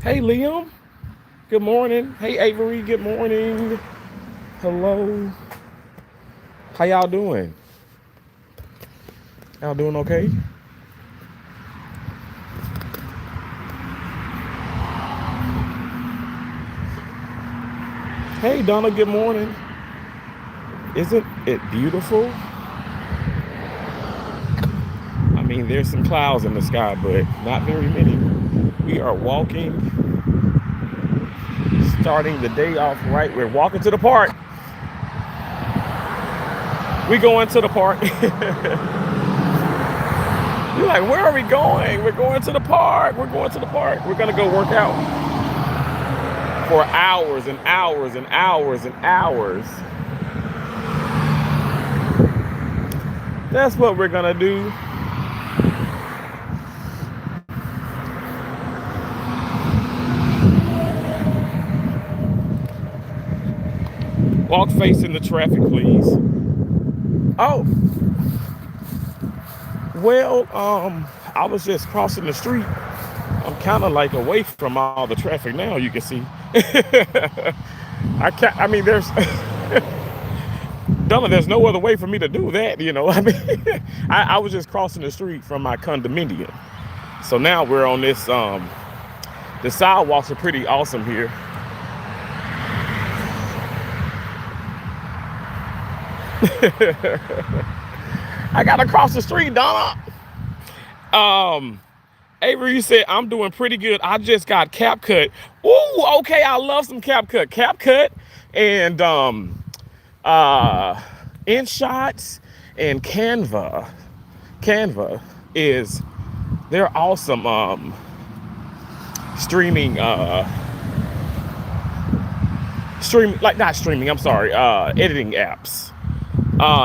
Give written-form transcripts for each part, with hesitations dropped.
Hey, Liam. Good morning. Hey, Avery. Good morning. Hello. How y'all doing? Y'all doing okay? Hey, Donna. Good morning. Isn't it beautiful? I mean, there's some clouds in the sky, but not very many. We are walking, starting the day off right. We're walking to the park. We going to the park. You're like, where are we going? We're going to the park. We're going to the park. We're gonna go work out for hours and hours and hours and hours. That's what we're gonna do. Walk facing the traffic, please. Oh, well, I was just crossing the street. I'm kind of like away from all the traffic now. You can see. I can't. I mean, there's Donna. There's no other way for me to do that. I mean, I was just crossing the street from my condominium. So now we're on this. The sidewalks are pretty awesome here. I gotta cross the street, Donna. Um, Avery, you said I'm doing pretty good. I just got cap cut. Ooh, okay. I love some cap cut. Cap cut and uh InShots and Canva. Canva is they're awesome streaming like not streaming, I'm sorry, editing apps.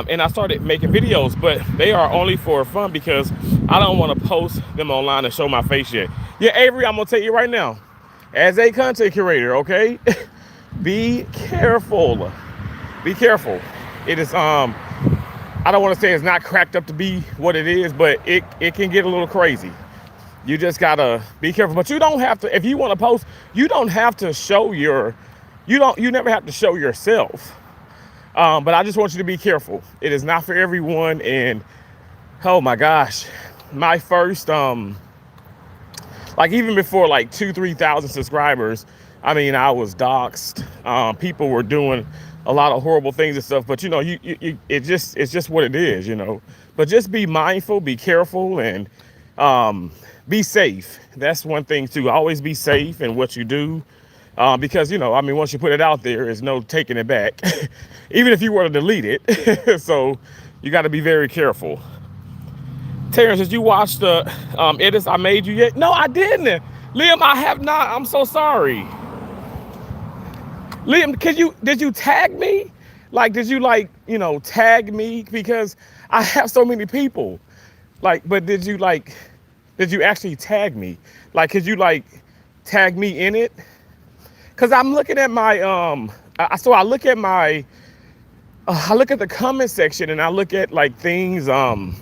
And I started making videos, but they are only for fun because I don't want to post them online and show my face yet. Yeah, Avery, I'm gonna tell you right now, as a content curator, okay, be careful. Be careful. It is I don't want to say it's not cracked up to be what it is, but it can get a little crazy. You just gotta be careful. But you don't have to, if you want to post, you don't have to show you never have to show yourself. But I just want you to be careful. It is not for everyone. And oh my gosh, my first, like even before like 3,000 subscribers, I mean, I was doxxed. People were doing a lot of horrible things and stuff, but it's just what it is. But just be mindful, be careful, and be safe. That's one thing too. Always be safe in what you do. Because, I mean, once you put it out there, there's no taking it back, even if you were to delete it. So you got to be very careful. Terrence, did you watch the edits I made you yet? No, I didn't. Liam, I have not. I'm so sorry. Liam, did you tag me? Like, did you tag me? Because I have so many people. Like, but did you actually tag me? Like, could you tag me in it? Cause I'm looking at my so I look at I look at the comment section and I look at things my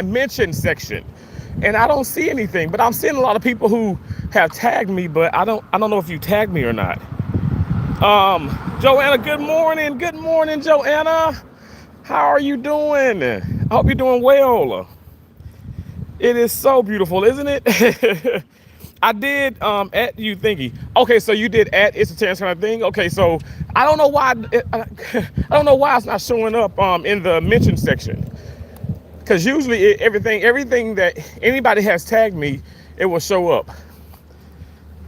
mention section, and I don't see anything, but I'm seeing a lot of people who have tagged me, but I don't know if you tagged me or not. Joanna, good morning, Joanna. How are you doing? I hope you're doing well. It is so beautiful, isn't it? I did at you thingy. Okay, so you did at it's a Terrence kind of thing. Okay, so I don't know why I don't know why it's not showing up in the mention section. Because usually everything that anybody has tagged me, it will show up.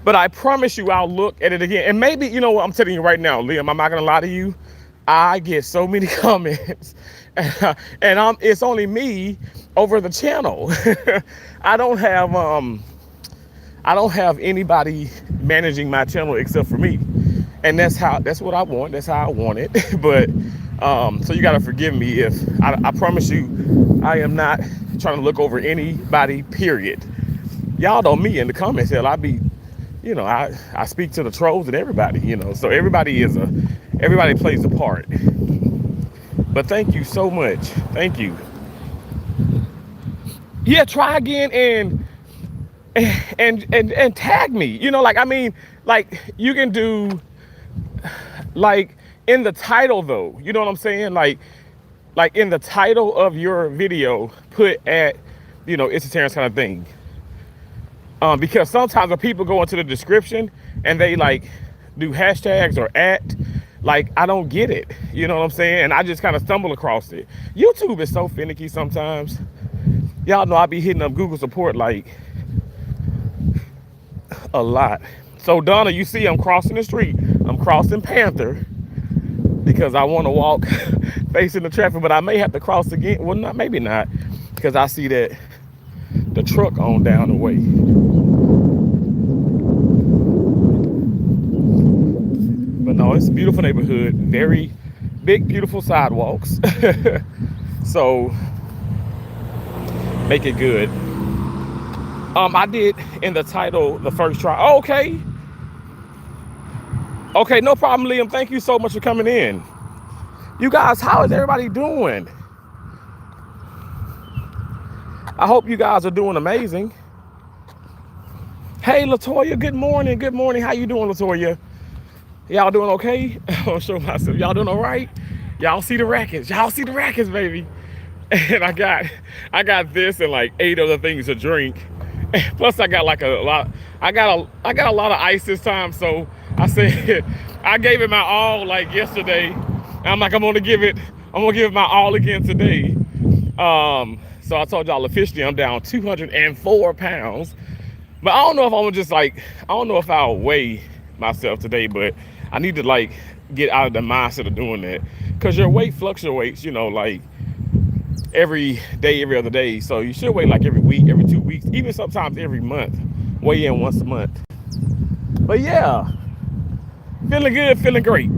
But I promise you, I'll look at it again. And maybe, what I'm telling you right now, Liam, I'm not gonna lie to you. I get so many comments, and it's only me over the channel. I don't have anybody managing my channel except for me, and that's what I want. That's how I want it. But so you gotta forgive me if I promise you, I am not trying to look over anybody. Period. Y'all know me in the comments. Hell, I speak to the trolls and everybody. So everybody plays a part. But thank you so much. Thank you. Yeah, try again and and tag me. You know, like, I mean, like, you can do, like, in the title though, you know what I'm saying? Like in the title of your video, put at, you know, it's a Terrence kind of thing. Because sometimes when people go into the description and they like do hashtags or at, like, I don't get it. You know what I'm saying? And I just kind of stumble across it. YouTube is so finicky sometimes. Y'all know I be hitting up Google support like a lot. So Donna, you see I'm crossing the street. I'm crossing Panther because I want to walk facing the traffic, but I may have to cross again. Well, not, maybe not, because I see that the truck on down the way. But no, it's a beautiful neighborhood, very big, beautiful sidewalks. So make it good. I did in the title the first try. Oh, okay. Okay, no problem, Liam. Thank you so much for coming in. You guys, how is everybody doing? I hope you guys are doing amazing. Hey, Latoya, good morning. Good morning. How you doing, Latoya? Y'all doing okay? I'll show myself. Y'all doing all right? Y'all see the rackets. Y'all see the rackets, baby. And I got this and like 8 other things to drink. Plus I got like a lot. I got a lot of ice this time. So I said, I gave it my all like yesterday. And I'm like, I'm gonna give it my all again today. So I told y'all officially I'm down 204 pounds. But I don't know if I'm just like, I don't know if I'll weigh myself today, but I need to like get out of the mindset of doing that. Cause your weight fluctuates, you know, like every day, every other day. So you should weigh like every week, every 2 weeks, even sometimes every month. Weigh in once a month. But yeah, feeling good, feeling great.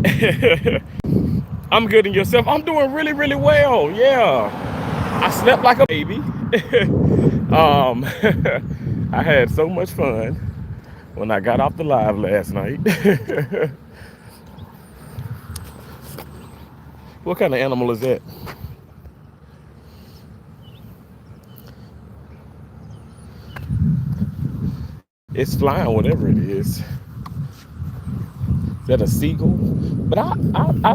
I'm good in yourself. I'm doing really, really well. Yeah. I slept like a baby. I had so much fun when I got off the live last night. What kind of animal is that? It's flying, whatever it is. Is that a seagull? But I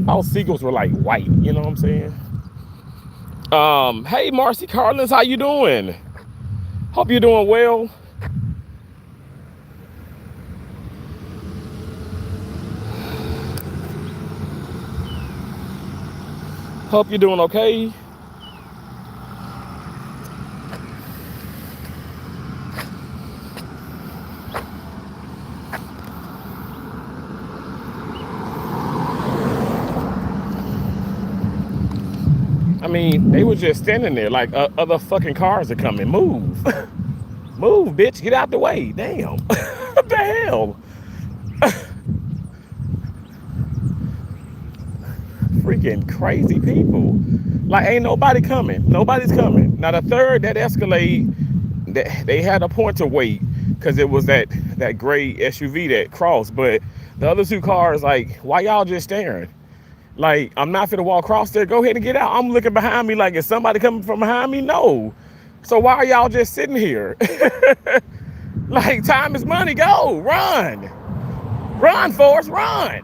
thought seagulls were like white, you know what I'm saying? Hey, Marcy Carlins, how you doing? Hope you're doing well. Hope you're doing okay. I mean, they were just standing there like other fucking cars are coming. Move. Move, bitch. Get out the way. Damn. What the hell? Freaking crazy people. Like, ain't nobody coming. Nobody's coming. Now, the third, that Escalade, they had a point to wait because it was that gray SUV that crossed. But the other 2 cars, like, why y'all just staring? Like, I'm not finna walk across there. Go ahead and get out. I'm looking behind me like, is somebody coming from behind me? No. So why are y'all just sitting here? Like, time is money. Go. Run. Run, Forrest. Run.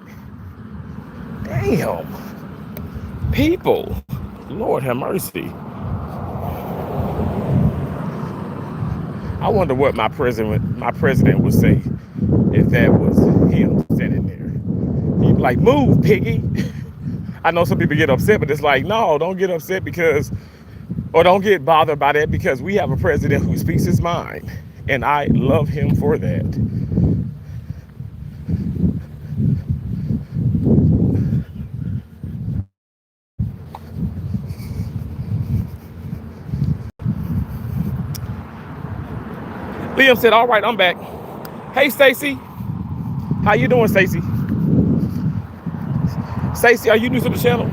Damn. People. Lord have mercy. I wonder what my president would say if that was him standing there. He'd be like, move, piggy. I know some people get upset, but it's like, no, don't get upset because, or don't get bothered by that because we have a president who speaks his mind. And I love him for that. Liam said, all right, I'm back. Hey, Stacy. How you doing, Stacy? Stacy, are you new to the channel?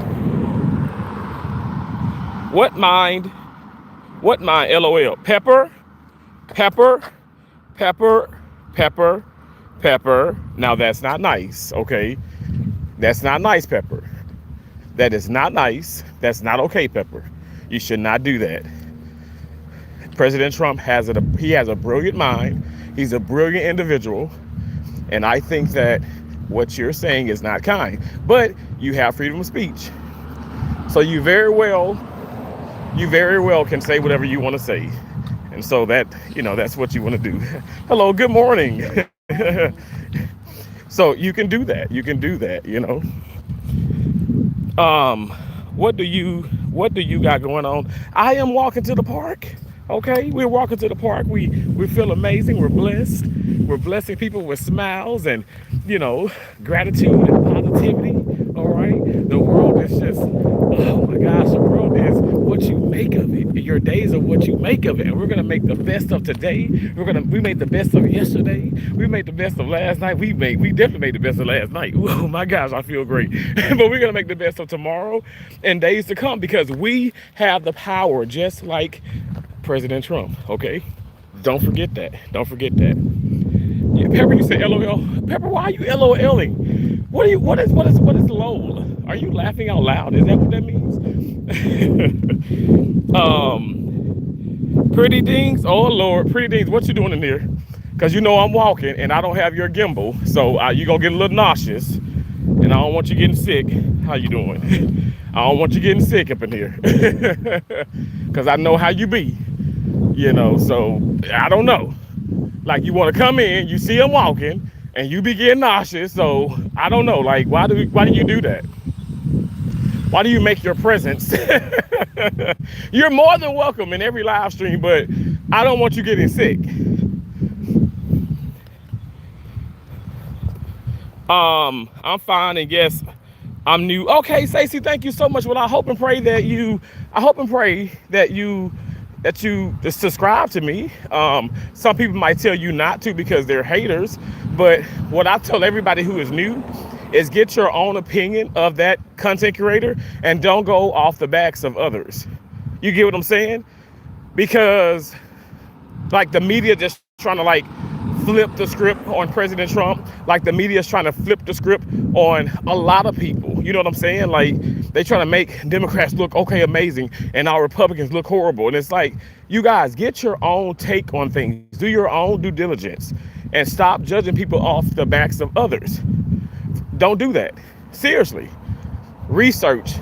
What mind? What mind? LOL. Pepper, pepper, pepper, pepper, pepper. Now that's not nice, okay? That's not nice, Pepper. That is not nice. That's not okay, Pepper. You should not do that. President Trump has a brilliant mind. He's a brilliant individual. And I think that what you're saying is not kind. But you have freedom of speech. So you very well can say whatever you want to say. And so that, that's what you want to do. Hello, good morning. So you can do that. What do you got going on? I am walking to the park. Okay, we're walking to the park. We feel amazing. We're blessed. We're blessing people with smiles and gratitude and positivity. All right, the world is just, oh my gosh, the world is what you make of it. Your days are what you make of it. And we're gonna make the best of today. We made the best of yesterday. We made the best of last night. We definitely made the best of last night. Oh my gosh, I feel great. But we're gonna make the best of tomorrow and days to come because we have the power, just like President Trump. Okay, don't forget that. Yeah, Pepper, you say LOL. Pepper, why are you LOLing? What is LOL? Are you laughing out loud? Is that what that means? Pretty Dings. Oh Lord, Pretty Dings, what you doing in here? Because I'm walking and I don't have your gimbal, so you gonna get a little nauseous, and I don't want you getting sick. How you doing? I don't want you getting sick up in here, because I know how you be. So I don't know. Like, you want to come in, you see him walking, and you be getting nauseous. So I don't know. Like, why do you do that? Why do you make your presence? You're more than welcome in every live stream, but I don't want you getting sick. I'm fine, and yes, I'm new. Okay, Stacey, thank you so much. Well, I hope and pray that you subscribe to me. Some people might tell you not to because they're haters, but what I tell everybody who is new is get your own opinion of that content creator and don't go off the backs of others. You get what I'm saying? Because like the media just trying to flip the script on President Trump. Like the media is trying to flip the script on a lot of people. You know what I'm saying? Like they trying to make Democrats look okay, amazing, and our Republicans look horrible. And it's like, you guys get your own take on things. Do your own due diligence and stop judging people off the backs of others. Don't do that. Seriously. Research.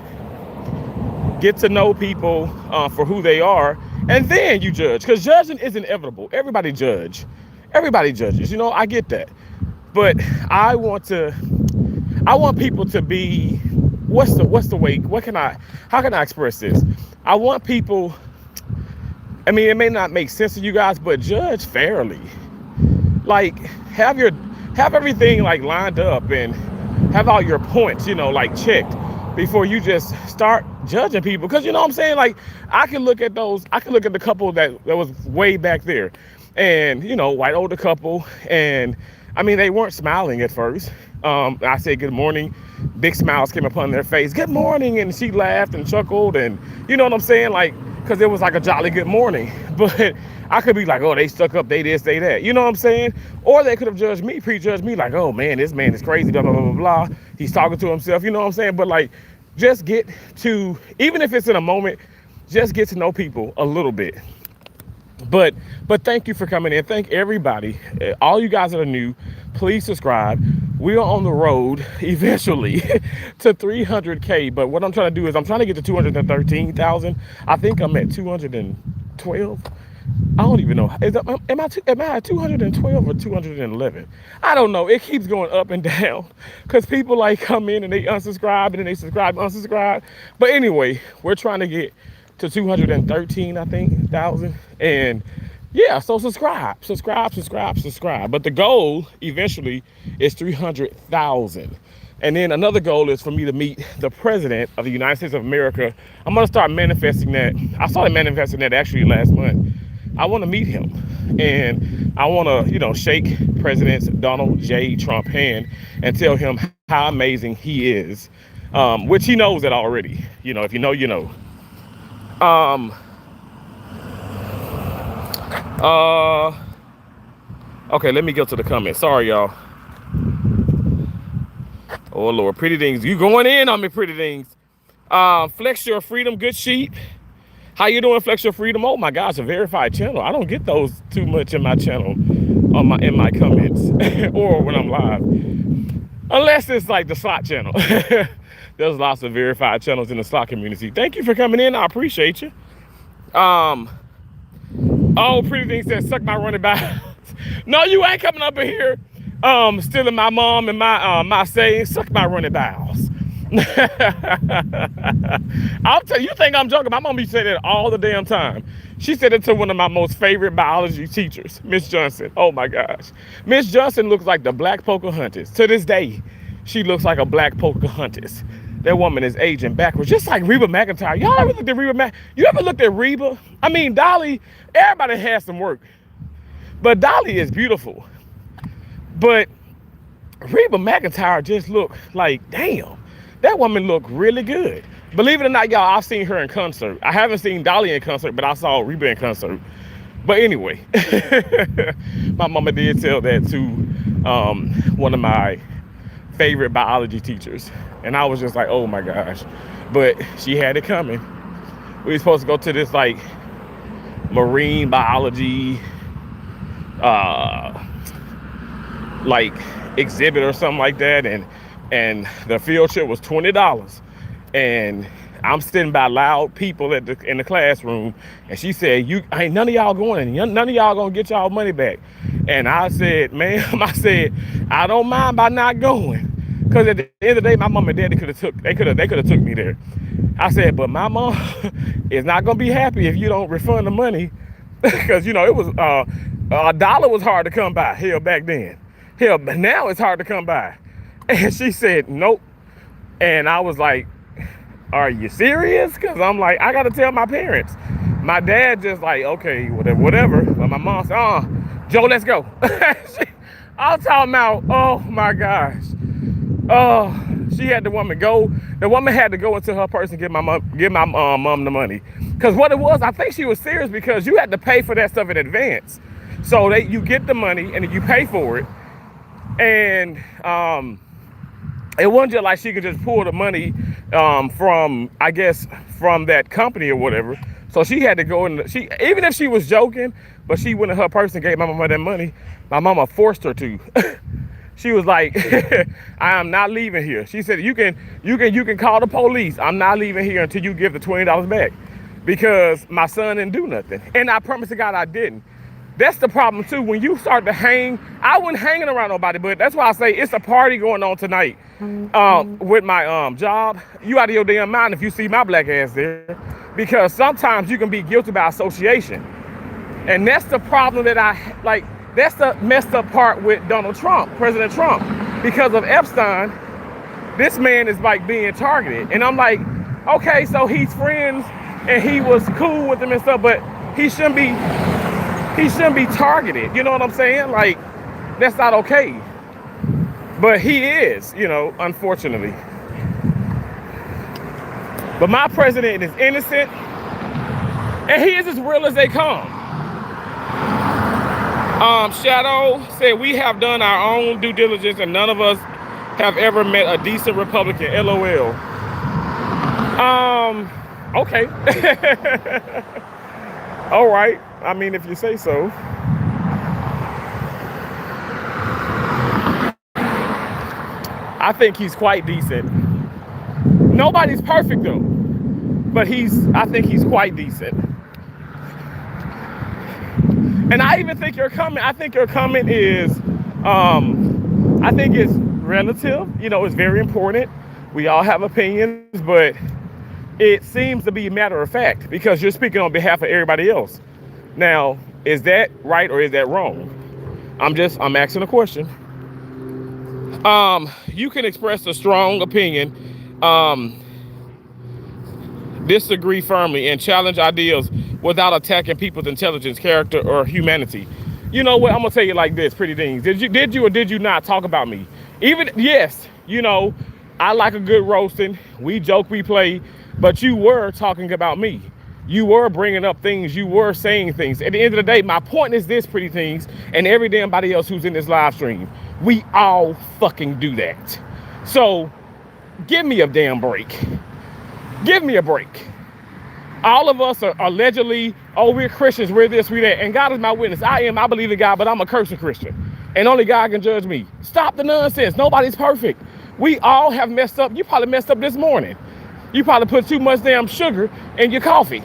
Get to know people for who they are, and then you judge. Because judging is inevitable. Everybody judges. I get that. But I want people to be, how can I express this? I want people, it may not make sense to you guys, but judge fairly. Like, have everything lined up and have all your points, checked before you just start judging people. Because you know what I'm saying? Like, I can look at the couple that was way back there, and white older couple, and they weren't smiling at first. I said good morning, big smiles came upon their face, good morning, and she laughed and chuckled, and you know what I'm saying, because it was like a jolly good morning. But I could be like, oh, they stuck up, they this, they that, you know what I'm saying? Or they could have prejudged me, like, oh man, this man is crazy, blah blah blah blah blah, he's talking to himself, you know what I'm saying? But just get to, even if it's in a moment, just get to know people a little bit. But thank you for coming in. Thank everybody, all you guys that are new, please subscribe. We are on the road eventually to 300K, but what I'm trying to do is I'm trying to get to 213,000. I think I'm at 212. I don't even know. Am I at 212 or 211? I don't know. It keeps going up and down because people come in and they unsubscribe and then they subscribe, unsubscribe. But anyway, we're trying to get to 213, I think, thousand. And yeah, so subscribe. But the goal eventually is 300,000. And then another goal is for me to meet the president of the United States of America. I'm going to start manifesting that. I started manifesting that actually last month. I want to meet him, and I want to, shake President Donald J. Trump hand and tell him how amazing he is, which he knows that already. If you know, you know. Okay, let me go to the comments. Sorry, y'all. Oh Lord, Pretty Things, you going in on me, Pretty Things. Flex your freedom, good sheep. How you doing, Flex Your Freedom? Oh my gosh, a verified channel. I don't get those too much in my channel, in my comments or when I'm live, unless it's like the slot channel. There's lots of verified channels in the slot community. Thank you for coming in. I appreciate you. Oh, Pretty Thing says, suck my running back. No, you ain't coming up in here stealing my mom and my saying, suck my running bowels. I'll tell you, you think I'm joking? My mom used to say that all the damn time. She said it to one of my most favorite biology teachers, Miss Johnson. Oh my gosh. Miss Johnson looks like the Black Pocahontas. To this day, she looks like a Black Pocahontas. That woman is aging backwards, just like Reba McEntire. Y'all ever looked at Reba You ever looked at Reba? I mean, Dolly, everybody has some work. But Dolly is beautiful. But Reba McEntire just looked like, damn, that woman looked really good. Believe it or not, y'all, I've seen her in concert. I haven't seen Dolly in concert, but I saw Reba in concert. But anyway, my mama did tell that to one of my favorite biology teachers. And I was just like, oh my gosh. But she had it coming. We were supposed to go to this like marine biology like exhibit or something like that, and the field trip was $20, and I'm sitting by loud people in the classroom, and she said, ain't none of y'all going, and none of y'all gonna get y'all money back. And I said, ma'am, I said, I don't mind by not going, because at the end of the day, my mom and daddy could have took me there. I said, but my mom is not gonna be happy if you don't refund the money, because you know it was $1 was hard to come by. Hell, back then. Hell, now it's hard to come by. And she said, nope. And I was like, are you serious? Because I'm like, I got to tell my parents. My dad just like, okay, whatever. But my mom said, Joe, let's go. I'm talking about, oh my gosh. Oh, she had the woman go. The woman had to go into her purse and give my mom the money. Because what it was, I think she was serious, because you had to pay for that stuff in advance. So you get the money and then you pay for it. And it wasn't just like she could just pull the money from, I guess, from that company or whatever. So she had to go in. Even if she was joking, but she went in her purse and gave my mama that money. My mama forced her to. She was like, I am not leaving here. She said, you can call the police. I'm not leaving here until you give the $20 back, because my son didn't do nothing. And I promise to God I didn't. That's the problem too. When you start to hang, I wasn't hanging around nobody, but that's why I say it's a party going on tonight with my job. You out of your damn mind if you see my black ass there, because sometimes you can be guilty by association. And that's the problem that I like. That's the messed up part with Donald Trump, President Trump, because of Epstein. This man is like being targeted. And I'm like, okay, so he's friends and he was cool with him and stuff, but he shouldn't be targeted. You know what I'm saying? Like, that's not okay. But he is, you know, unfortunately. But my president is innocent, and he is as real as they come. Shadow said, we have done our own due diligence and none of us have ever met a decent Republican. LOL. Okay. All right. I mean, if you say so. I think he's quite decent. Nobody's perfect though, but I think he's quite decent. And I even think your comment is, I think it's relative. You know, it's very important. We all have opinions, but it seems to be matter of fact, because you're speaking on behalf of everybody else. Now, is that right or is that wrong? I'm asking a question. You can express a strong opinion, disagree firmly, and challenge ideas without attacking people's intelligence, character, or humanity. You know what? I'm gonna tell you like this, Pretty Things. Did you or did you not talk about me? Even, yes, you know, I like a good roasting. We joke, we play, but you were talking about me. You were bringing up things. You were saying things. At the end of the day, my point is this, Pretty Things, and every damn body else who's in this live stream. We all fucking do that. So give me a damn break. Give me a break. All of us are allegedly, oh, we're Christians, we're this, we're that. And God is my witness. I believe in God, but I'm a cursing Christian. And only God can judge me. Stop the nonsense. Nobody's perfect. We all have messed up. You probably messed up this morning. You probably put too much damn sugar in your coffee.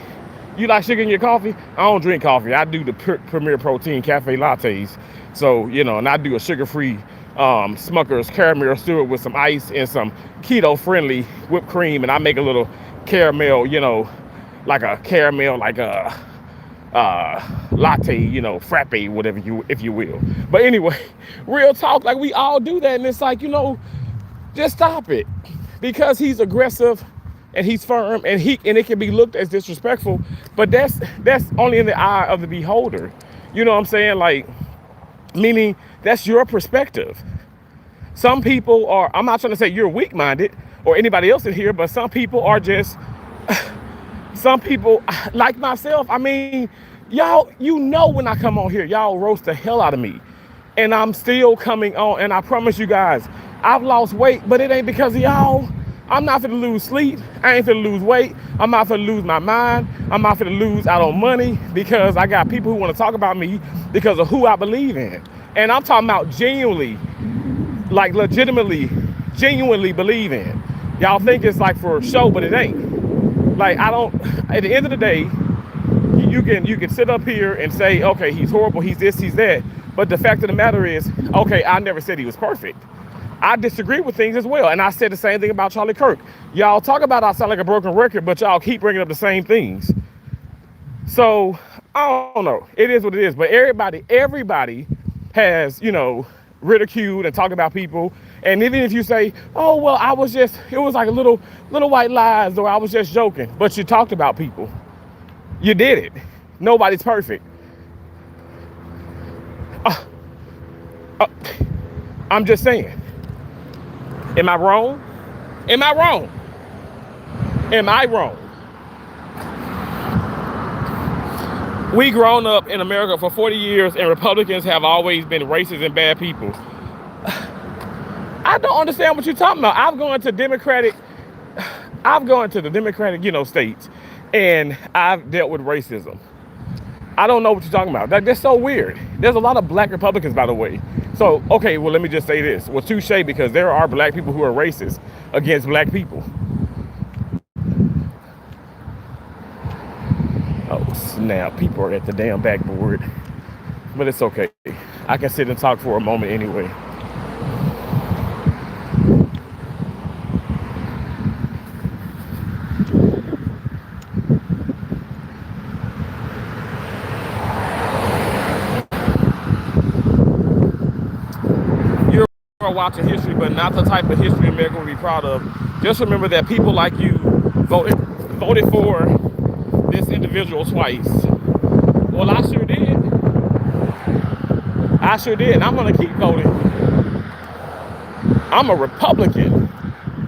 You like sugar in your coffee? I don't drink coffee. I do the Premier Protein cafe lattes. So, and I do a sugar-free Smucker's caramel syrup with some ice and some keto-friendly whipped cream. And I make a little caramel, like a caramel, like a latte, frappe, whatever if you will. But anyway, real talk, like we all do that. And it's like, just stop it, because he's aggressive and he's firm, and it can be looked as disrespectful, but that's only in the eye of the beholder. You know what I'm saying? Like, meaning that's your perspective. Some people are, I'm not trying to say you're weak-minded or anybody else in here, but some people are just, some people like myself. I mean, y'all, when I come on here, y'all roast the hell out of me, and I'm still coming on. And I promise you guys, I've lost weight, but it ain't because of y'all. I'm not gonna lose sleep. I ain't gonna lose weight. I'm not gonna lose my mind. I'm not gonna lose out on money because I got people who want to talk about me because of who I believe in. And I'm talking about genuinely, like legitimately, genuinely believe in. Y'all think it's like for show, but it ain't. Like, I don't, at the end of the day, you can sit up here and say, okay, he's horrible, he's this, he's that. But the fact of the matter is, okay, I never said he was perfect. I disagree with things as well. And I said the same thing about Charlie Kirk. Y'all talk about I sound like a broken record, but y'all keep bringing up the same things. So, I don't know. It is what it is. But everybody has, ridiculed and talked about people. And even if you say, oh, well, it was like a little white lies, or I was just joking. But you talked about people. You did it. Nobody's perfect. I'm just saying. Am I wrong? Am I wrong? Am I wrong? We grown up in America for 40 years, and Republicans have always been racist and bad people. I don't understand what you're talking about. I've gone to the Democratic, states, and I've dealt with racism. I don't know what you're talking about. That's so weird. There's a lot of black Republicans, by the way. So, okay, well, let me just say this. Well, touche, because there are black people who are racist against black people. Oh, snap. People are at the damn backboard. But it's okay. I can sit and talk for a moment anyway. Watching history, but not the type of history America would be proud of. Just remember that people like you voted for this individual twice. Well, I sure did. I'm gonna keep voting. I'm a Republican,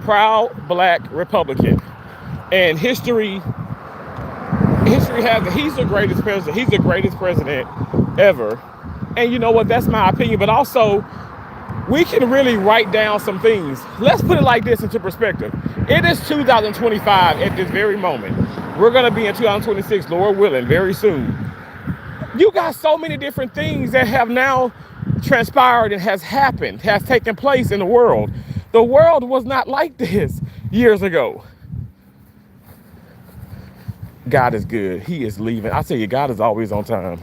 proud black Republican, and history has he's the greatest president. He's the greatest president ever. And you know what? That's my opinion. But also, we can really write down some things. Let's put it like this into perspective. It is 2025 at this very moment. We're going to be in 2026, Lord willing, very soon. You got so many different things that have now transpired and has taken place in the world. The world was not like this years ago. God is good. He is leaving. I tell you, God is always on time.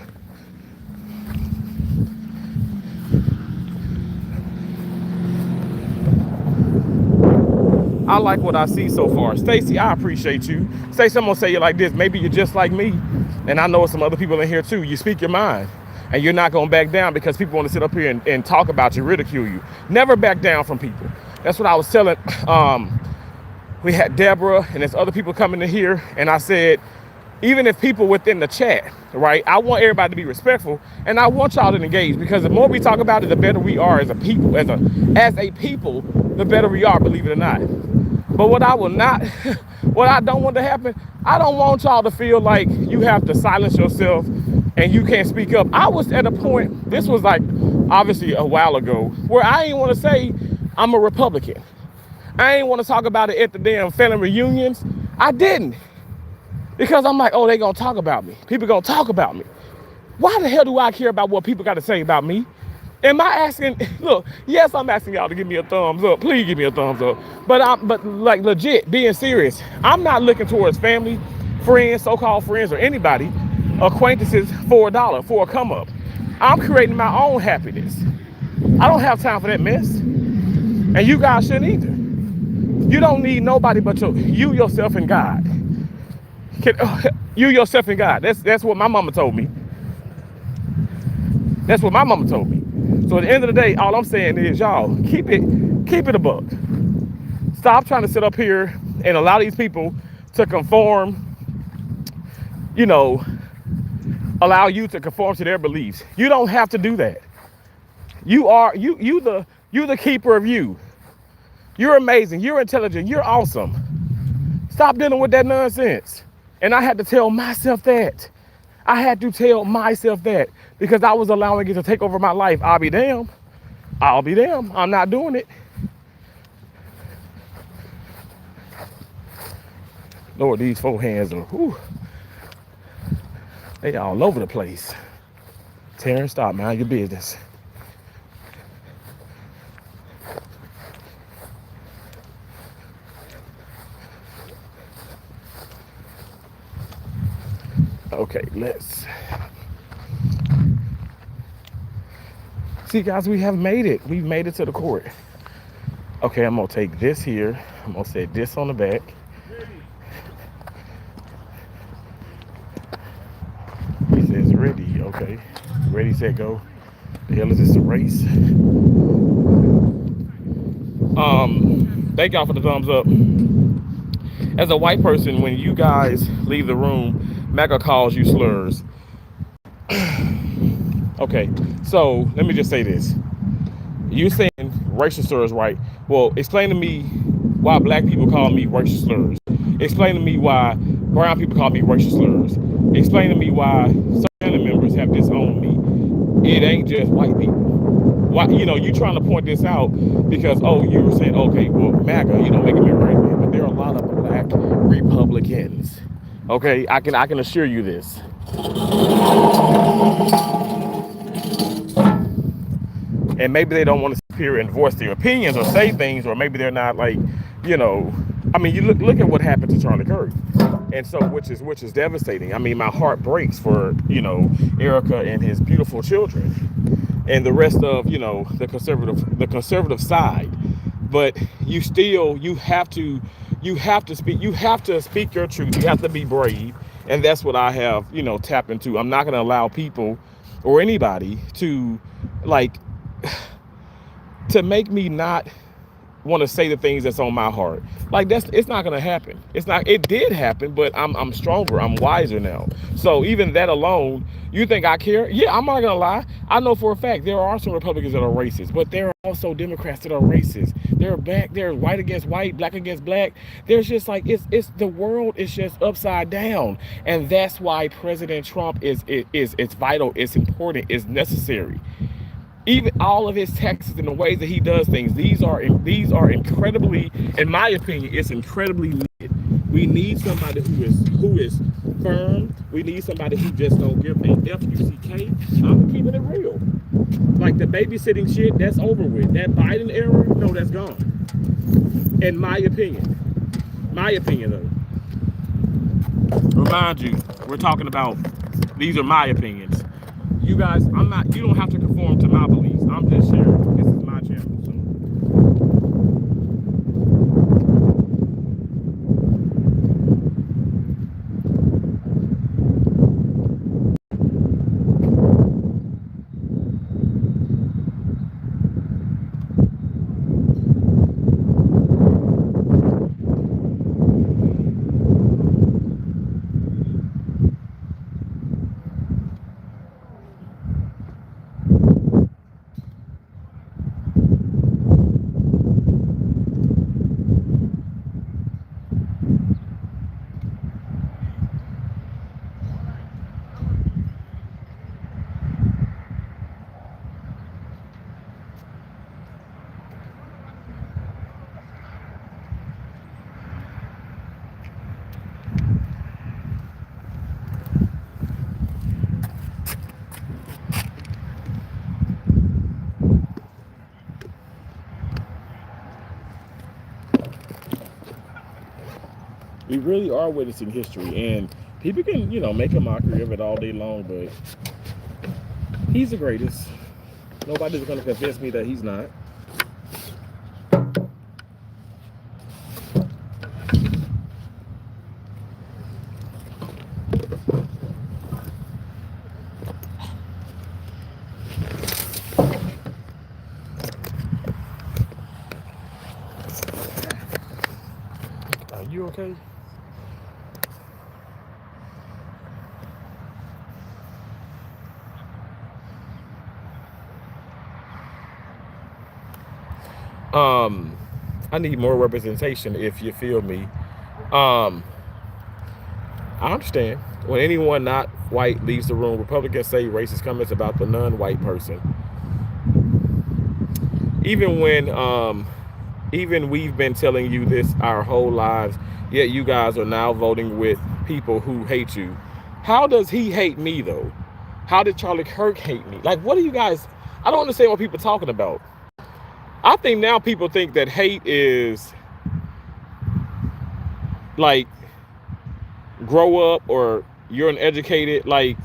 I like what I see so far. Stacy, I appreciate you. Stacey, I'm gonna say it like this. Maybe you're just like me, and I know some other people in here too. You speak your mind, and you're not gonna back down because people want to sit up here and talk about you, ridicule you. Never back down from people. That's what I was telling. We had Deborah and there's other people coming in here, and I said, even if people within the chat, right? I want everybody to be respectful, and I want y'all to engage, because the more we talk about it, the better we are as a people. As a people, the better we are, believe it or not. But what I don't want to happen, I don't want y'all to feel like you have to silence yourself and you can't speak up. I was at a point, this was like obviously a while ago, where I didn't want to say I'm a Republican. I didn't want to talk about it at the damn family reunions. I didn't. Because I'm like, oh, they gonna talk about me. People gonna talk about me. Why the hell do I care about what people got to say about me? Am I asking? Look, yes, I'm asking y'all to give me a thumbs up. Please give me a thumbs up. But like legit, being serious, I'm not looking towards family, friends, so-called friends, or anybody, acquaintances for a dollar, for a come up. I'm creating my own happiness. I don't have time for that mess, and you guys shouldn't either. You don't need nobody but you yourself and God. You yourself and God. That's what my mama told me. That's what my mama told me. So at the end of the day, all I'm saying is, y'all, keep it a buck. Stop trying to sit up here and allow these people to conform, you know, allow you to conform to their beliefs. You don't have to do that. You the keeper of you. You're amazing. You're intelligent. You're awesome. Stop dealing with that nonsense. And I had to tell myself that. I had to tell myself that because I was allowing it to take over my life. I'll be damned. I'll be damned. I'm not doing it. Lord, these four hands are, whew, they all over the place. Terrence, stop, mind your business. Okay, let's see, guys, we have made it. We've made it to the court. Okay, I'm gonna take this here. I'm gonna set this on the back. He says ready. Okay, ready, set, go. The hell is this, a race? Thank y'all for the thumbs up. As a white person, when you guys leave the room, MAGA calls you slurs. Okay, so let me just say this. You saying racial slurs, right? Well, explain to me why black people call me racial slurs. Explain to me why brown people call me racial slurs. Explain to me why some family members have disowned me. It ain't just white people. Why, you trying to point this out because, oh, you were saying, okay, well, MAGA, making me right there. But there are a lot of black Republicans. Okay, I can assure you this. And maybe they don't want to sit here and voice their opinions or say things, or maybe they're not like, I mean, you look at what happened to Charlie Kirk, and so which is devastating. I mean, my heart breaks for Erica and his beautiful children, and the rest of the conservative side. But you have to speak your truth. You have to be brave, and that's what I have tapped into. I'm not going to allow people or anybody to to make me not want to say the things that's on my heart. It's not gonna happen. It did happen, but I'm stronger, I'm wiser now. So even that alone, you think I care? Yeah, I'm not gonna lie. I know for a fact there are some Republicans that are racist, but there are also Democrats that are racist. They're white against white, black against black. There's just it's the world is just upside down. And that's why President Trump it's vital, it's important, it's necessary. Even all of his taxes and the ways that he does things, these are incredibly, in my opinion, it's incredibly needed. We need somebody who is firm. We need somebody who just don't give a F-U-C-K. I'm keeping it real. Like the babysitting shit, that's over with. That Biden era, no, that's gone. In my opinion. My opinion, though. Remind you, we're talking about, these are my opinions. You guys, you don't have to conform to my beliefs. I'm just sharing. This is my channel. So. We really are witnessing history, and people can, make a mockery of it all day long, but he's the greatest. Nobody's going to convince me that he's not. Are you okay? I need more representation, if you feel me. Um, I understand. When anyone not white leaves the room, Republicans say racist comments about the non-white person. Even when, even we've been telling you this our whole lives, yet you guys are now voting with people who hate you. How does he hate me, though? How did Charlie Kirk hate me? Like, what are you guys? I don't understand what people are talking about. I think now people think that hate is like grow up or you're uneducated. Like,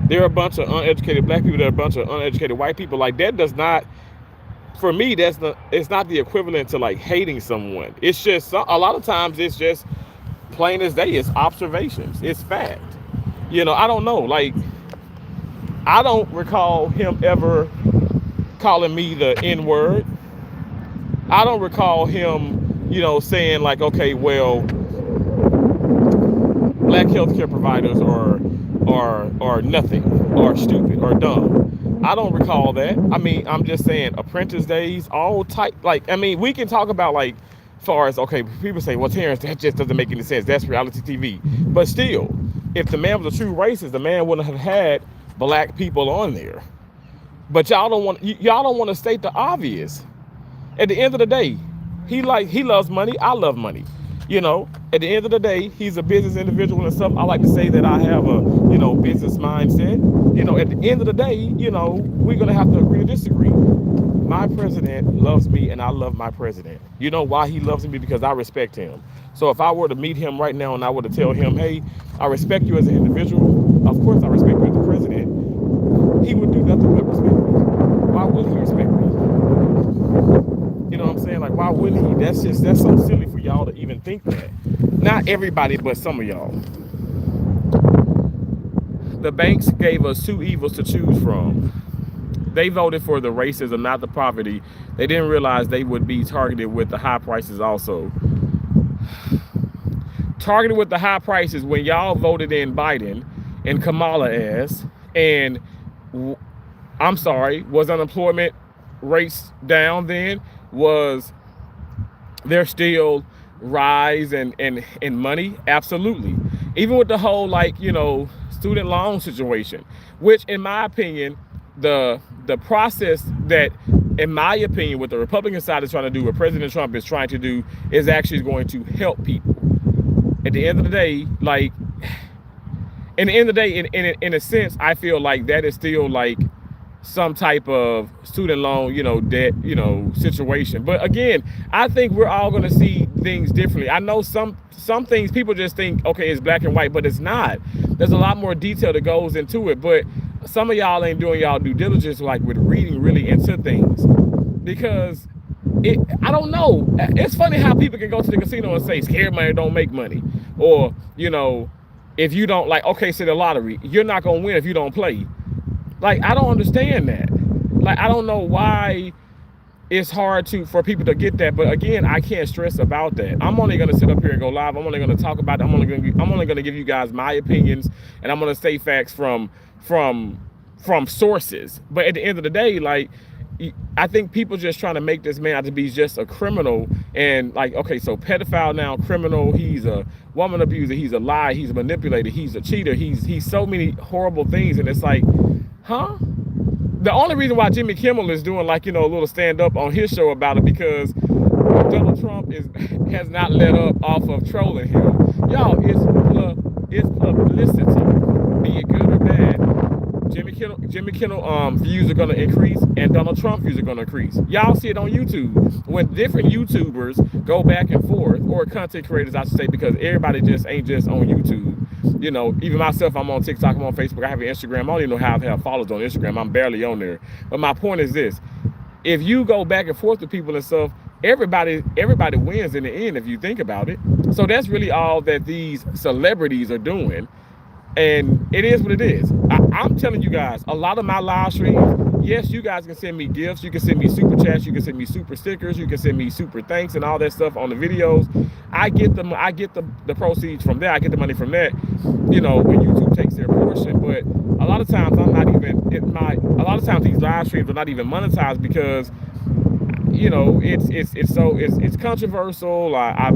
there are a bunch of uneducated black people, there are a bunch of uneducated white people. Like, that does not, for me, it's not the equivalent to like hating someone. It's just, a lot of times it's just plain as day. It's observations. It's fact. I don't know. Like, I don't recall him ever calling me the N-word. I don't recall him, saying like, okay, well, black healthcare providers are nothing, or stupid, or dumb. I don't recall that. I mean, I'm just saying apprentice days, all type. Like, I mean, we can talk about like, far as, okay, people say, well, Terrence, that just doesn't make any sense. That's reality TV. But still, if the man was a true racist, the man wouldn't have had black people on there. But y'all don't want to state the obvious. At the end of the day, he loves money. I love money. At the end of the day, he's a business individual and stuff. I like to say that I have a, business mindset. At the end of the day, we're going to have to agree to disagree. My president loves me and I love my president. You know why he loves me? Because I respect him. So if I were to meet him right now and I were to tell him, hey, I respect you as an individual. Of course I respect you as the president. He would do nothing but respect me. Why would he respect me? You know what I'm saying? Like, why wouldn't he? That's so silly for y'all to even think that. Not everybody, but some of y'all. The banks gave us two evils to choose from. They voted for the racism, not the poverty. They didn't realize they would be targeted with the high prices also. Targeted with the high prices when y'all voted in Biden and Kamala as, and I'm sorry, was unemployment rates down then? Was there still rise and money? Absolutely. Even with the whole, like, student loan situation, which in my opinion, the process that, in my opinion, what the Republican side is trying to do, what President Trump is trying to do, is actually going to help people. At the end of the day, like, in the end of the day, in a sense, I feel like that is still like some type of student loan, debt, situation. But again, I think we're all going to see things differently. I know some things people just think, okay, it's black and white, but it's not. There's a lot more detail that goes into it. But some of y'all ain't doing y'all due diligence, like with reading really into things, because I don't know. It's funny how people can go to the casino and say scared money don't make money, or if you don't, like, okay, say the lottery, you're not gonna win if you don't play. Like, I don't understand that. Like, I don't know why it's hard for people to get that. But again, I can't stress about that. I'm only gonna sit up here and go live. I'm only gonna talk about it. I'm only gonna give you guys my opinions, and I'm gonna say facts from sources. But at the end of the day, like, I think people just trying to make this man out to be just a criminal, and like, okay, so pedophile now, criminal, he's a woman abuser, he's a liar, he's a manipulator, he's a cheater, he's so many horrible things, and it's like, huh? The only reason why Jimmy Kimmel is doing, like, a little stand up on his show about it, because Donald Trump has not let up off of trolling him. Y'all, it's publicity, be it good or bad. Jimmy Kimmel views are gonna increase, and Donald Trump views are gonna increase. Y'all see it on YouTube when different YouTubers go back and forth, or content creators, I should say, because everybody just ain't just on YouTube. You know, even myself, I'm on TikTok, I'm on Facebook, I have an Instagram. I don't even know how I have followers on Instagram. I'm barely on there. But my point is this: if you go back and forth with people and stuff, everybody wins in the end if you think about it. So that's really all that these celebrities are doing. And it is what it is. I'm telling you guys, a lot of my live streams, yes, you guys can send me gifts, you can send me super chats, you can send me super stickers, you can send me super thanks and all that stuff on the videos. I get the proceeds from that. I get the money from that, you know, when YouTube takes their portion. But a lot of times I'm not even a lot of times these live streams are not even monetized because, you know, it's controversial. I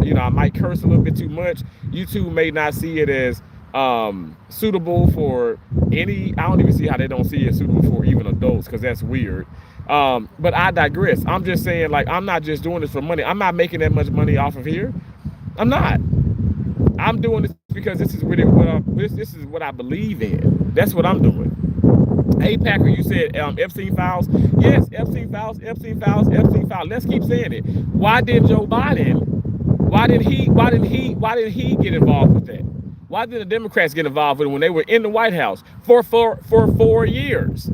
you know, I might curse a little bit too much. YouTube may not see it as suitable for any. I don't even see how they don't see it suitable for even adults, because that's weird. But I digress. I'm just saying, like, I'm not just doing this for money. I'm not making that much money off of here. I'm not. I'm doing this because this is really this is what I believe in. That's what I'm doing. Hey Packer, you said Epstein files. Yes, Epstein files, Epstein files, Epstein files. Let's keep saying it. Why did Joe Biden? Why didn't he get involved with that? Why did the Democrats get involved with it when they were in the White House for 4 years?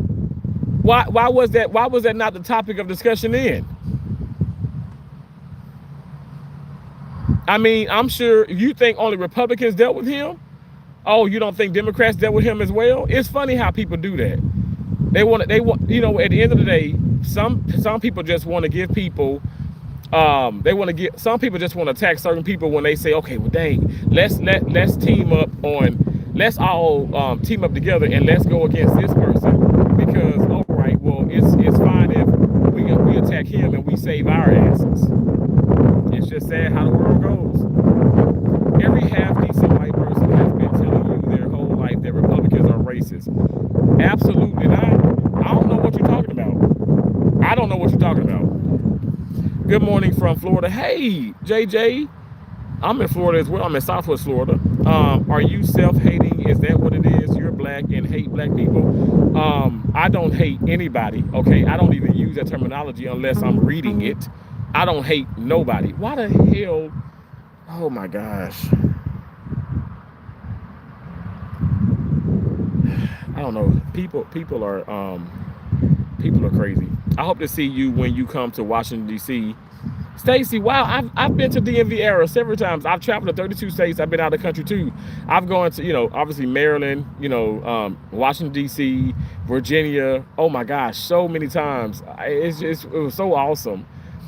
Why was that not the topic of discussion then? I mean, I'm sure you think only Republicans dealt with him. Oh, you don't think Democrats dealt with him as well? It's funny how people do that. They want, you know, at the end of the day, some people just want to give people, some people just want to attack certain people when they say, okay, well, dang, let's team up let's all team up together and let's go against this person, because, all right, well, it's fine if we attack him and we save our asses. It's just sad how the world goes. Every half-decent white person has been telling you their whole life that Republicans are racist. Absolutely not. I don't know what you're talking about. I don't know what you're talking about. Good morning from Florida. Hey, JJ. I'm in Florida as well. I'm in Southwest Florida. Are you self-hating? Is that what it is? You're black and hate black people? I don't hate anybody, okay? I don't even use that terminology unless I'm reading it. I don't hate nobody. Why the hell? Oh my gosh. I don't know. People are crazy. I hope to see you when you come to Washington, D.C. Stacy, wow, I've been to DMV area several times. I've traveled to 32 states. I've been out of the country too. I've gone to, you know, obviously Maryland, you know, Washington, D.C., Virginia. Oh my gosh, so many times. It was so awesome.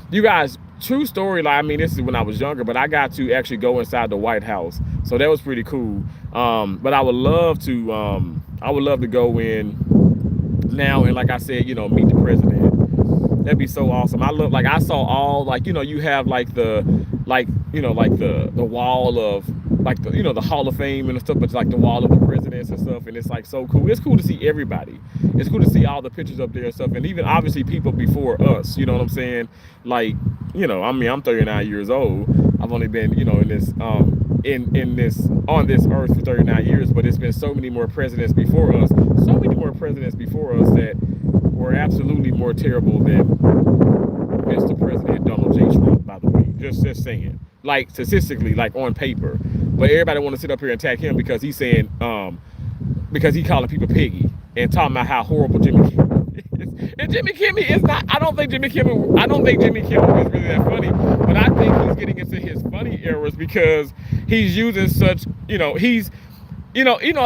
You guys, true story, like, I mean, this is when I was younger, but I got to actually go inside the White House. So that was pretty cool. But I would love to go in now and, like I said, you know, meet the president. That'd be so awesome. I saw all, like, you know, you have like the wall of, like, the, you know, the Hall of Fame and stuff, but it's like the wall of the presidents and stuff, and it's like so cool. It's cool to see everybody. It's cool to see all the pictures up there and stuff, and even obviously people before us, you know what I'm saying? Like, you know, I mean, I'm 39 years old. I've only been, you know, in this on this earth for 39 years, but it's been so many more presidents before us, that were absolutely more terrible than Mr. President Donald J. Trump, by the way. Just saying. Like, statistically, like on paper. But everybody want to sit up here and attack him because he's saying, because he calling people piggy and talking about how horrible Jimmy Kimmel is. And Jimmy Kimmel is not, I don't think Jimmy Kimmel is really that funny, but I think he's getting into his funny errors because he's using such, you know,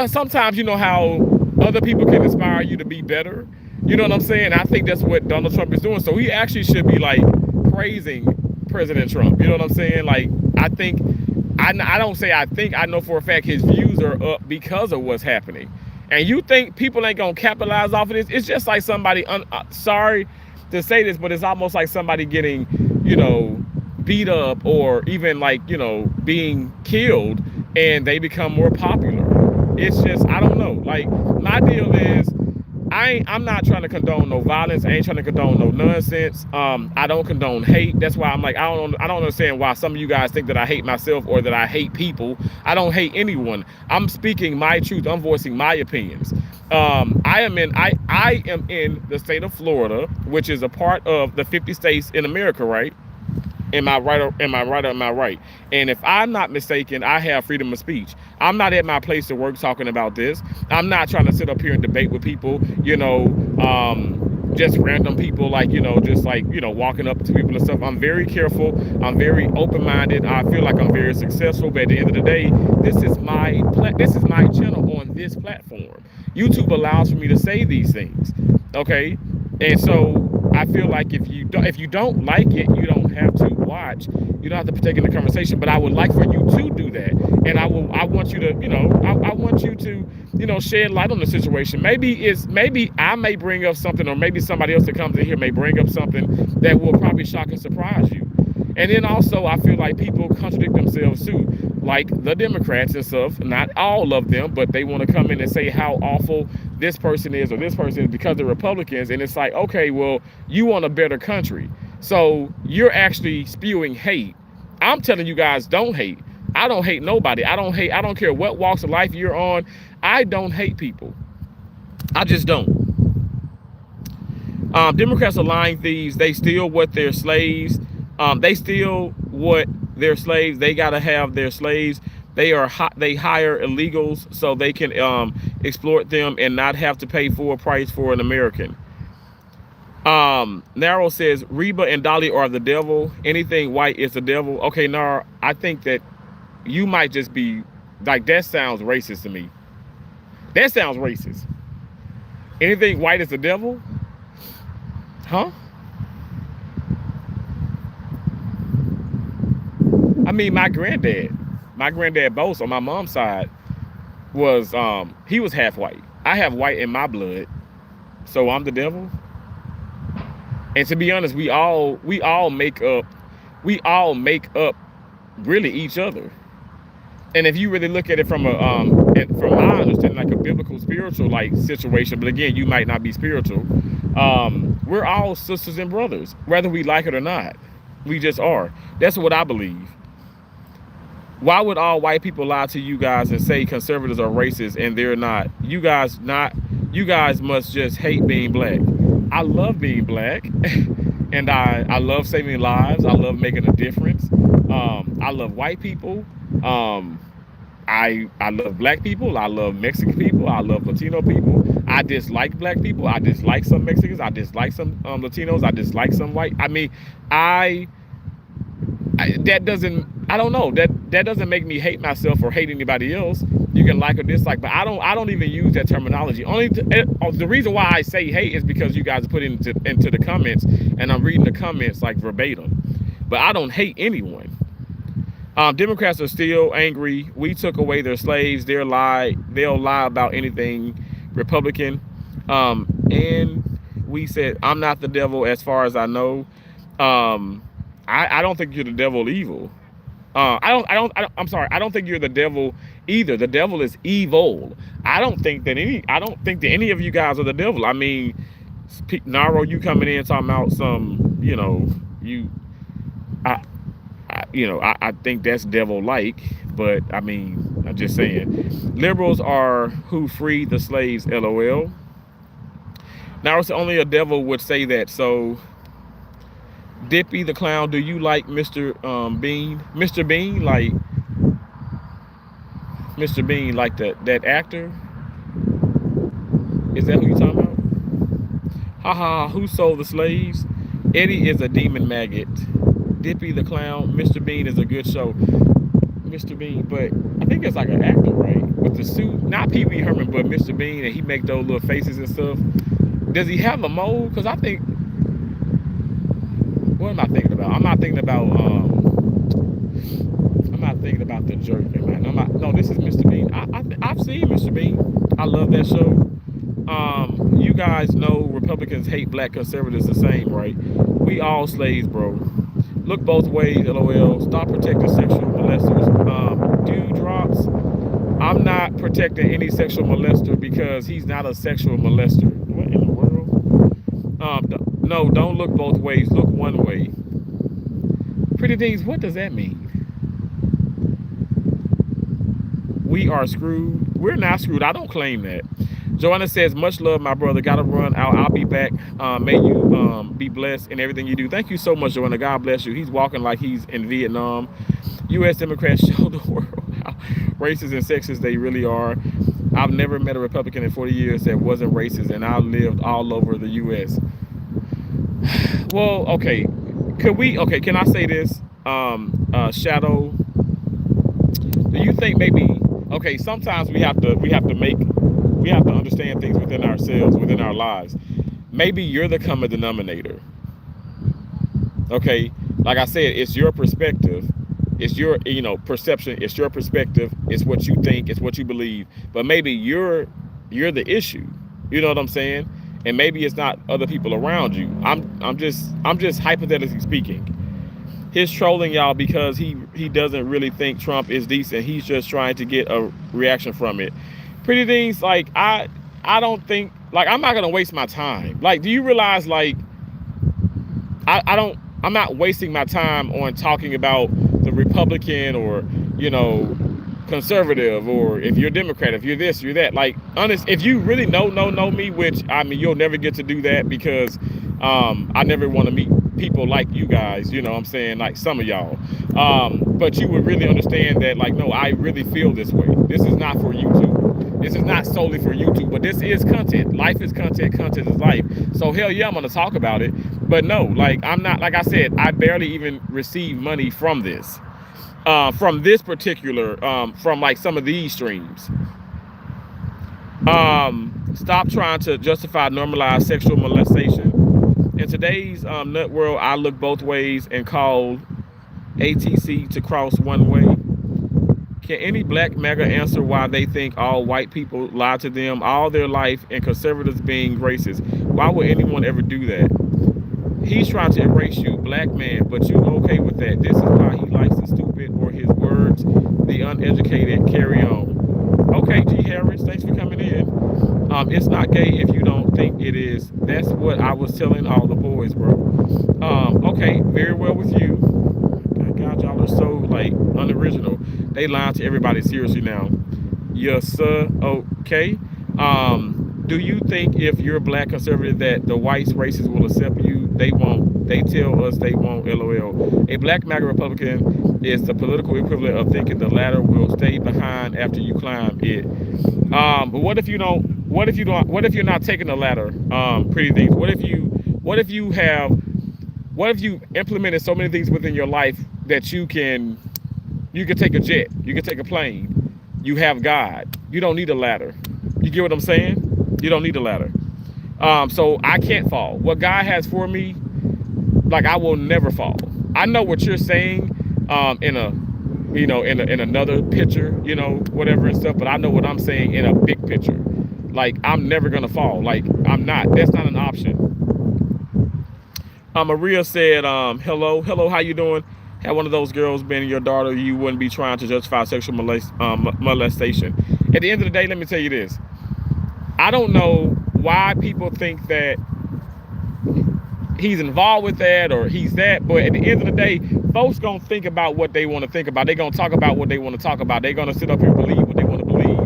sometimes, you know how other people can inspire you to be better. You know what I'm saying? I think that's what Donald Trump is doing. So he actually should be, like, praising President Trump. You know what I'm saying? Like, I know for a fact his views are up because of what's happening. And you think people ain't gonna capitalize off of this? It's just like somebody, sorry to say this, but it's almost like somebody getting, you know, beat up or even, like, you know, being killed, and they become more popular. It's just, I don't know. Like, my deal is, I'm not trying to condone no violence. I ain't trying to condone no nonsense. I don't condone hate. That's why I'm like, I don't understand why some of you guys think that I hate myself or that I hate people. I don't hate anyone. I'm speaking my truth. I'm voicing my opinions. I am in the state of Florida, which is a part of the 50 states in America, right? Am I right? Am I right? And if I'm not mistaken, I have freedom of speech. I'm not at my place of work talking about this. I'm not trying to sit up here and debate with people, just random people, like, just like, walking up to people and stuff. I'm very careful. I'm very open-minded. I feel like I'm very successful. But at the end of the day, this is my channel on this platform. YouTube allows for me to say these things. Okay. And so I feel like if you don't like it, you don't have to watch. You don't have to partake in the conversation. But I would like for you to do that, and I want you to, I want you to, shed light on the situation. Maybe I may bring up something, or maybe somebody else that comes in here may bring up something that will probably shock and surprise you. And then also, I feel like people contradict themselves too, like the Democrats and stuff. Not all of them, but they want to come in and say how awful this person is or this person is because they're Republicans. And it's like, okay, well, you want a better country, so you're actually spewing hate. I'm telling you guys, don't hate. I don't hate nobody. I don't care what walks of life you're on. I don't hate people. I just don't. Democrats are lying thieves. They steal what their slaves. They steal what their slaves. They gotta have their slaves. They hire illegals so they can exploit them and not have to pay full price for an American. Narrow says Reba and Dolly are the devil. Anything white is the devil. Okay, Nara, I think that you might just be like, that sounds racist to me. That sounds racist. Anything white is the devil? Huh? I mean, my granddad Bose on my mom's side was he was half white. I have white in my blood, so I'm the devil. And to be honest, we all make up really each other. And if you really look at it from from my understanding, like a biblical spiritual like situation, but again, you might not be spiritual. We're all sisters and brothers, whether we like it or not. We just are. That's what I believe. Why would all white people lie to you guys and say conservatives are racist and they're not? You guys must just hate being black. I love being black, and I love saving lives. I love making a difference. I love white people. I love black people. I love Mexican people. I love Latino people. I dislike black people. I dislike some Mexicans. I dislike some Latinos. I dislike some white. I mean, that doesn't make me hate myself or hate anybody else. You can like or dislike, but I don't even use that terminology. The reason why I say hate is because you guys put it into the comments, and I'm reading the comments like verbatim. But I don't hate anyone. Democrats are still angry. We took away their slaves. They'll lie about anything Republican. And we said, I'm not the devil as far as I know. I don't think you're the devil evil. I'm sorry. I don't think you're the devil either. The devil is evil. I don't think that any of you guys are the devil. I mean, Naro, you coming in talking about some, I think that's devil-like, but I mean, I'm just saying. Liberals are who freed the slaves, LOL. Now, it's only a devil would say that. So, Dippy the Clown, do you like Mr. Bean? Mr. Bean, like Mr. Bean, like that actor? Is that who you talking about? Haha, who sold the slaves? Eddie is a demon maggot. Dippy the Clown, Mr. Bean is a good show. Mr. Bean, but I think it's like an actor, right? With the suit, not Pee Wee Herman, but Mr. Bean, and he make those little faces and stuff. Does he have a mole? Because I think, what am I thinking about? I'm not thinking about the jerk. No, this is Mr. Bean. I've seen Mr. Bean. I love that show. You guys know Republicans hate black conservatives the same, right? We all slaves, bro. Look both ways, LOL. Stop protecting sexual molesters. Dewdrops. I'm not protecting any sexual molester because he's not a sexual molester. What? No, don't look both ways. Look one way. Pretty things. What does that mean? We are screwed. We're not screwed. I don't claim that. Joanna says, much love, my brother. Gotta run out. I'll be back. May you be blessed in everything you do. Thank you so much, Joanna. God bless you. He's walking like he's in Vietnam. U.S. Democrats show the world how racist and sexist they really are. I've never met a Republican in 40 years that wasn't racist, and I lived all over the U.S. Well, okay. Can I say this? Shadow, do you think maybe, okay, sometimes we have to understand things within ourselves, within our lives. Maybe you're the common denominator. Okay, like I said, it's your perspective, it's your perception, it's your perspective, it's what you think, it's what you believe. But maybe you're the issue. You know what I'm saying? And maybe it's not other people around you. I'm just hypothetically speaking. He's trolling y'all because he doesn't really think Trump is decent. He's just trying to get a reaction from it. Pretty things, like I don't think, like, I'm not gonna waste my time. Like, do you realize, like, I'm not wasting my time on talking about the Republican or, conservative, or if you're Democrat, if you're this, you're that. Like, honest, if you really know me, which, I mean, you'll never get to do that because I never want to meet people like you guys, you know what I'm saying, like some of y'all. But you would really understand that, like, no, I really feel this way. This is not for YouTube. This is not solely for YouTube, but this is content. Life is content, content is life. So hell yeah, I'm gonna talk about it. But no, like, I'm not, like I said, I barely even receive money from this. From this particular, from like some of these streams. Stop trying to justify, normalize sexual molestation. In today's nut world, I look both ways and call ATC to cross one way. Can any black MAGA answer why they think all white people lie to them all their life and conservatives being racist? Why would anyone ever do that? He's trying to erase you, black man, but you okay with that. This is why he likes the stupid, or his words, the uneducated. Carry on. Okay, G. Harris, thanks for coming in. It's not gay if you don't think it is. That's what I was telling all the boys, bro. Okay, very well with you. God, y'all are so, like, unoriginal. They lying to everybody seriously now. Yes, sir. Okay. Do you think if you're black conservative that the whites racists will accept you? They won't. They tell us they won't. LOL. A black MAGA Republican is the political equivalent of thinking the ladder will stay behind after you climb it. But what if you don't? What if you don't? What if you're not taking the ladder? Pretty things. What if you implemented so many things within your life that you can take a jet, you can take a plane, you have God, you don't need a ladder. You get what I'm saying? You don't need a ladder. So I can't fall. What God has for me, like, I will never fall. I know what you're saying in another picture, whatever and stuff, but I know what I'm saying in a big picture. Like, I'm never gonna fall. Like, I'm not. That's not an option. Maria said, hello, how you doing? Had one of those girls been your daughter, you wouldn't be trying to justify sexual molestation. At the end of the day, let me tell you this. I don't know why people think that he's involved with that or he's that, but at the end of the day, folks gonna think about what they want to think about. They're gonna talk about what they want to talk about. They're gonna sit up here and believe what they want to believe.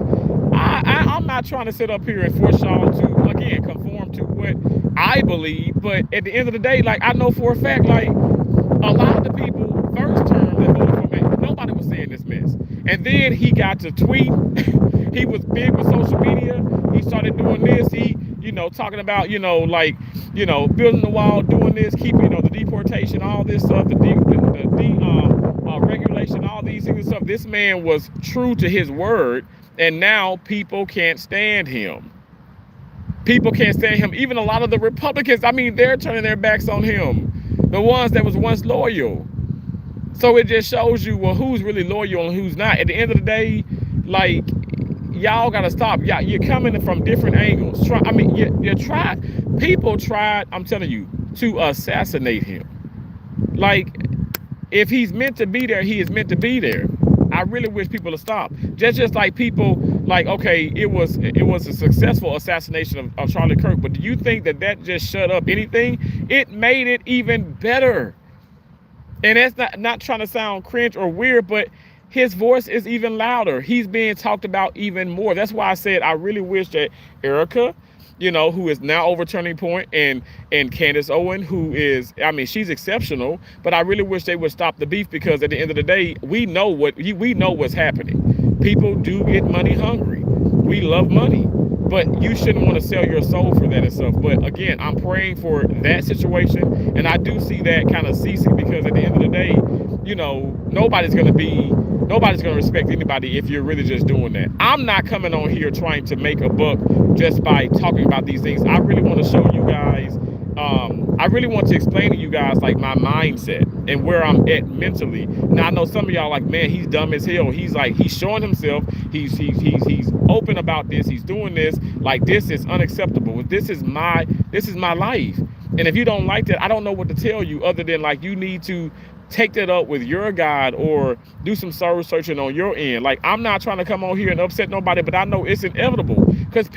I'm not trying to sit up here and force y'all to, again, conform to what I believe, but at the end of the day, like, I know for a fact, like, a lot of the people first term that voted for me, nobody was saying this mess. And then he got to tweet. He was big with social media. He started doing this. He, talking about, building the wall, doing this, keeping, the deportation, all this stuff, the regulation, all these things and stuff. This man was true to his word, and now people can't stand him. People can't stand him. Even a lot of the Republicans, I mean, they're turning their backs on him. The ones that was once loyal. So it just shows you, well, who's really loyal and who's not. At the end of the day, like, y'all gotta stop. You're coming from different angles. People tried, I'm telling you, to assassinate him. Like, if he's meant to be there, he is meant to be there. I really wish people to stop. Just like people, like, okay, it was a successful assassination of Charlie Kirk, but do you think that just shut up anything? It made it even better. And that's not trying to sound cringe or weird, but his voice is even louder. He's being talked about even more. That's why I said I really wish that Erica, who is now over Turning Point, and Candace Owen, who is, I mean, she's exceptional, but I really wish they would stop the beef, because at the end of the day, we know what's happening. People do get money hungry. We love money. But you shouldn't want to sell your soul for that and stuff. But again, I'm praying for that situation, and I do see that kind of ceasing, because at the end of the day, nobody's going to respect anybody if you're really just doing that. I'm not coming on here trying to make a buck just by talking about these things. I really want to show you guys, I really want to explain to you guys like my mindset and where I'm at mentally. Now I know some of y'all like, man, he's dumb as hell. He's showing himself. He's open about this. He's doing this. Like, this is unacceptable. This is my life. And if you don't like that, I don't know what to tell you other than, like, you need to take that up with your God or do some soul searching on your end. Like, I'm not trying to come on here and upset nobody, but I know it's inevitable, because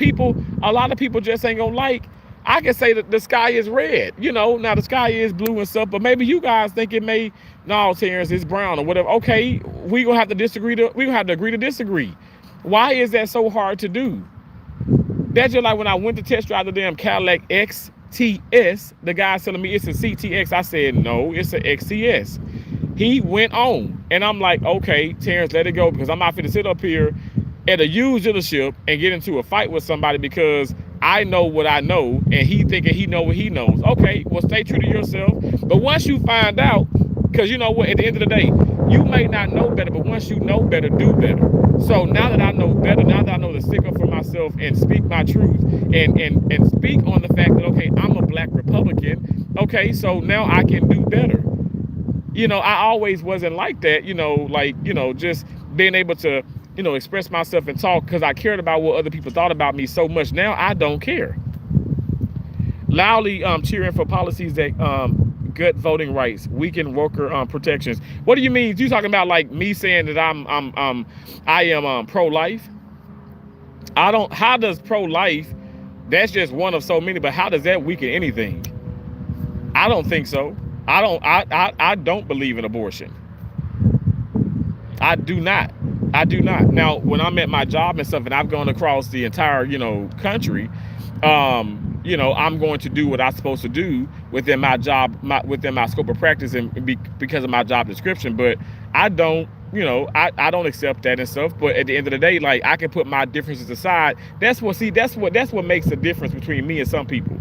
a lot of people just ain't gonna like. I can say that the sky is red, now the sky is blue and stuff, but maybe you guys think it may, no, Terrence, it's brown or whatever. Okay, we gonna have to agree to disagree. Why is that so hard to do? That's just like when I went to test drive the damn Cadillac XTS, the guy's telling me it's a CTX. I said, no, it's an XTS. He went on, and I'm like, okay, Terrence, let it go, because I'm not finna sit up here at a used dealership and get into a fight with somebody because I know what I know, and he thinking he know what he knows. Okay, well, stay true to yourself. But once you find out, because you know what, at the end of the day, you may not know better, but once you know better, do better. So now that I know better, now that I know to stick up for myself and speak my truth and speak on the fact that, okay, I'm a black Republican, okay, so now I can do better. I always wasn't like that, just being able to, express myself and talk, because I cared about what other people thought about me so much. Now I don't care. Loudly cheering for policies that gut voting rights, weaken worker protections. What do you mean? You talking about like me saying that I am pro-life? How does pro-life, that's just one of so many, but how does that weaken anything? I don't think so. I don't believe in abortion. I do not. Now, when I'm at my job and stuff, and I've gone across the entire, country, I'm going to do what I'm supposed to do within my job, within my scope of practice, and because of my job description. But I don't, I don't accept that and stuff. But at the end of the day, like, I can put my differences aside. That's what makes the difference between me and some people.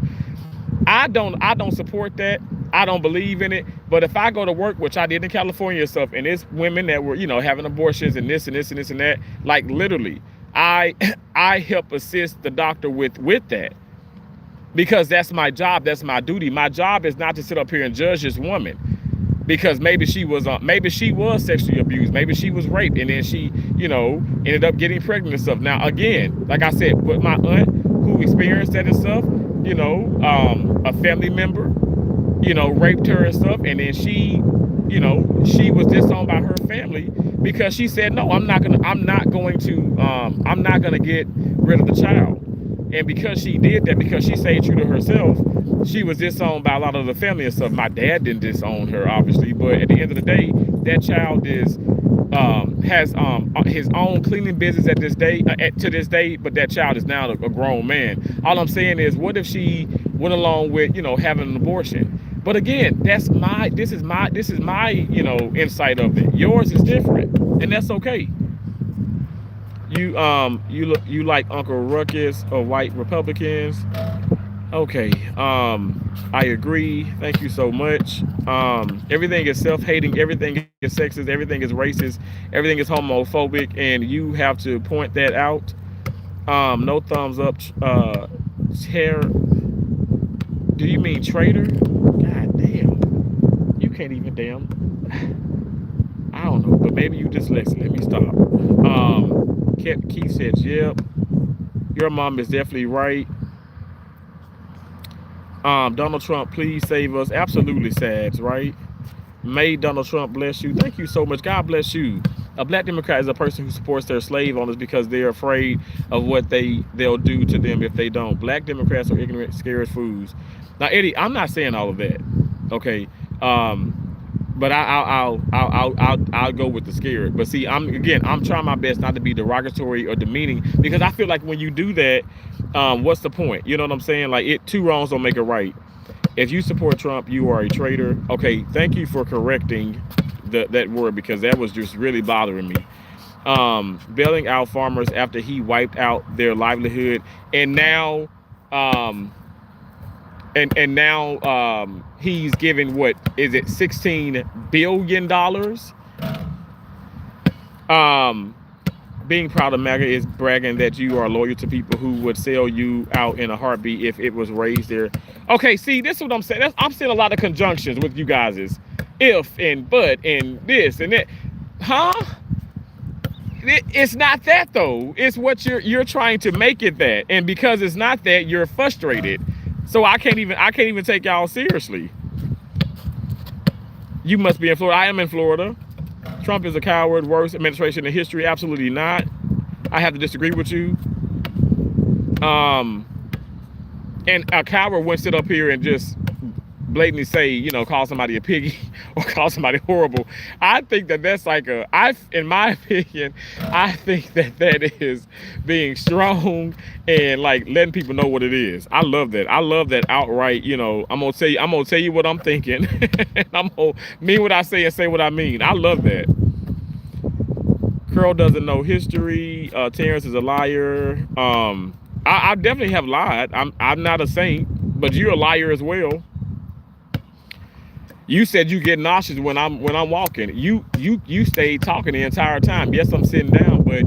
I don't support that. I don't believe in it. But if I go to work, which I did in California and stuff, and it's women that were, having abortions and this and this and this and that, like, literally, I help assist the doctor with that, because that's my job. That's my duty. My job is not to sit up here and judge this woman because maybe she was sexually abused, maybe she was raped, and then she, ended up getting pregnant and stuff. Now, again, like I said, with my aunt who experienced that and stuff, a family member, raped her and stuff, and then she was disowned by her family because she said, no, I'm not gonna get rid of the child. And because she did that, because she stayed true to herself, she was disowned by a lot of the family and stuff. My dad didn't disown her, obviously, but at the end of the day, that child has his own cleaning business to this day, but that child is now a grown man. All I'm saying is, what if she went along with, having an abortion? But again, this is my insight of it. Yours is different, and that's okay. You like Uncle Ruckus or white Republicans? Okay, I agree. Thank you so much. Everything is self-hating, everything is sexist, everything is racist, everything is homophobic, and you have to point that out. No thumbs up. Do you mean traitor? God damn. You can't even damn. I don't know, but maybe you dyslexic. Let me stop. Keith says, yep. Your mom is definitely right. Donald Trump, please save us. Absolutely, Sads, right? May Donald Trump bless you. Thank you so much. God bless you. A black Democrat is a person who supports their slave owners because they're afraid of what they'll do to them if they don't. Black Democrats are ignorant, scared fools. Now, Eddie, I'm not saying all of that. Okay. But I'll go with the scared. But see, I'm trying my best not to be derogatory or demeaning, because I feel like when you do that, what's the point? You know what I'm saying? Like, two wrongs don't make it right. If you support Trump, you are a traitor. Okay, thank you for correcting that word, because that was just really bothering me. Bailing out farmers after he wiped out their livelihood, and now, and now he's giving, what is it, $16 billion. Being proud of MAGA is bragging that you are loyal to people who would sell you out in a heartbeat if it was raised there. Okay, see, this is what I'm saying. I'm seeing a lot of conjunctions with you guys. If and but and this and that. Huh? It's not that, though. It's what you're trying to make it that. And because it's not that, you're frustrated. So I can't even take y'all seriously. You must be in Florida. I am in Florida. Trump is a coward, worst administration in history. Absolutely not. I have to disagree with you. And a coward wouldn't sit up here and just blatantly say, call somebody a piggy or call somebody horrible. I think that's like in my opinion, I think that is being strong and like letting people know what it is. I love that. I love that outright, I'm gonna tell you what I'm thinking. And I'm gonna mean what I say and say what I mean. I love that. Curl doesn't know history. Terrence is a liar. I definitely have lied. I'm not a saint, but you're a liar as well. You said you get nauseous when I'm walking. You stayed talking the entire time. Yes, I'm sitting down, but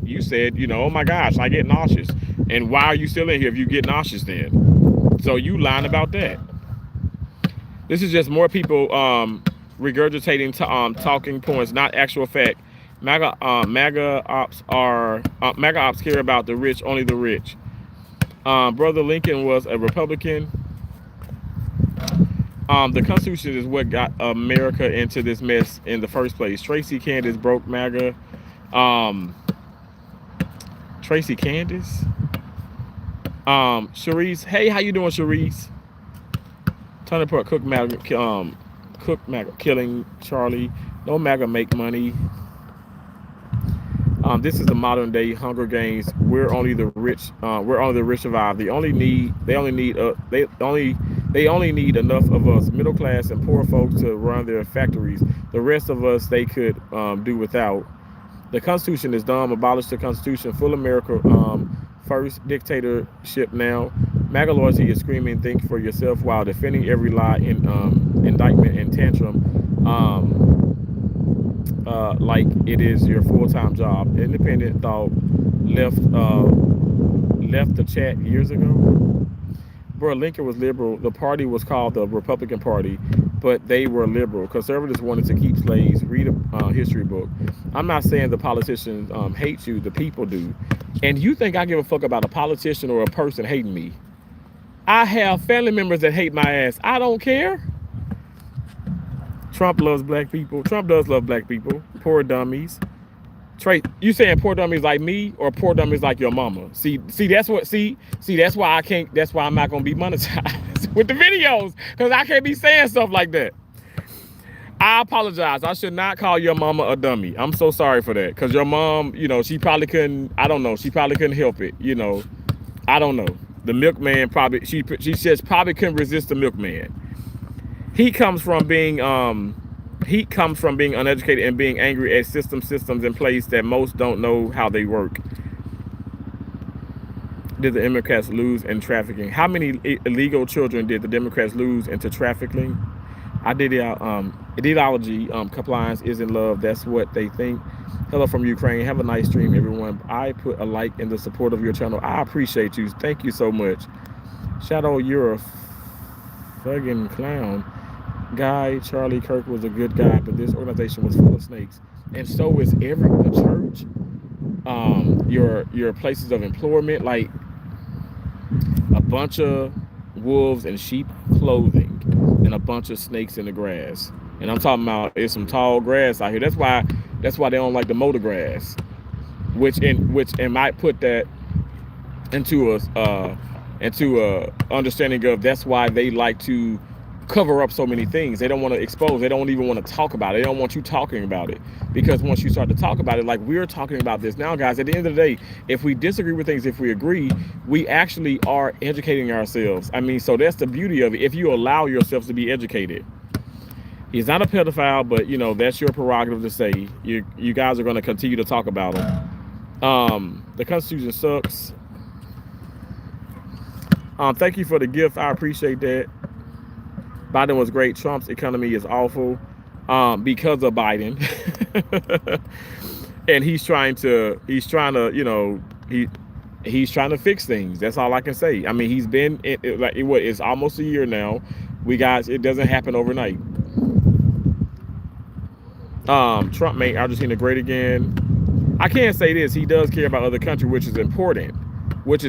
you said, oh my gosh, I get nauseous. And why are you still in here if you get nauseous then? So you lying about that. This is just more people regurgitating talking points, not actual fact. MAGA ops care about the rich, only the rich. Brother Lincoln was a Republican. The Constitution is what got America into this mess in the first place. Tracy Candace broke MAGA. Tracy Candace. Sharice, hey, how you doing, Sharice? Tony Park, Cook MAGA, killing Charlie. No MAGA make money. This is the modern day Hunger Games. We're only the rich. We're only the rich survive. They only need enough of us, middle class and poor folks, to run their factories. The rest of us they could do without. The Constitution is dumb. Abolish the Constitution. Full America first. Dictatorship now. MAGA loyalty is screaming, think for yourself, while defending every lie in indictment and tantrum. Like it is your full-time job. Independent thought left the chat years ago. Bro, Lincoln was liberal. The party was called the Republican Party, but they were liberal. Conservatives wanted to keep slaves. Read a history book. I'm not saying the politicians hate you. The people do. And you think I give a fuck about a politician or a person hating me? I have family members that hate my ass. I don't care. Trump loves black people. Trump does love black people. Poor dummies. Trey, you saying poor dummies like me or poor dummies like your mama? See, that's why I can't. That's why I'm not gonna be monetized with the videos, because I can't be saying stuff like that. I apologize. I should not call your mama a dummy. I'm so sorry for that, because your mom, she probably couldn't. I don't know. She probably couldn't help it. I don't know. The milkman probably. She just probably couldn't resist the milkman. He comes from being uneducated and being angry at systems in place that most don't know how they work. Did the Democrats lose in trafficking? How many illegal children did the Democrats lose into trafficking? Ideology, compliance isn't love. That's what they think. Hello from Ukraine. Have a nice stream, everyone. I put a like in the support of your channel. I appreciate you. Thank you so much. Shadow, you're a fucking clown. Guy Charlie Kirk was a good guy, but this organization was full of snakes, and so is the church. Your places of employment, like a bunch of wolves in sheep clothing and a bunch of snakes in the grass. And I'm talking about it's some tall grass out here. That's why That's why they don't like to mow the grass, which might put that into a understanding of that's why they like to cover up so many things. They don't want to expose. They don't even want to talk about it. They don't want you talking about it, because once you start to talk about it, like we're talking about this now, guys, at the end of the day, if we disagree with things, if we agree, we actually are educating ourselves. I mean, so that's the beauty of it. If you allow yourselves to be educated. He's not a pedophile, but you know, that's your prerogative to say. You guys are going to continue to talk about him. The Constitution sucks. Thank you for the gift. I appreciate that. Biden was great. Trump's economy is awful because of Biden. And he's trying to, you know, he's trying to fix things. That's all I can say. I mean, he's been it's almost a year now. It doesn't happen overnight. Trump made Argentina great again. I can't say this. He does care about other countries, which is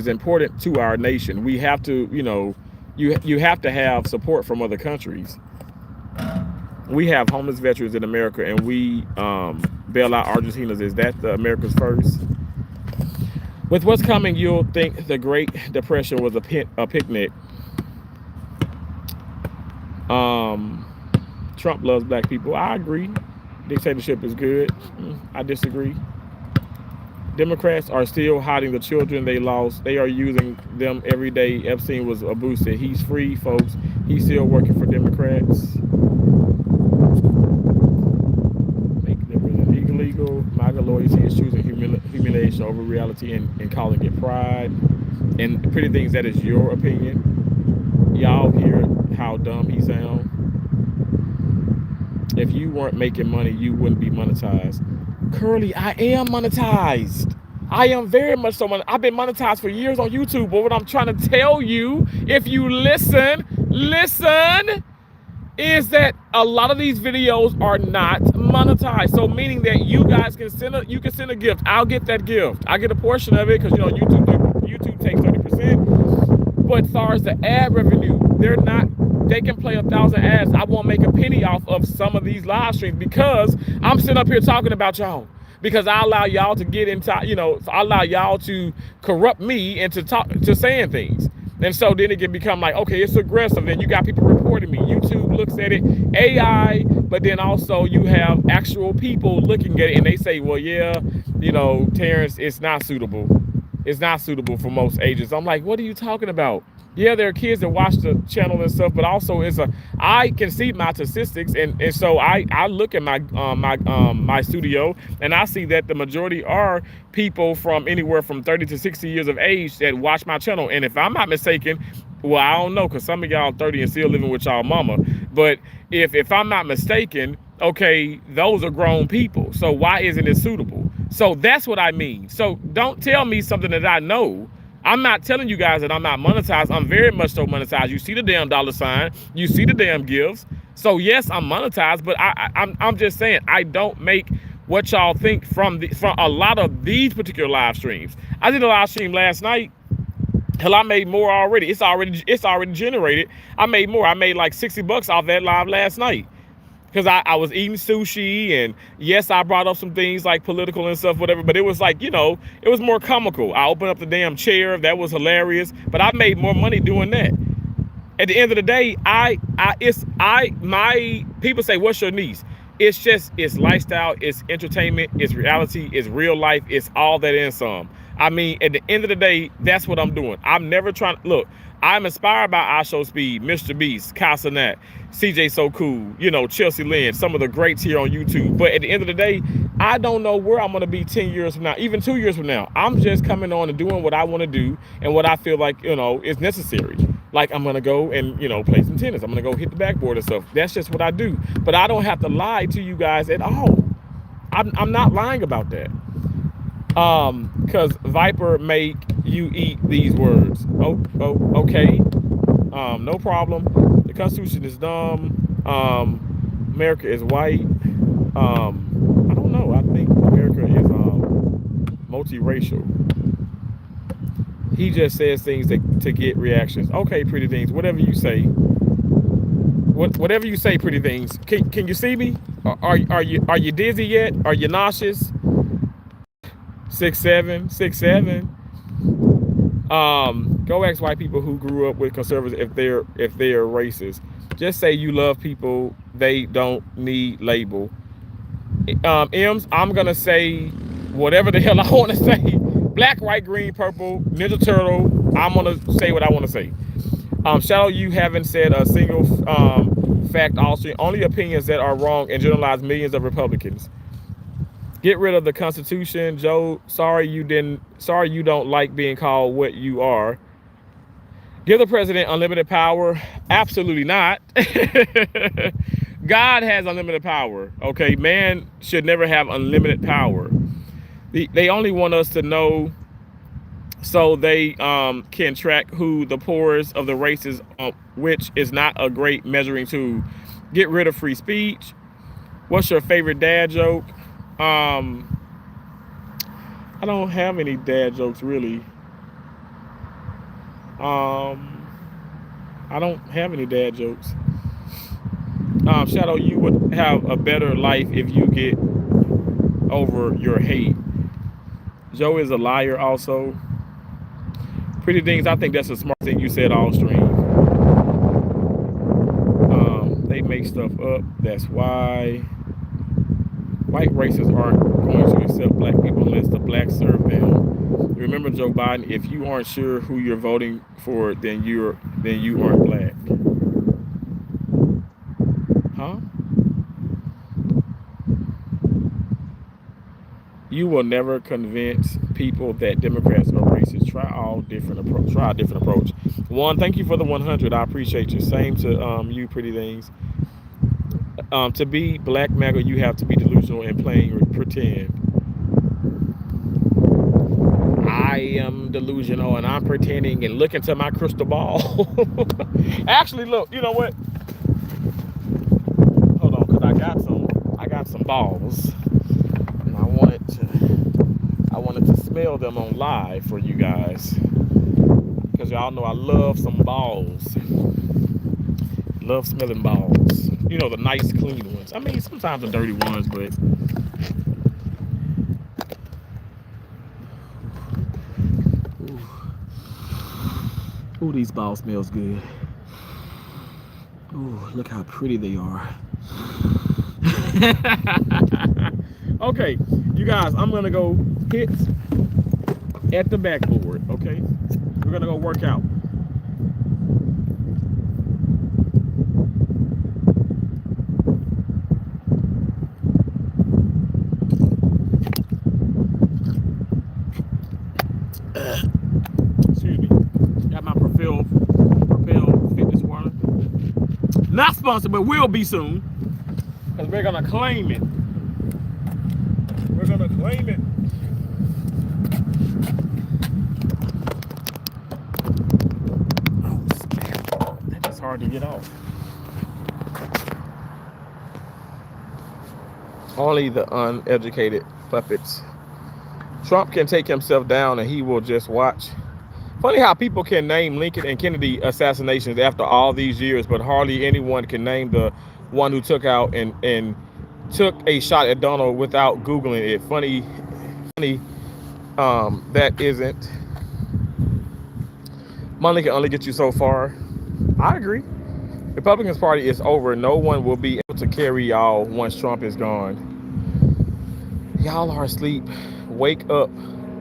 important to our nation. We have to, you know, you have to have support from other countries. We have homeless veterans in America, and we bail out Argentina's. Is that the America's first? With what's coming, you'll think the Great Depression was a picnic. Trump loves black people. I agree. Dictatorship is good. I disagree. Democrats are still hiding the children they lost. They are using them every day. Epstein was a booster. He's free, folks. He's still working for Democrats. Make liberalism illegal. MAGA loyalty is choosing humiliation over reality and calling it pride. And pretty things, that is your opinion. Y'all hear how dumb he sounds. If you weren't making money, you wouldn't be monetized. Curly, I am monetized. I am very much so monetized. I've been monetized for years on YouTube. But what I'm trying to tell you, if you listen, is that a lot of these videos are not monetized. So meaning that you guys can send a gift. I'll get that gift. I get a portion of it because, you know, YouTube takes 30%. But as far as the ad revenue, they can play 1,000 ads. I won't make a penny off of some of these live streams because I'm sitting up here talking about y'all. Because I allow y'all to get into, you know, I allow y'all to corrupt me into saying things. And so then it can become like, okay, it's aggressive. Then you got people reporting me. YouTube looks at it, AI, but then also you have actual people looking at it and they say, well, yeah, you know, Terrence, it's not suitable. It's not suitable for most ages. I'm like, what are you talking about? Yeah, there are kids that watch the channel and stuff, but also I can see my statistics, and so I look at my studio and I see that the majority are people from anywhere from 30 to 60 years of age that watch my channel. And if I'm not mistaken, well, I don't know, because some of y'all 30 and still living with y'all mama, but if I'm not mistaken, okay, those are grown people. So why isn't it suitable? So that's what I mean. So don't tell me something that I know. I'm not telling you guys that I'm not monetized. I'm very much so monetized. You see the damn $sign. You see the damn gifts. So yes, I'm monetized, but I'm just saying I don't make what y'all think from a lot of these particular live streams. I did a live stream last night. Hell, I made more already. It's already generated. I made more. I made like $60 off that live last night. Because I was eating sushi, and yes, I brought up some things like political and stuff, whatever, but it was like, you know, it was more comical. I opened up the damn chair. That was hilarious, but I made more money doing that. At the end of the day, my people say, what's your niche? It's lifestyle, it's entertainment, it's reality, it's real life, it's all that and some. I mean, at the end of the day, that's what I'm doing. I'm never trying to, look, I'm inspired by IShowSpeed, Mr. Beast, Casanat, CJ So Cool, you know, Chelsea Lynn, some of the greats here on YouTube. But at the end of the day, I don't know where I'm going to be 10 years from now, even 2 years from now. I'm just coming on and doing what I want to do and what I feel like, you know, is necessary. Like I'm going to go and, you know, play some tennis. I'm going to go hit the backboard and stuff. That's just what I do. But I don't have to lie to you guys at all. I'm not lying about that. Because Viper make you eat these words. Okay. No problem. The Constitution is dumb. America is white. I don't know. I think America is multiracial. He just says things to get reactions. Okay, pretty things. Whatever you say. Whatever you say, pretty things. Can you see me? Are you dizzy yet? Are you nauseous? 6'7", 6'7". Go ask white people who grew up with conservatives if they're racist. Just say you love people. They don't need label. M's, I'm gonna say whatever the hell I want to say. Black, white, green, purple, Ninja Turtle. I'm gonna say what I want to say. Shadow, you haven't said a single fact. Also, only opinions that are wrong and generalize millions of Republicans. Get rid of the Constitution, Joe. Sorry you don't like being called what you are. Give the president unlimited power? Absolutely not. God has unlimited power. Okay, man should never have unlimited power. They only want us to know so they can track who the poorest of the races, which is not a great measuring tool. Get rid of free speech. What's your favorite dad joke? I don't have any dad jokes really. I don't have any dad jokes. Shadow, you would have a better life if you get over your hate. Joe is a liar also. Pretty things, I think that's a smart thing you said all stream. They make stuff up. That's why white racists aren't going to accept black people unless the blacks serve them. Remember, Joe Biden, if you aren't sure who you're voting for, then you aren't black. Huh? You will never convince people that Democrats are racist. Try a different approach. One, thank you for the 100. I appreciate you. Same to you, pretty things. To be black MAGA, you have to be delusional and playing pretend. I am delusional and I'm pretending and look into my crystal ball. Actually, look, you know what? Hold on, because I got some balls. And I wanted to smell them on live for you guys. Because y'all know I love some balls. Love smelling balls. You know, the nice, clean ones. I mean, sometimes the dirty ones, but... Ooh, these balls smells good. Ooh, look how pretty they are. Okay, you guys, I'm gonna go hit at the backboard, okay? We're gonna go work out. Excuse me. Got my Propel Fitness water. Not sponsored, but will be soon. Because we're gonna claim it. We're gonna claim it. Oh, snap. That is hard to get off. Only the uneducated puppets. Trump can take himself down and he will just watch. Funny how people can name Lincoln and Kennedy assassinations after all these years, but hardly anyone can name the one who took out and took a shot at Donald without Googling it. Funny, that isn't. Money can only get you so far. I agree. Republicans Party is over. No one will be able to carry y'all once Trump is gone. Y'all are asleep. Wake up.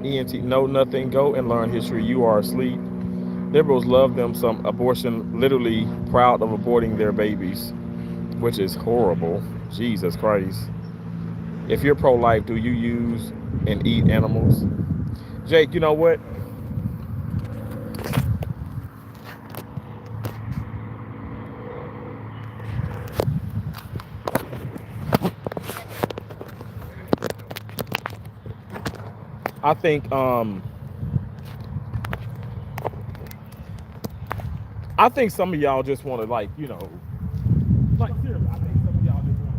ENT, know nothing. Go and learn history. You are asleep. Liberals love them some abortion, literally proud of aborting their babies, which is horrible. Jesus Christ. If you're pro-life, do you use and eat animals? Jake, you know what? I think some of y'all just want to, like, you know, like, seriously, I think some of y'all just want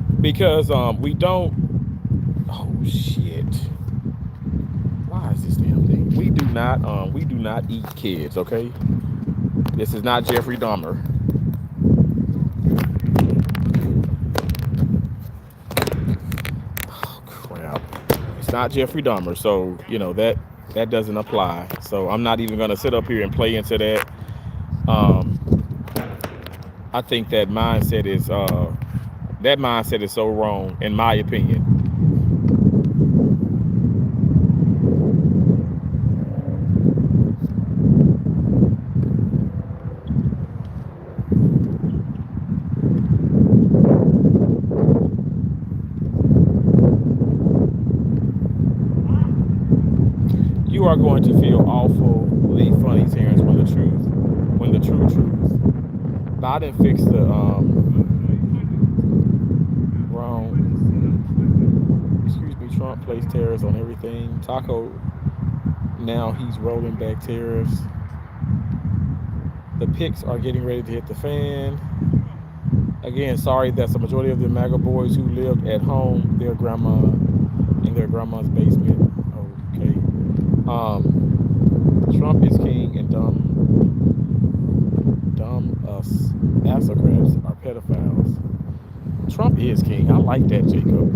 to because we don't. Oh shit! Why is this damn thing? we do not eat kids, okay? This is not Jeffrey Dahmer. Oh, crap. It's not Jeffrey Dahmer, so you know that doesn't apply. So I'm not even gonna sit up here and play into that. Um, I think that mindset is so wrong, in my opinion. You are going to feel awfully funny, Terrence, when the true truth. Biden fixed the wrong. Excuse me. Trump placed tariffs on everything. Taco. Now he's rolling back tariffs. The picks are getting ready to hit the fan. Again, sorry that's the majority of the MAGA boys who lived at home, their grandma in their grandma's basement. Okay. Trump is king and dumb us aristocrats are pedophiles. Trump is king. I like that, Jacob.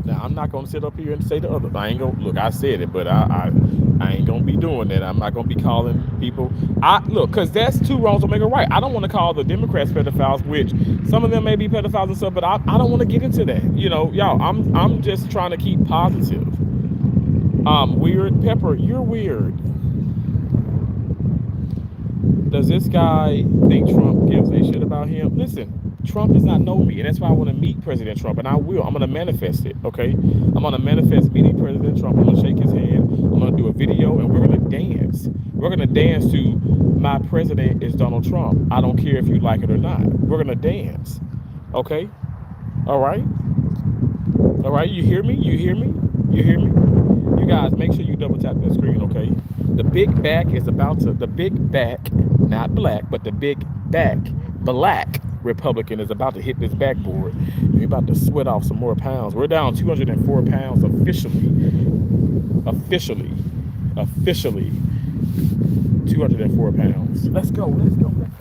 Now I'm not gonna sit up here and say the other. I ain't gonna look. I said it, but I ain't gonna be doing that. I'm not gonna be calling people. I look, cause that's two wrongs don't make a right. I don't want to call the Democrats pedophiles, which some of them may be pedophiles and stuff, but I don't want to get into that. You know, y'all. I'm just trying to keep positive. Weird Pepper, you're weird. Does this guy think Trump gives a shit about him? Listen, Trump does not know me, and that's why I want to meet President Trump, and I will. I'm going to manifest it, okay? I'm going to manifest meeting President Trump. I'm going to shake his hand. I'm going to do a video, and we're going to dance. We're going to dance to "My President is Donald Trump." I don't care if you like it or not. We're going to dance, okay? All right? All right, you hear me? You hear me? You hear me? You guys, make sure you double tap that screen, okay? The big back is about to, the big back, not black, but the big back, black Republican is about to hit this backboard. We're about to sweat off some more pounds. We're down 204 pounds officially. Officially. 204 pounds. Let's go, let's go, let's go.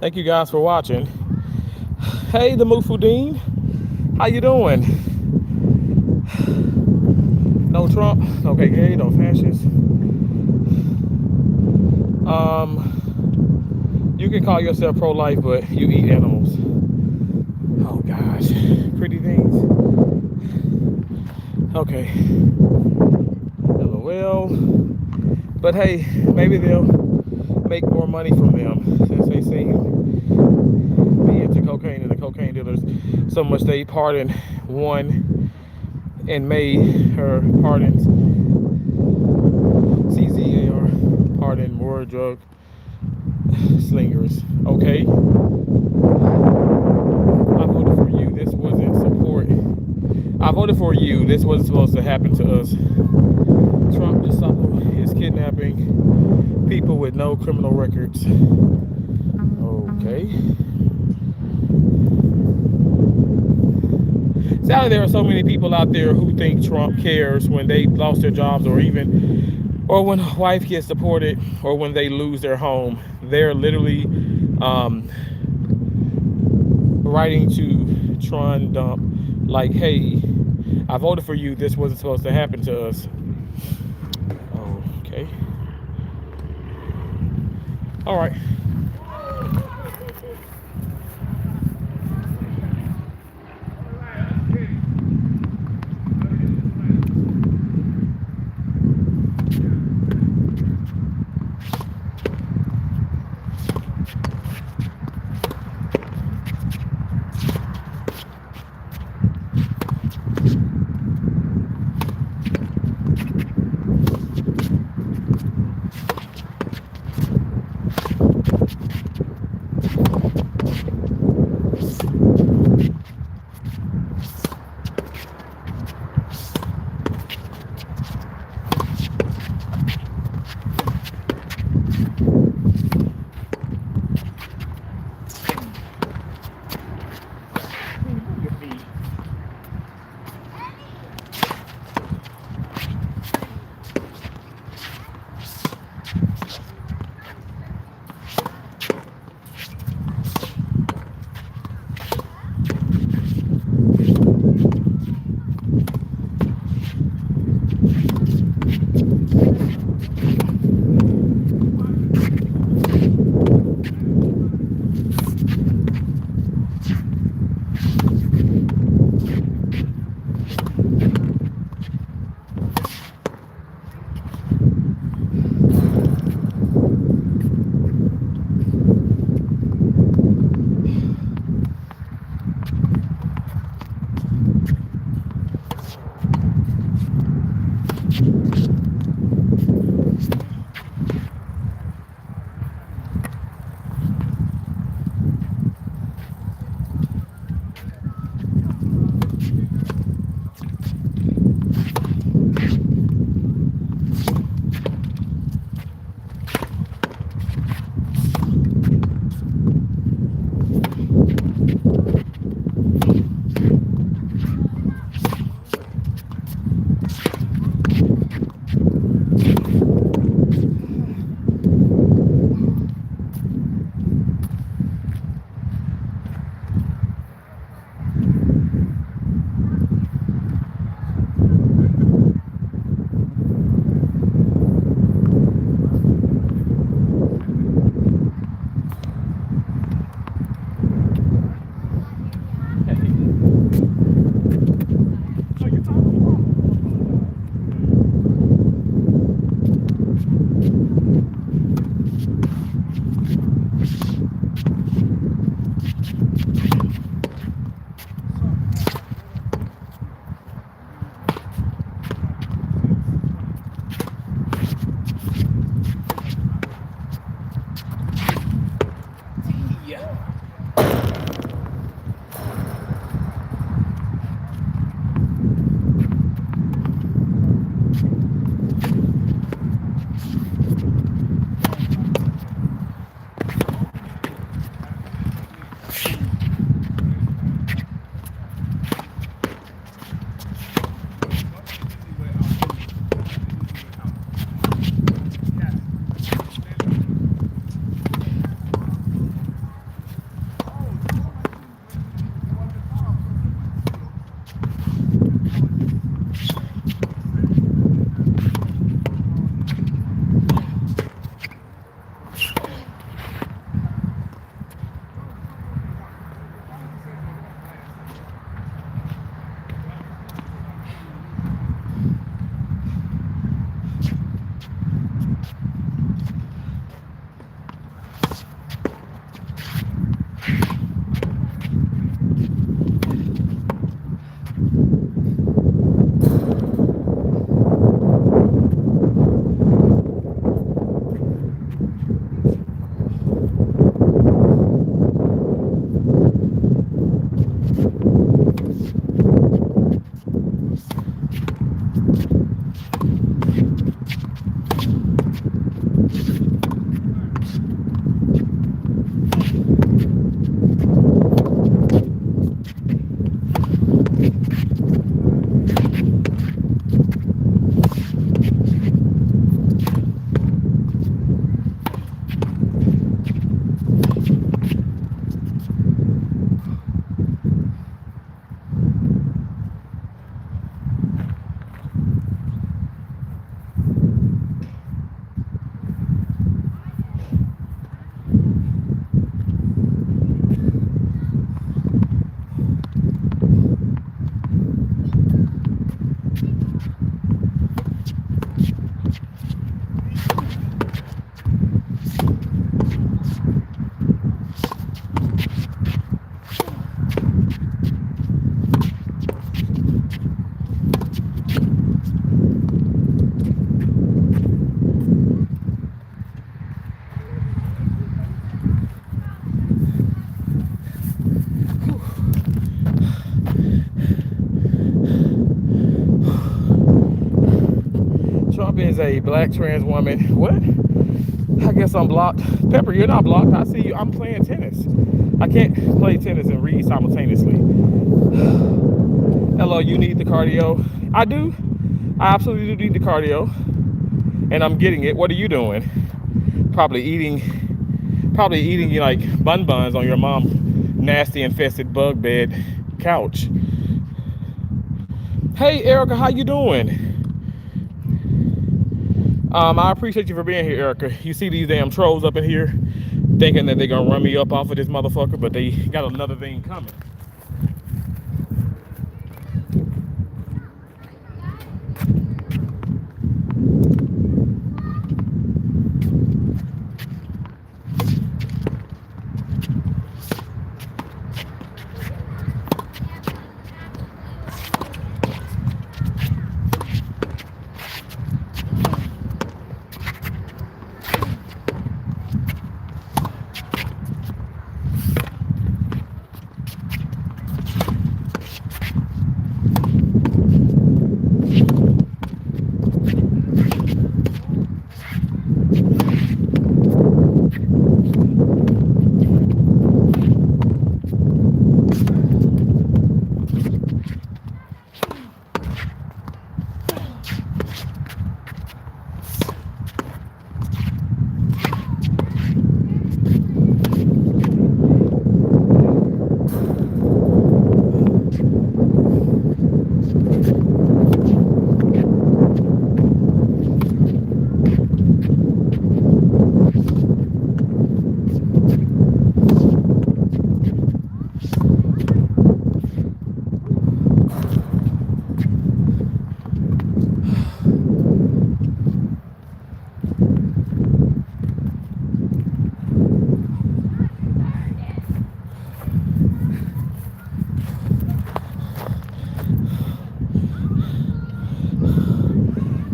Thank you guys for watching. Hey, the Mufudin, how you doing? No Trump, no KKK, no fascists. You can call yourself pro-life, but you eat animals. Oh gosh, pretty things. Okay. LOL. But hey, maybe they'll make more money from them since they seem be into cocaine and the cocaine dealers so much they pardoned one and made her pardons CZAR pardon more drug slingers. Okay, I voted for you. This wasn't support. I voted for you. This wasn't supposed to happen to us. Trump is kidnapping people with no criminal records. Okay. Sadly, there are so many people out there who think Trump cares when they lost their jobs, or when a wife gets deported, or when they lose their home. They're literally writing to Tron Dump like, hey, I voted for you. This wasn't supposed to happen to us. Okay. All right. is a black trans woman. What? I guess I'm blocked. Pepper, you're not blocked. I see you. I'm playing tennis. I can't play tennis and read simultaneously. Hello, you need the cardio. I do. I absolutely do need the cardio. And I'm getting it. What are you doing? Probably eating you like buns on your mom's nasty infested bug bed couch. Hey Erica, how you doing? I appreciate you for being here, Erica. You see these damn trolls up in here thinking that they're gonna run me up off of this motherfucker, but they got another thing coming.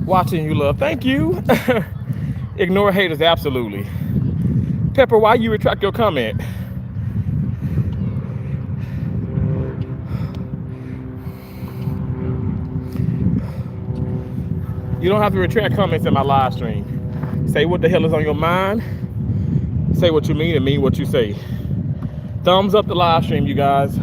Watching you, love. Thank you. Ignore haters, absolutely. Pepper, why you retract your comment? You don't have to retract comments in my live stream. Say what the hell is on your mind. Say what you mean and mean what you say. Thumbs up the live stream, you guys.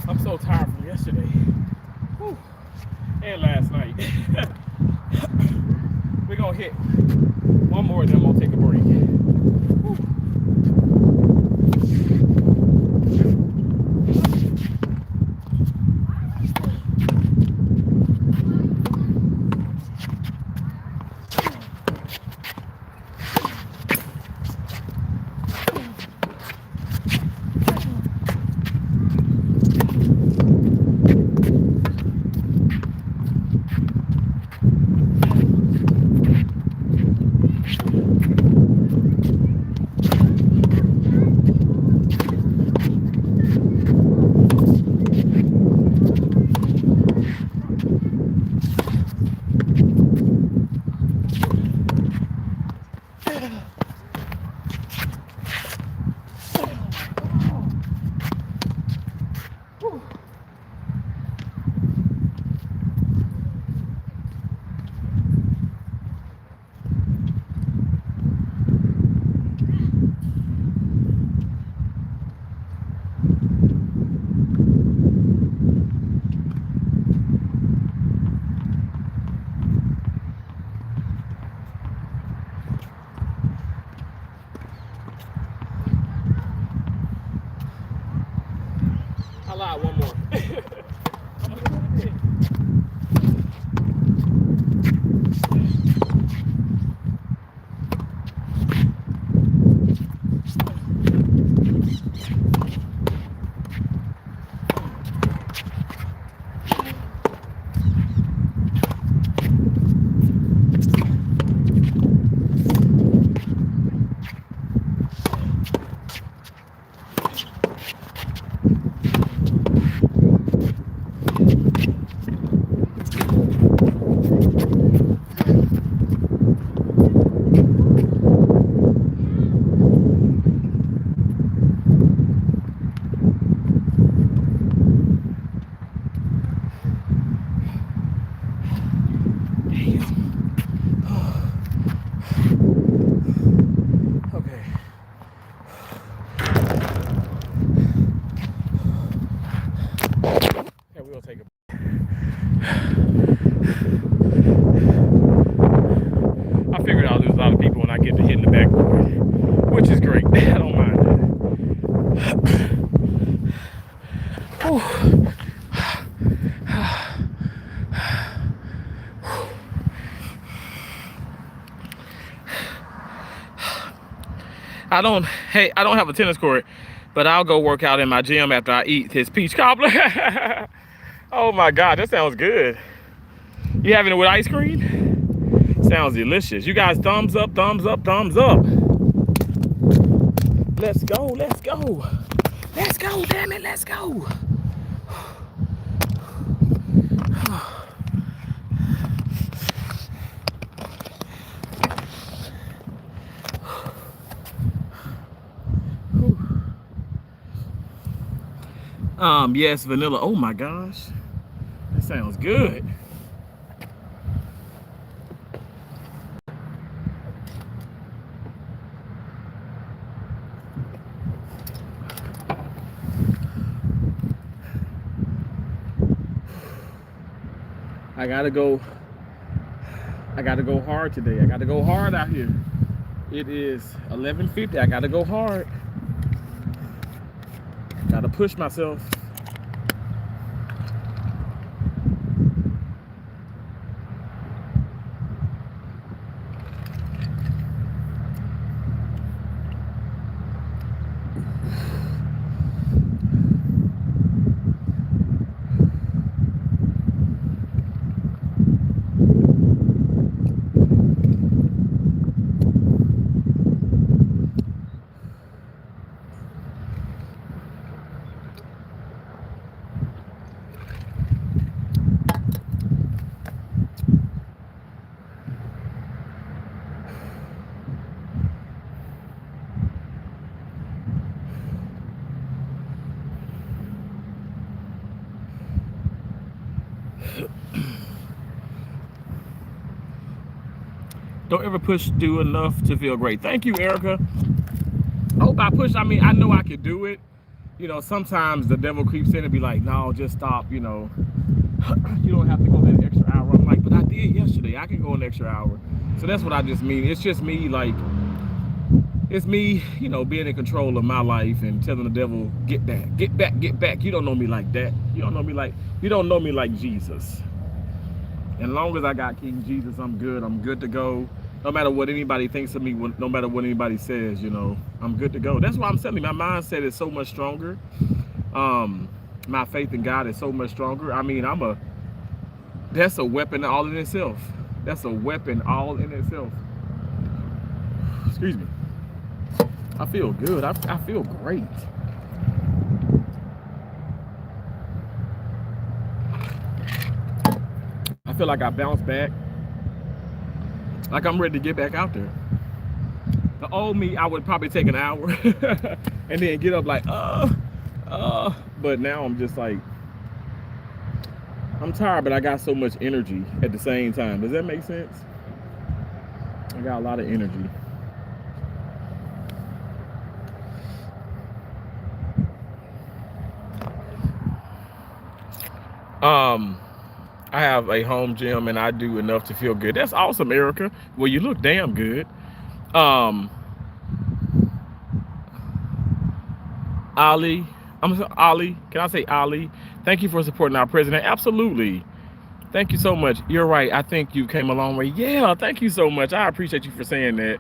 I'm so tired from yesterday. Whew. And last night. We're gonna hit one more and then I'm gonna take a break. Whew. lied. One more. Okay. Okay, we'll take a. I figured I'll lose a lot of people when I get to hitting the backboard, which is great. I don't mind that. I don't have a tennis court, but I'll go work out in my gym after I eat this peach cobbler. Oh my God, that sounds good. You having it with ice cream? Sounds delicious. You guys, thumbs up, thumbs up, thumbs up. Let's go, let's go. Let's go, damn it, let's go. Yes, vanilla. Oh my gosh, that sounds good. I gotta go hard today. I gotta go hard out here. It is 11:50. I gotta go hard. Gotta push myself. Don't ever do enough to feel great. Thank you, Erica. I hope I push. I mean, I know I could do it. You know, sometimes the devil creeps in and be like, no, just stop, you know. You don't have to go that extra hour. I'm like, but I did yesterday. I can go an extra hour. So that's what I just mean. It's just me, like, it's me, you know, being in control of my life and telling the devil, get back, get back, get back. You don't know me like that. You don't know me like Jesus. And as long as I got King Jesus, I'm good. I'm good to go. No matter what anybody thinks of me, no matter what anybody says, you know, I'm good to go. That's why I'm telling you, my mindset is so much stronger. My faith in God is so much stronger. I mean, that's a weapon all in itself. That's a weapon all in itself. Excuse me. I feel good. I feel great. I feel like I bounced back. Like I'm ready to get back out there. The old me, I would probably take an hour and then get up like, but now I'm just like, I'm tired, but I got so much energy at the same time. Does that make sense? I got a lot of energy. I have a home gym and I do enough to feel good. That's awesome, Erica. Well, you look damn good. Ali, I'm sorry, Ali. Can I say Ali? Thank you for supporting our president. Absolutely. Thank you so much. You're right. I think you came a long way. Yeah, thank you so much. I appreciate you for saying that.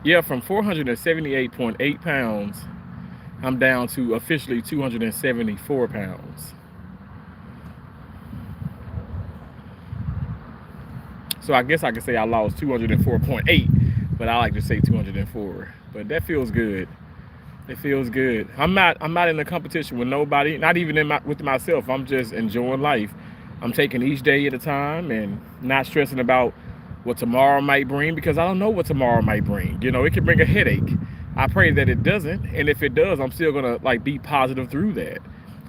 Yeah, from 478.8 pounds, I'm down to officially 274 pounds. So I guess I could say I lost 204.8, but I like to say 204. But that feels good. It feels good. I'm not in a competition with nobody, not even with myself. I'm just enjoying life. I'm taking each day at a time and not stressing about what tomorrow might bring, because I don't know what tomorrow might bring. You know, it could bring a headache. I pray that it doesn't, and if it does, I'm still gonna like be positive through that.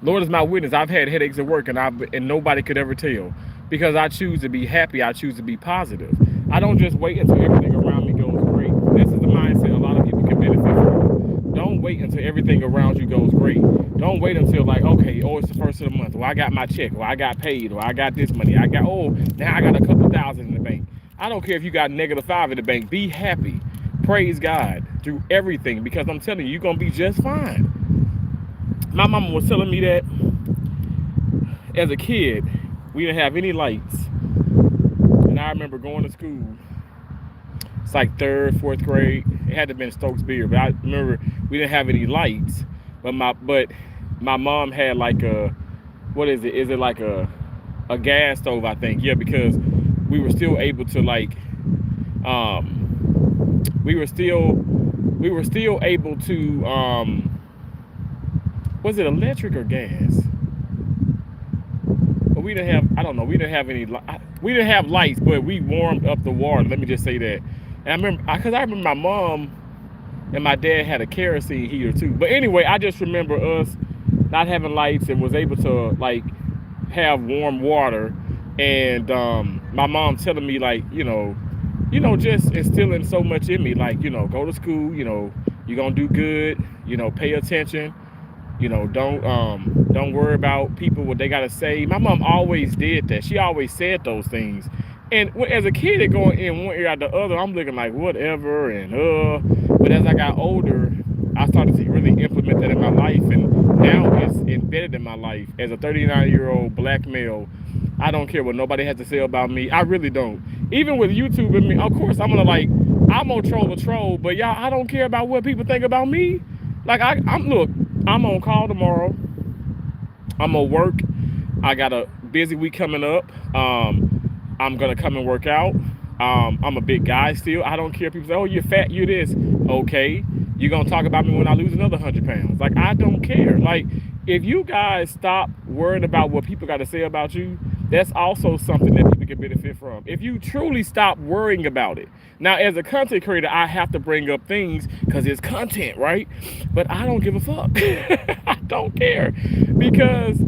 Lord is my witness. I've had headaches at work, and nobody could ever tell, because I choose to be happy. I choose to be positive. I don't just wait until everything around me goes great. This is the mindset a lot of people can benefit from. Don't wait until everything around you goes great. Don't wait until like, okay, oh, it's the first of the month. Well, I got my check. Well, I got paid. Or I got this money. Now I got a couple thousand in the bank. I don't care if you got -5 in the bank. Be happy. Praise God through everything, because I'm telling you, you're going to be just fine. My mama was telling me that as a kid, we didn't have any lights. And I remember going to school. It's like 3rd, 4th grade. It had to have been Stokes-Beard, but I remember we didn't have any lights. But my mom had like a, what is it? Is it like a gas stove, I think? Yeah, because we were still able to like, we were still able to, was it electric or gas? But we didn't have, I don't know, we didn't have lights, but we warmed up the water. Let me just say that. And I remember my mom and my dad had a kerosene heater too. But anyway, I just remember us not having lights and was able to like have warm water. And my mom telling me like, just instilling so much in me, like, go to school, you're gonna do good, pay attention, don't worry about people, what they gotta say. My mom always did that. She always said those things. And as a kid, it going in one ear out the other, I'm looking like whatever but as I got older, I started to really implement that in my life, and now it's embedded in my life. As a 39-year-old black male, I don't care what nobody has to say about me. I really don't. Even with YouTube and me, of course, I'm gonna troll, but y'all, I don't care about what people think about me. Like I'm on call tomorrow. I'm gonna work. I got a busy week coming up. I'm gonna come and work out. I'm a big guy still. I don't care if people say, oh, you're fat, you're this. Okay, you're gonna talk about me when I lose another 100 pounds. Like, I don't care. Like, if you guys stop worrying about what people got to say about you, that's also something that people can benefit from. If you truly stop worrying about it. Now, as a content creator, I have to bring up things because it's content, right? But I don't give a fuck. I don't care, because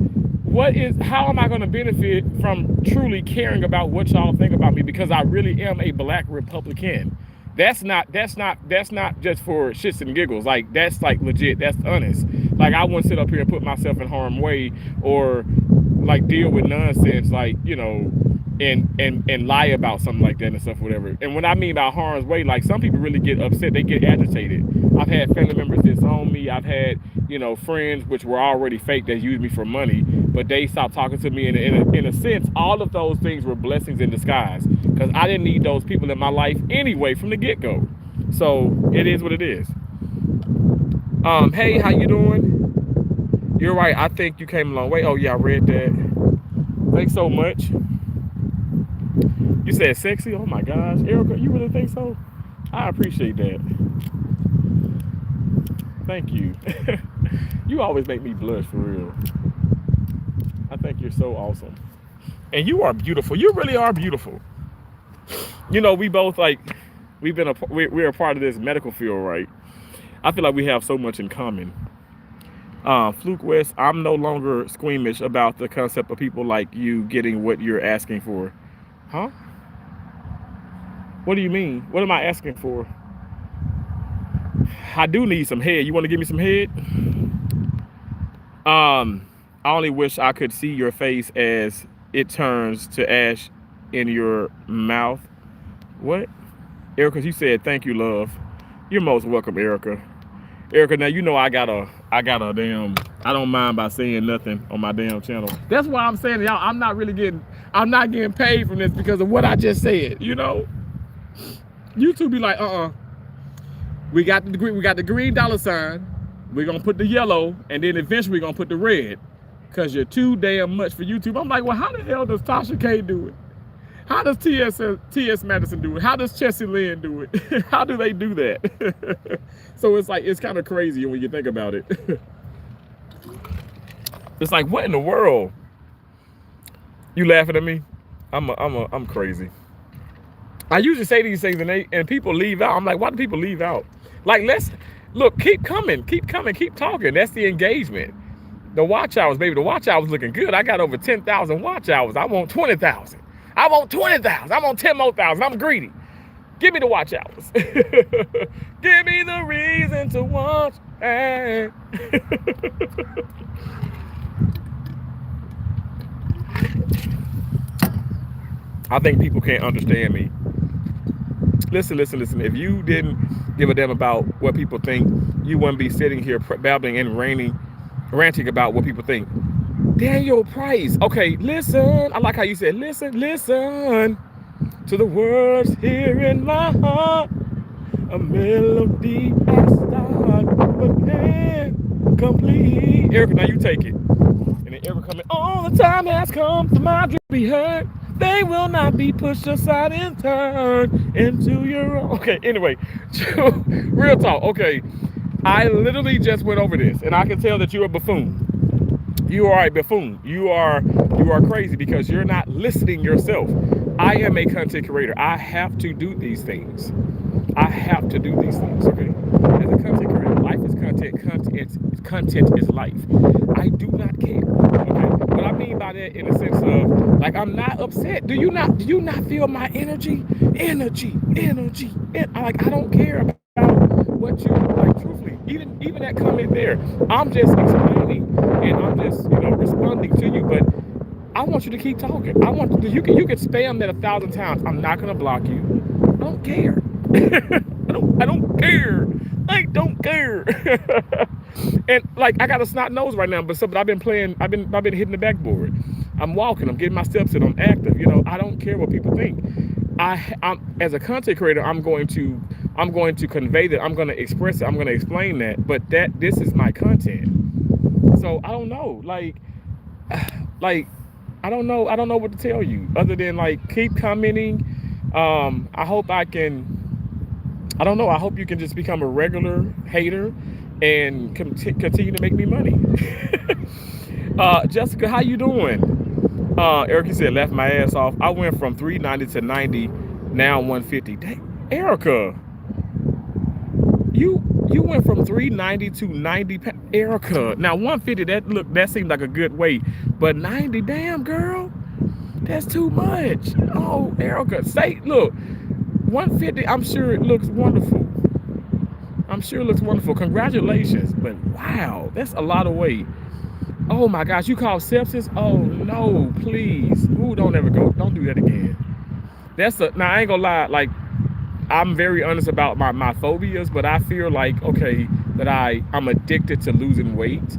how am I going to benefit from truly caring about what y'all think about me? Because I really am a black Republican. That's not just for shits and giggles. Like, that's like legit. That's honest. Like, I wouldn't sit up here and put myself in harm's way or like deal with nonsense, like, and lie about something like that and stuff, whatever. And when I mean by harm's way, like, some people really get upset. They get agitated. I've had family members disown me. I've had, friends which were already fake that used me for money, but they stopped talking to me. In a sense, all of those things were blessings in disguise, because I didn't need those people in my life anyway from the get-go. So it is what it is. Hey, how you doing? You're right. I think you came a long way. Oh yeah, I read that. Thanks so much. You said sexy? Oh my gosh. Erica, you really think so? I appreciate that. Thank you. You always make me blush, for real. I think you're so awesome. And you are beautiful. You really are beautiful. We both, like, we're a part of this medical field, right? I feel like we have so much in common. Fluke West, I'm no longer squeamish about the concept of people like you getting what you're asking for. Huh? What do you mean? What am I asking for? I do need some head. You want to give me some head? I only wish I could see your face as it turns to ash in your mouth. What? Erica, you said thank you, love. You're most welcome, Erica. Erica, now I got a damn I don't mind by saying nothing on my damn channel. That's why I'm saying, y'all, I'm not getting paid from this because of what I just said, you know? YouTube be like, we got the green dollar sign, we're gonna put the yellow, and then eventually we're gonna put the red, because you're too damn much for YouTube. I'm like, well, how the hell does Tasha K do it? How does T.S. Madison do it? How does Chessie Lynn do it? How do they do that? So it's like, it's kind of crazy when you think about it. It's like, what in the world? You laughing at me? I'm crazy. I usually say these things and people leave out. I'm like, why do people leave out? Like, let's look, keep coming, keep talking. That's the engagement. The watch hours, baby. The watch hours looking good. I got over 10,000 watch hours. I want 20,000. I want 20,000. I want 10 more thousand. I'm greedy. Give me the watch hours. Give me the reason to watch. I think people can't understand me. Listen. If you didn't give a damn about what people think, you wouldn't be sitting here babbling and ranting about what people think. Daniel Price. Okay, listen. I like how you said, listen to the words here in my heart. A melody I start, but can't complete. Erica, now you take it. And then Erica coming, all the time has come for my dream to be heard. They will not be pushed aside and turned into your own. Okay, anyway, real talk. Okay, I literally just went over this, and I can tell that you're a buffoon. You are a buffoon. You are crazy because you're not listening yourself. I am a content creator. I have to do these things. Okay? As a content creator, life is content. Content is life. I do not care. Okay? What I mean by that in the sense of, like, I'm not upset. Do you not feel my energy? Energy. Like, I don't care about what you, like, truthfully, even that comment there, I'm just explaining and I'm just, responding to you, but I want you to keep talking. You can spam that 1,000 times. I'm not gonna block you. I don't care. I don't care. I don't care. And like, I got a snot nose right now, but I've been hitting the backboard. I'm walking, I'm getting my steps in, I'm active. I don't care what people think. I'm as a content creator, I'm going to convey that, I'm going to express it, I'm going to explain that, but this is my content. So I don't know, like I don't know what to tell you other than, like, keep commenting. I hope I hope you can just become a regular hater and continue to make me money. Jessica, how you doing? Erica said, left my ass off. I went from 390 to 90, now 150. Dang, Erica, you went from 390 to 90. Erica, now 150, that seemed like a good weight, but 90, damn girl, that's too much. Oh, Erica, look, 150, I'm sure it looks wonderful. Congratulations, but wow, that's a lot of weight. Oh my gosh, you call sepsis? Oh no, please. Ooh, don't do that again. Now I ain't gonna lie, like, I'm very honest about my phobias, but I feel like, okay, that I'm addicted to losing weight.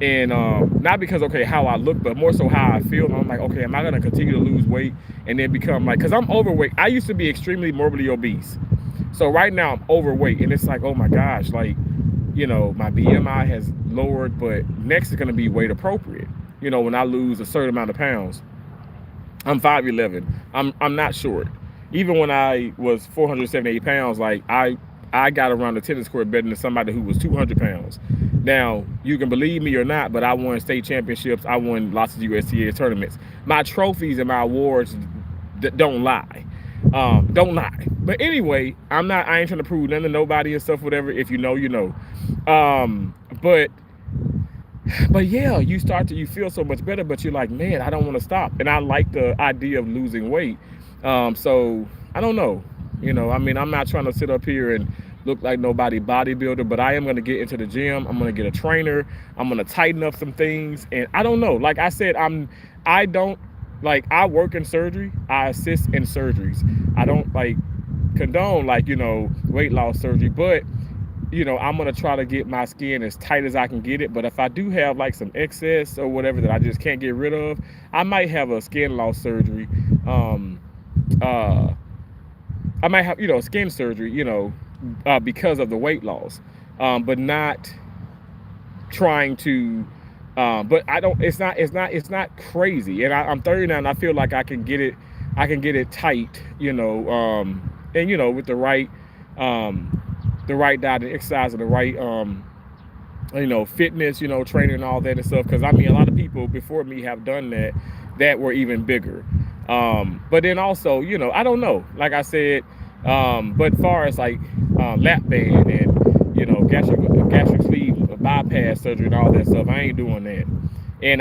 And not because, okay, how I look, but more so how I feel. And I'm like, okay, am I gonna continue to lose weight and then become like, because I'm overweight. I used to be extremely morbidly obese. So right now I'm overweight, and it's like, oh my gosh, like, my BMI has lowered, but next is gonna be weight appropriate. When I lose a certain amount of pounds. I'm 5'11". I'm not short. Even when I was 478 pounds, like, I got around the tennis court better than somebody who was 200 pounds. Now, you can believe me or not, but I won state championships. I won lots of USTA tournaments. My trophies and my awards don't lie. Don't lie. But anyway, I ain't trying to prove nothing to nobody and stuff, whatever. If you know, you know. But yeah, you feel so much better, but you're like, man, I don't want to stop. And I like the idea of losing weight. So I don't know. I'm not trying to sit up here and look like nobody bodybuilder, but I am going to get into the gym. I'm going to get a trainer. I'm going to tighten up some things. And I don't know. Like I said, I work in surgery. I assist in surgeries. I don't condone weight loss surgery, but you know, I'm gonna try to get my skin as tight as I can get it. But if I do have like some excess or whatever that I just can't get rid of, I might have a skin loss surgery. Um, uh, I might have, you know, skin surgery, you know, because of the weight loss, but not trying to. But I don't. It's not crazy. And I'm 39. And I feel like I can get it. I can get it tight, you know, and you know, with the right diet and exercise and the right, you know, fitness, you know, training and all that and stuff. Because I mean, a lot of people before me have done that were even bigger. But then also, you know, I don't know. Like I said, but far as like lap band and you know gastric sleeve bypass surgery and all that stuff, I ain't doing that. And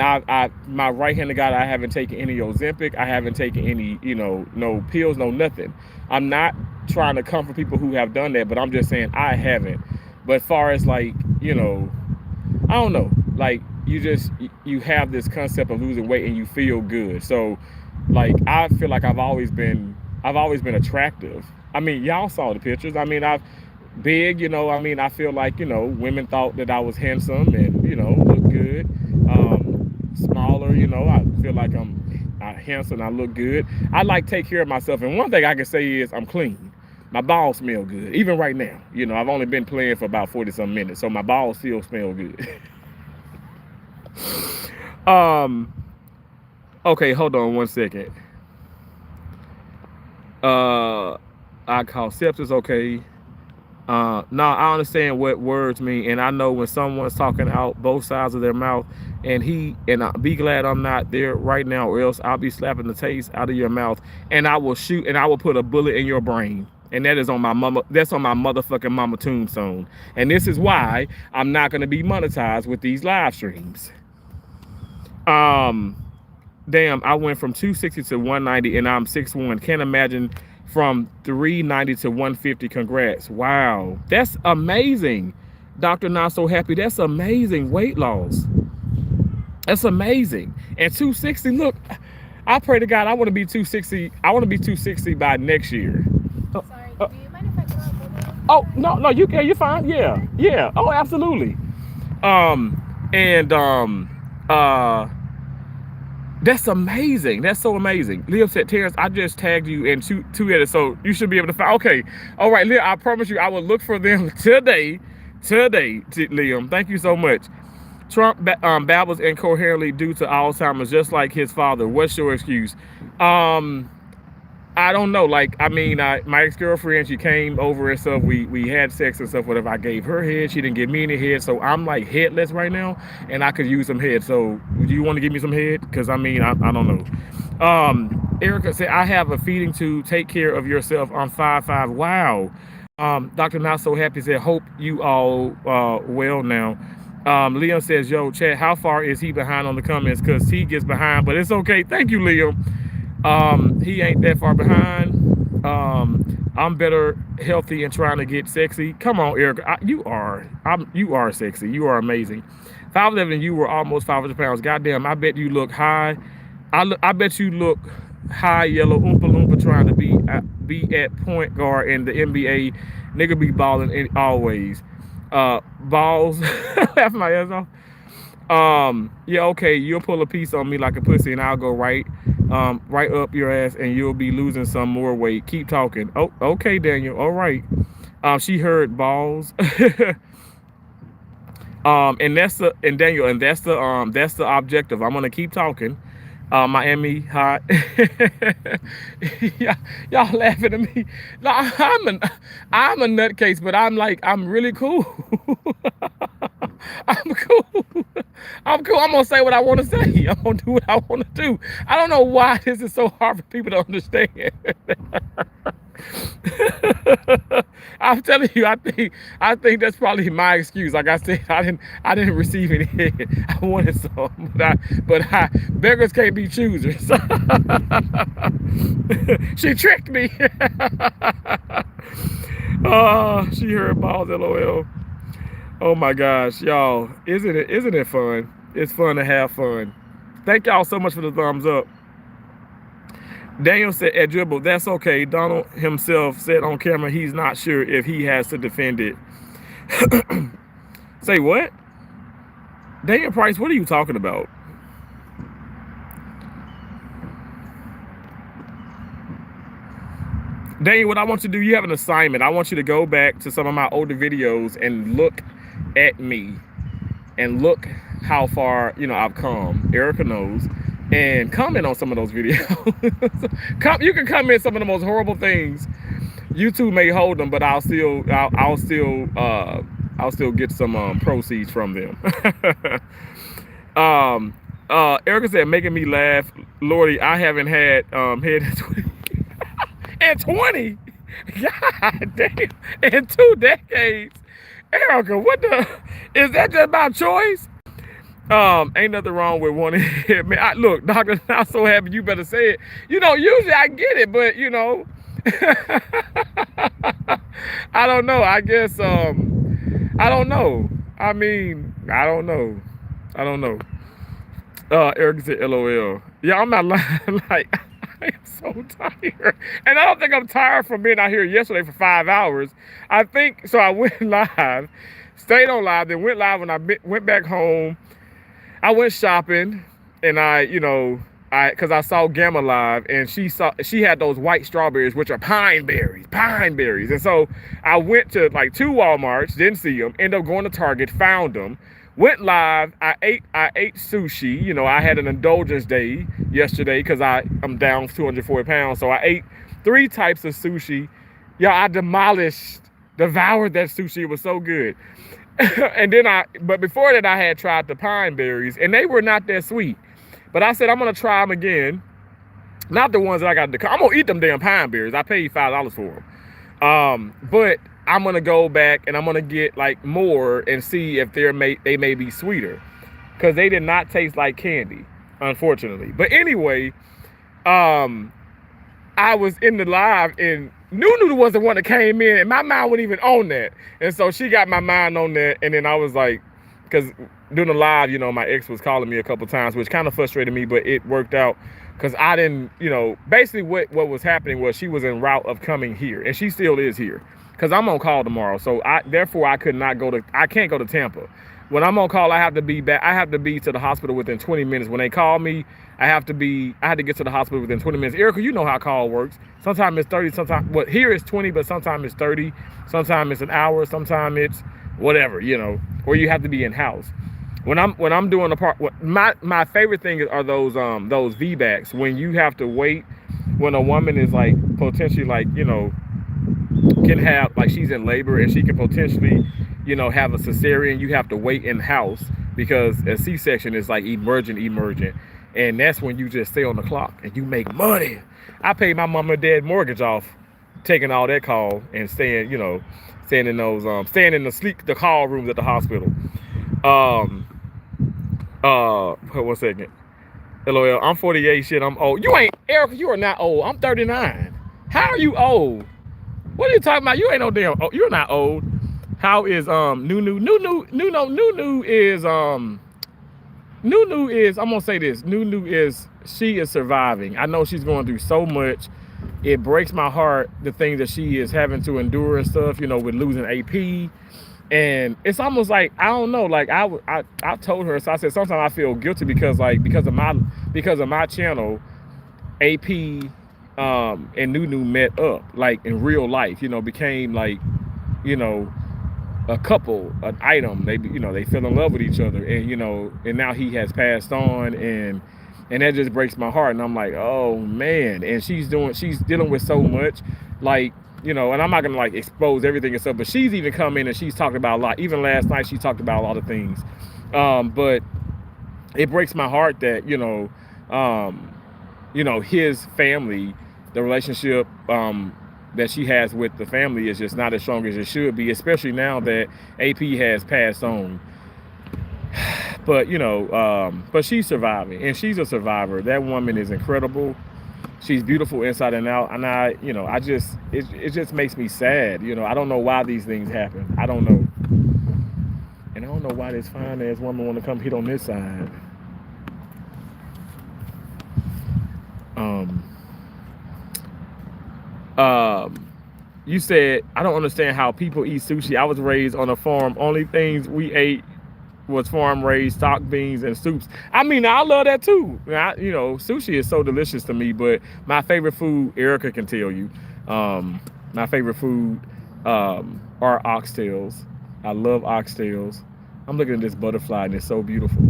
my right-handed guy, I haven't taken any Ozempic. I haven't taken any, you know, no pills, no nothing. I'm not trying to comfort people who have done that, but I'm just saying I haven't. But far as like, you know, I don't know, like you have this concept of losing weight and you feel good. So like I feel like I've always been attractive. I mean, y'all saw the pictures. I mean, I've big, you know, I mean, I feel like, you know, women thought that I was handsome and, you know, look good. Smaller, you know, I feel like I'm handsome, I look good. I like take care of myself. And one thing I can say is I'm clean. My balls smell good. Even right now, you know, I've only been playing for about 40 some minutes, so my balls still smell good. Okay, hold on one second. I call sepsis, okay. No, I understand what words mean, and I know when someone's talking out both sides of their mouth, and I be glad I'm not there right now, or else I'll be slapping the taste out of your mouth, and I will shoot, and I will put a bullet in your brain, and that is on my mama. That's on my motherfucking mama tombstone, and this is why I'm not gonna be monetized with these live streams. Damn, I went from 260 to 190, and I'm 6'1". Can't imagine. From 390 to 150. Congrats. Wow. That's amazing. Dr. Not So Happy. That's amazing weight loss. That's amazing. And 260, look, I pray to God I want to be 260. I want to be 260 by next year. Sorry, do you mind if I go out? Oh, no, you can. You're fine. Yeah. Yeah. Oh, absolutely. And that's amazing. That's so amazing. Liam said, Terrence, I just tagged you in two edits, so you should be able to find. Okay. All right, Liam, I promise you I will look for them today. Liam. Thank you so much. Trump babbles incoherently due to Alzheimer's, just like his father. What's your excuse? I don't know. Like, I mean, my ex-girlfriend, she came over and stuff. We had sex and stuff. Whatever. I gave her head. She didn't give me any head. So I'm like headless right now, and I could use some head. So do you want to give me some head? Because I mean, I don't know. Erica said, I have a feeding tube. Take care of yourself. I'm 5'5". Wow. Dr. Not So Happy said, hope you all well now. Liam says, yo, Chad, how far is he behind on the comments? Because he gets behind, but it's okay. Thank you, Liam. He ain't that far behind. I'm better, healthy, and trying to get sexy. Come on, Erica. You are sexy. You are amazing. 5'11", you were almost 500 pounds. Goddamn, I bet you look high. I bet you look high, yellow, oompa loompa, trying to be at point guard in the NBA. Nigga be balling always. Balls. Laugh my ass off. Yeah, okay, you'll pull a piece on me like a pussy, and I'll go right up your ass, and you'll be losing some more weight. Keep talking. Oh, okay, Daniel. All right. She heard balls. And that's the objective. I'm gonna keep talking. Miami hot. Yeah, y'all laughing at me. No, I'm a nutcase, but I'm really cool. I'm cool. I'm cool. I'm gonna say what I want to say. I'm gonna do what I want to do. I don't know why this is so hard for people to understand. I'm telling you, I think that's probably my excuse. Like I said, I didn't receive any head. I wanted some, but beggars can't be choosers. She tricked me. She heard balls, LOL. Oh my gosh, y'all, isn't it fun? It's fun to have fun. Thank y'all so much for the thumbs up. Daniel said at dribble, that's okay. Donald himself said on camera he's not sure if he has to defend it. Say what? Daniel Price, what are you talking about? Daniel, what I want you to do, you have an assignment. I want you to go back to some of my older videos and look at me and look how far, I've come. Erica knows. And comment on some of those videos. You can comment some of the most horrible things. YouTube may hold them, but I'll still get some proceeds from them. Erica said, making me laugh. Lordy, I haven't had head in 20. God damn. In 2 decades. Erica, what the? Is that just by choice? Ain't nothing wrong with wanting it. Man, look, doctor, I'm so happy you better say it. Usually I get it, but I don't know. I guess I don't know. I mean, I don't know. Eric said LOL. Yeah, I'm not lying. Like, I am so tired. And I don't think I'm tired from being out here yesterday for 5 hours. I think, so I went live, stayed on live, then went live when I went back home. I went shopping and because I saw Gamma live and she had those white strawberries, which are pine berries. And so I went to like 2 Walmarts, didn't see them, ended up going to Target, found them, went live. I ate sushi. I had an indulgence day yesterday because I'm down 240 pounds. So I ate 3 types of sushi. Yeah, I devoured that sushi. It was so good. And then but before that I had tried the pine berries and they were not that sweet. But I said, I'm going to try them again. Not the ones that I got. I'm going to eat them damn pine berries. I paid $5 for them. But I'm going to go back and I'm going to get like more and see if they may be sweeter. Because they did not taste like candy, unfortunately. But anyway, I was in the live and Nunu was the one that came in and my mind wasn't even on that. And so she got my mind on that. And then I was like, because doing the live, my ex was calling me a couple times, which kind of frustrated me, but it worked out because I didn't, basically what was happening was she was en route of coming here and she still is here because I'm on call tomorrow. So therefore I can't go to Tampa. When I'm on call, I have to be back. I have to be to the hospital within 20 minutes. When they call me, I had to get to the hospital within 20 minutes. Erica, you know how call works. Sometimes it's 30, sometimes, here it's 20, but sometimes it's 30. Sometimes it's an hour, sometimes it's whatever, or you have to be in house. When I'm doing the part, my favorite thing are those VBACs when you have to wait when a woman is like potentially like can have like she's in labor and she can potentially have a cesarean. You have to wait in house because a C-section is like emergent, and that's when you just stay on the clock and you make money. I paid my mom and dad mortgage off taking all that call and staying in those staying in the call rooms at the hospital. 1 second. LOL, I'm 48, shit, I'm old. You ain't, Erica, you are not old. I'm 39. How are you old? What are you talking about? You ain't no damn old. You're not old. How is Nunu is, I'm gonna say this, she is surviving. I know she's going through so much. It breaks my heart, the things that she is having to endure and stuff, with losing AP. And it's almost like, I don't know, like I told her, so I said, sometimes I feel guilty because of my channel, AP and Nunu met up, like in real life, became like, a couple, an item. They fell in love with each other, and now he has passed on, and that just breaks my heart. And I'm like, oh man. And she's dealing with so much, like, and I'm not gonna like expose everything and stuff, but she's even come in and she's talked about a lot. Even last night she talked about a lot of things. But it breaks my heart that his family, the relationship that she has with the family is just not as strong as it should be, especially now that AP has passed on. But but she's surviving and she's a survivor. That woman is incredible. She's beautiful inside and out, and it just makes me sad. I don't know why these things happen. I don't know, and I don't know why this fine ass woman want to come hit on this side. You said, I don't understand how people eat sushi. I was raised on a farm. Only things we ate was farm raised stock beans and soups. I mean, I love that too. Sushi is so delicious to me, but my favorite food, Erica can tell you, my favorite food are oxtails. I love oxtails. I'm looking at this butterfly and it's so beautiful.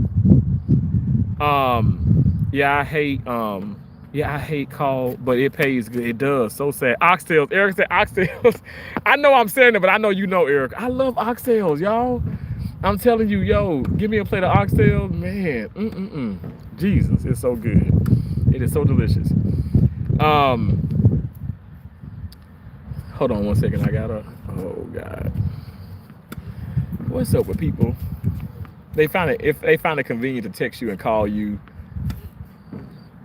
Yeah, I hate call, but it pays good. It does. So sad. Oxtails. Eric said oxtails. I know I'm saying it, but I know you know, Eric. I love oxtails, y'all. I'm telling you, yo, give me a plate of oxtails, man. Jesus, it's so good. It is so delicious. Hold on one second. Oh God. What's up with people? If they find it convenient to text you and call you.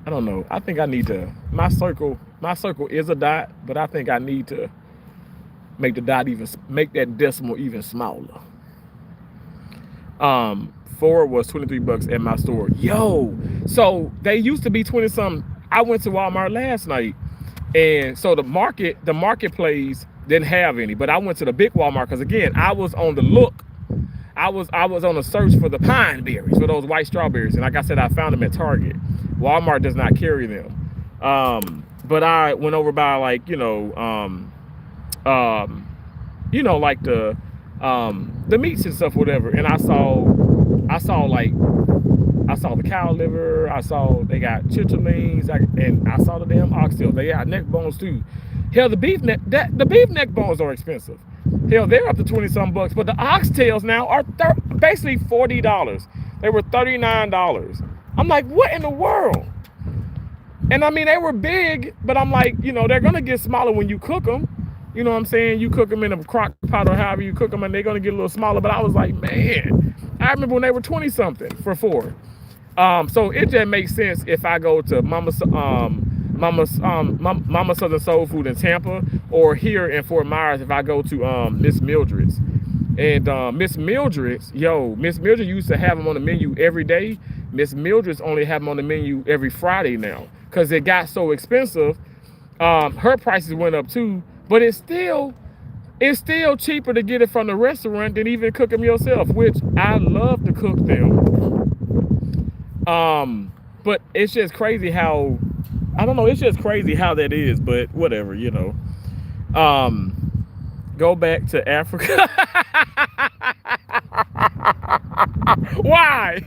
I don't know. I think I need to. My circle is a dot, but I think I need to make that decimal even smaller. 4 was $23 at my store. Yo, so they used to be 20 something. I went to Walmart last night, and so the marketplace didn't have any, but I went to the big Walmart because again, I was on the look. I was on a search for the pine berries, for those white strawberries, and like I said, I found them at Target. Walmart does not carry them. But I went over by like like the meats and stuff, whatever, and I saw the cow liver. I saw they got chitterlings, and I saw the damn oxtails. They got neck bones too. Hell, the beef neck bones are expensive. Hell, they're up to 20 some bucks, but the oxtails now are basically $40. They were $39. I'm like, what in the world? And I mean, they were big, but I'm like, they're gonna get smaller when you cook them. You know what I'm saying? You cook them in a crock pot or however you cook them, and they're gonna get a little smaller. But I was like, man, I remember when they were 20 something for 4. So it just makes sense if I go to Mama Southern Soul Food in Tampa, or here in Fort Myers if I go to Miss Mildred's. And Miss Mildred's used to have them on the menu every day. Miss Mildred's only have them on the menu every Friday now because it got so expensive. Her prices went up too, but it's still cheaper to get it from the restaurant than even cook them yourself, which I love to cook them. But it's just crazy how, I don't know, it's just crazy how that is, but whatever, Go back to Africa. Why?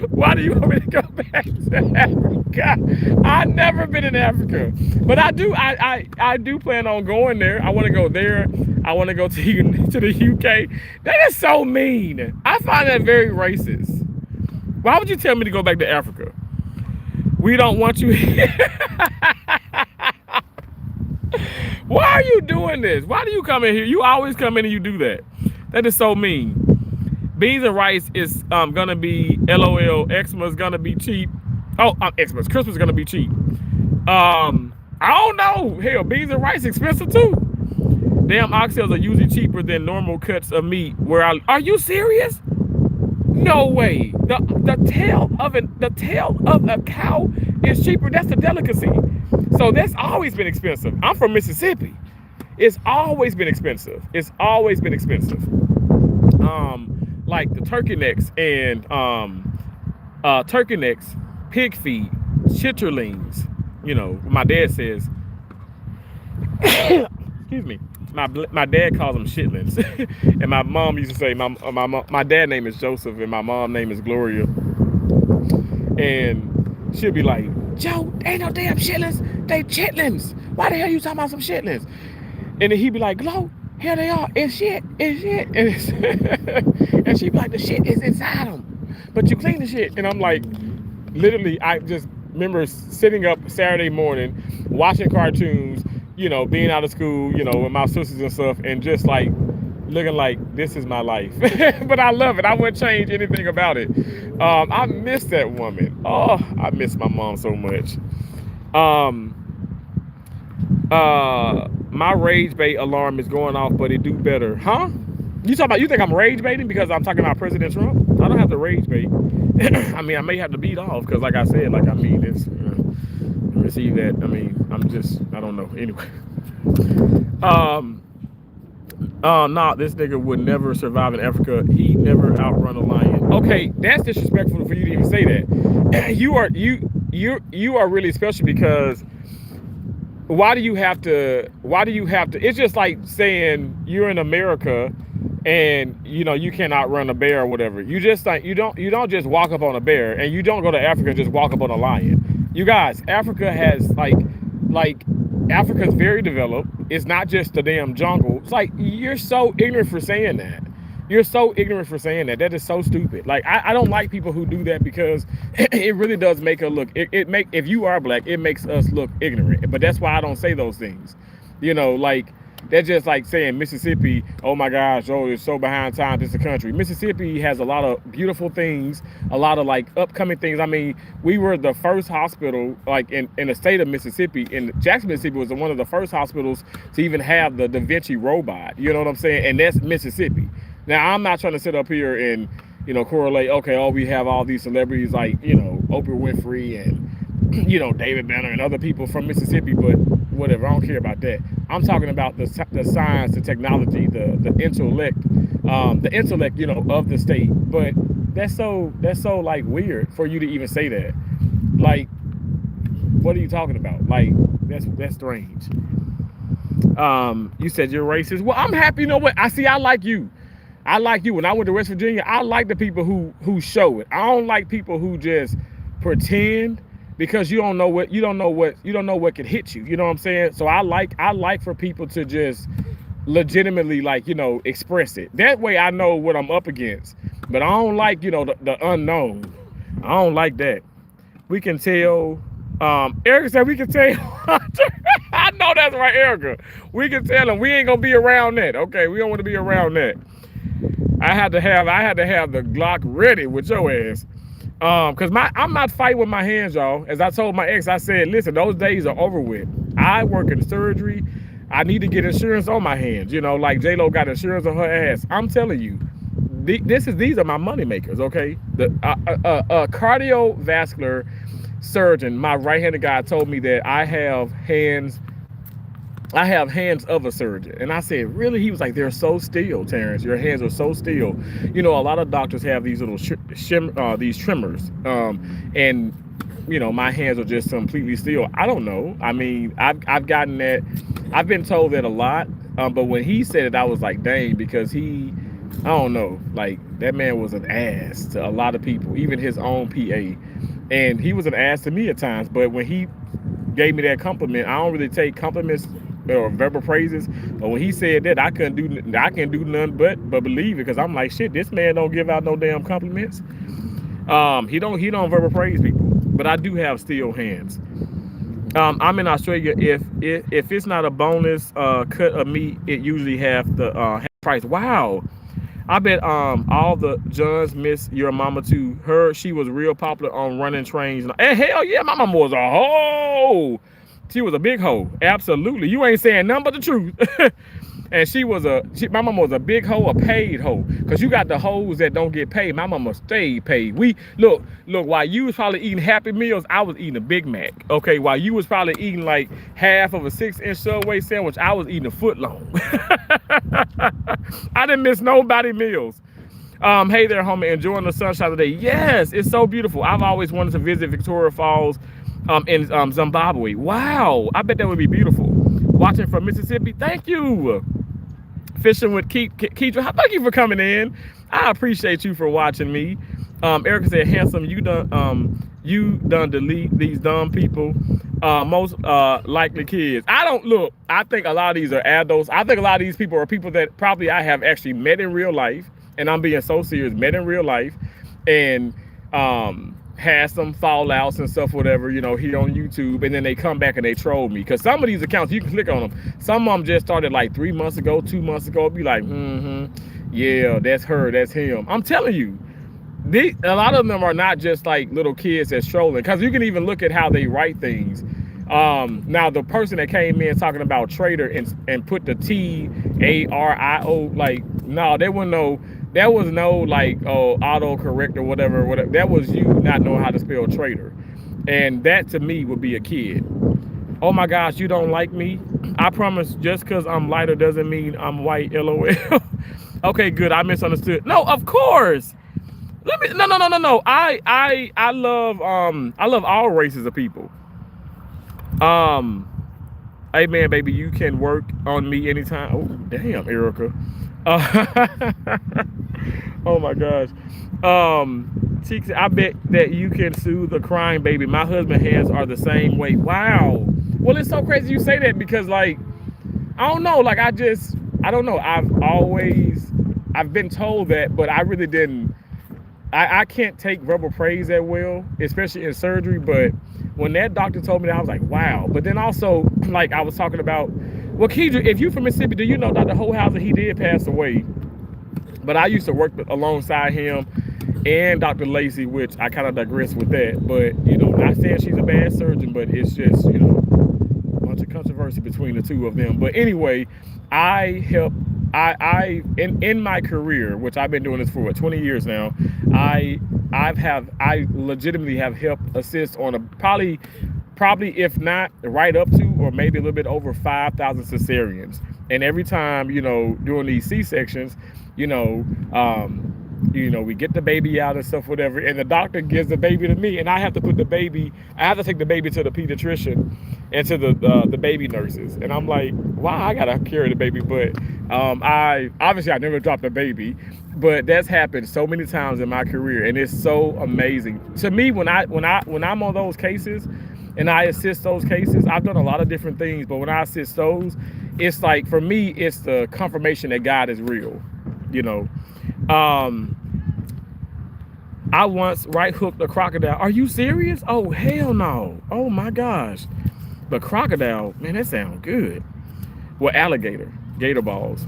Why do you want me to go back to Africa? I've never been in Africa, but I do plan on going there. I want to go there. I want to go to the UK. That is so mean. I find that very racist. Why would you tell me to go back to Africa? We don't want you here. Why are you doing this? Why do you come in here? You always come in and you do that. That is so mean. Beans and rice is gonna be LOL. Xmas gonna be cheap. Oh, Xmas. Christmas gonna be cheap. I don't know. Hell, beans and rice expensive too. Damn, oxtails are usually cheaper than normal cuts of meat. Are you serious? No way. The tail of a cow is cheaper. That's the delicacy. So that's always been expensive. I'm from Mississippi. It's always been expensive. It's always been expensive. Like the turkey necks and pig feet, chitterlings. My dad says. Excuse me. My dad calls them shitlings, and my mom used to say my dad name is Joseph and my mom name is Gloria, and she'll be like, Joe, ain't no damn shitlings, they chitlins. Why the hell you talking about some shitlins? And then he'd be like, Glow, here they are, it's shit, and she'd be like, the shit is inside them, but you clean the shit. And I'm like, literally, I just remember sitting up Saturday morning watching cartoons, being out of school, with my sisters and stuff, and just like looking like this is my life. But I love it. I wouldn't change anything about it. I miss that woman. Oh, I miss my mom so much. My rage bait alarm is going off, but it do better. Huh? You think I'm rage baiting because I'm talking about President Trump? I don't have to rage bait. I mean, I may have to beat off because, like I said, it's receive that. I mean, I don't know. Anyway. Um, nah, this nigga would never survive in Africa. He never outrun a lion. Okay, that's disrespectful for you to even say that. You are really special because why do you have to? Why do you have to? It's just like saying you're in America and you can't outrun a bear or whatever. You just like you don't just walk up on a bear, and you don't go to Africa and just walk up on a lion. You guys, Africa has like Africa's very developed. It's not just the damn jungle. It's like you're so ignorant for saying that. You're so ignorant for saying that. That is so stupid. Like I don't like people who do that because it really does make us look. If you are black, it makes us look ignorant. But that's why I don't say those things. Like that's just like saying Mississippi. Oh my gosh, oh it's so behind times. It's a country. Mississippi has a lot of beautiful things, a lot of like upcoming things. I mean, we were the first hospital like in the state of Mississippi. In Jackson, Mississippi was one of the first hospitals to even have the Da Vinci robot. You know what I'm saying? And that's Mississippi. Now, I'm not trying to sit up here and, correlate, okay, we have all these celebrities like, Oprah Winfrey and, David Banner and other people from Mississippi, but whatever, I don't care about that. I'm talking about the science, the technology, the intellect, of the state. But that's so like weird for you to even say that. Like, what are you talking about? Like, that's strange. You said you're racist. Well, I'm happy. You know what? I like you. I like you. When I went to West Virginia, I like the people who show it. I don't like people who just pretend because you don't know what could hit you. You know what I'm saying? So I like for people to just legitimately express it. That way I know what I'm up against. But I don't like, the unknown. I don't like that. We can tell. Erica said we can tell. I know that's right, Erica. We can tell them we ain't gonna be around that. Okay, we don't want to be around that. I had to have the Glock ready with your ass. Cause I'm not fighting with my hands, y'all. As I told my ex, I said, listen, those days are over with. I work in surgery. I need to get insurance on my hands. Like J-Lo got insurance on her ass. I'm telling you, these are my money makers, okay? The cardiovascular surgeon, my right-handed guy, told me that I have hands of a surgeon. And I said, really? He was like, they're so still, Terrence. Your hands are so still. A lot of doctors have these little these tremors. And my hands are just completely still. I don't know. I mean, I've gotten that. I've been told that a lot. But when he said it, I was like, dang, because I don't know, like that man was an ass to a lot of people, even his own PA. And he was an ass to me at times. But when he gave me that compliment, I don't really take compliments or verbal praises, but when he said that, I can't do nothing but believe it, because I'm like, shit, this man don't give out no damn compliments. He don't verbal praise people, but I do have steel hands. I'm in Australia. If it's not a bonus cut of meat, it usually have the half price. Wow. I bet all the Johns miss your mama too. She was real popular on running trains. And hell yeah, my mama was a hoe. She was a big hoe. Absolutely. You ain't saying nothing but the truth. And my mama was a big hoe, a paid hoe. Because you got the hoes that don't get paid. My mama stayed paid. Look, while you was probably eating Happy Meals, I was eating a Big Mac. Okay, while you was probably eating like half of a 6-inch Subway sandwich, I was eating a foot long. I didn't miss nobody meals. Hey there, homie, enjoying the sunshine today. Yes, it's so beautiful. I've always wanted to visit Victoria Falls in Zimbabwe. Wow, I bet that would be beautiful. Watching from Mississippi, thank you. Fishing with Keitra, thank you for coming in. I appreciate you for watching me. Erica said, handsome, you done delete these dumb people. Most likely kids. I think a lot of these are adults. I think a lot of these people are people that probably I have actually met in real life, and I'm being so serious, met in real life, and had some fallouts and stuff, whatever, here on YouTube, and then they come back and they troll me. Because some of these accounts, you can click on them. Some of them just started like 3 months ago, 2 months ago. Be like, yeah, that's her, that's him. I'm telling you, a lot of them are not just like little kids that's trolling. Because you can even look at how they write things. Now, the person that came in talking about trader and put the TARIO, like, no, there was no like autocorrect or whatever. That was you not knowing how to spell trader. And that to me would be a kid. Oh my gosh, you don't like me? I promise, just because I'm lighter doesn't mean I'm white, LOL. Okay, good. I misunderstood. No, of course. Let me no. I love all races of people. Um, hey man, baby, you can work on me anytime. Oh, damn, Erica. Uh, oh my gosh. Cheeks, I bet that you can soothe the crying baby. My husband hands are the same way. Wow. Well, it's so crazy you say that because like I don't know, like I don't know. I've been told that, but I really didn't. I can't take verbal praise that well, especially in surgery. But when that doctor told me that, I was like, wow. But then also, like I was talking about, well, Keidra, if you from Mississippi, do you know Dr. Holhauser? He did pass away, but I used to work alongside him and Dr. Lacey, which I kind of digress with that. But you know, not saying she's a bad surgeon, but it's just a bunch of controversy between the two of them. But anyway, I help. In my career, which I've been doing this for 20 years now, I legitimately have helped assist on probably if not right up to or maybe a little bit over 5,000 cesareans. And every time during these C-sections, we get the baby out and stuff, whatever, and the doctor gives the baby to me, and I have to take the baby to the pediatrician and to the baby nurses, and I'm like, wow, I gotta carry the baby, but I never dropped a baby, but that's happened so many times in my career, and it's so amazing to me when I'm on those cases and I assist those cases. I've done a lot of different things, but when I assist those, it's like, for me, it's the confirmation that God is real. I once right hooked a crocodile. Are you serious? Oh, hell no. Oh my gosh. The crocodile, man, that sounds good. Well, alligator, gator balls.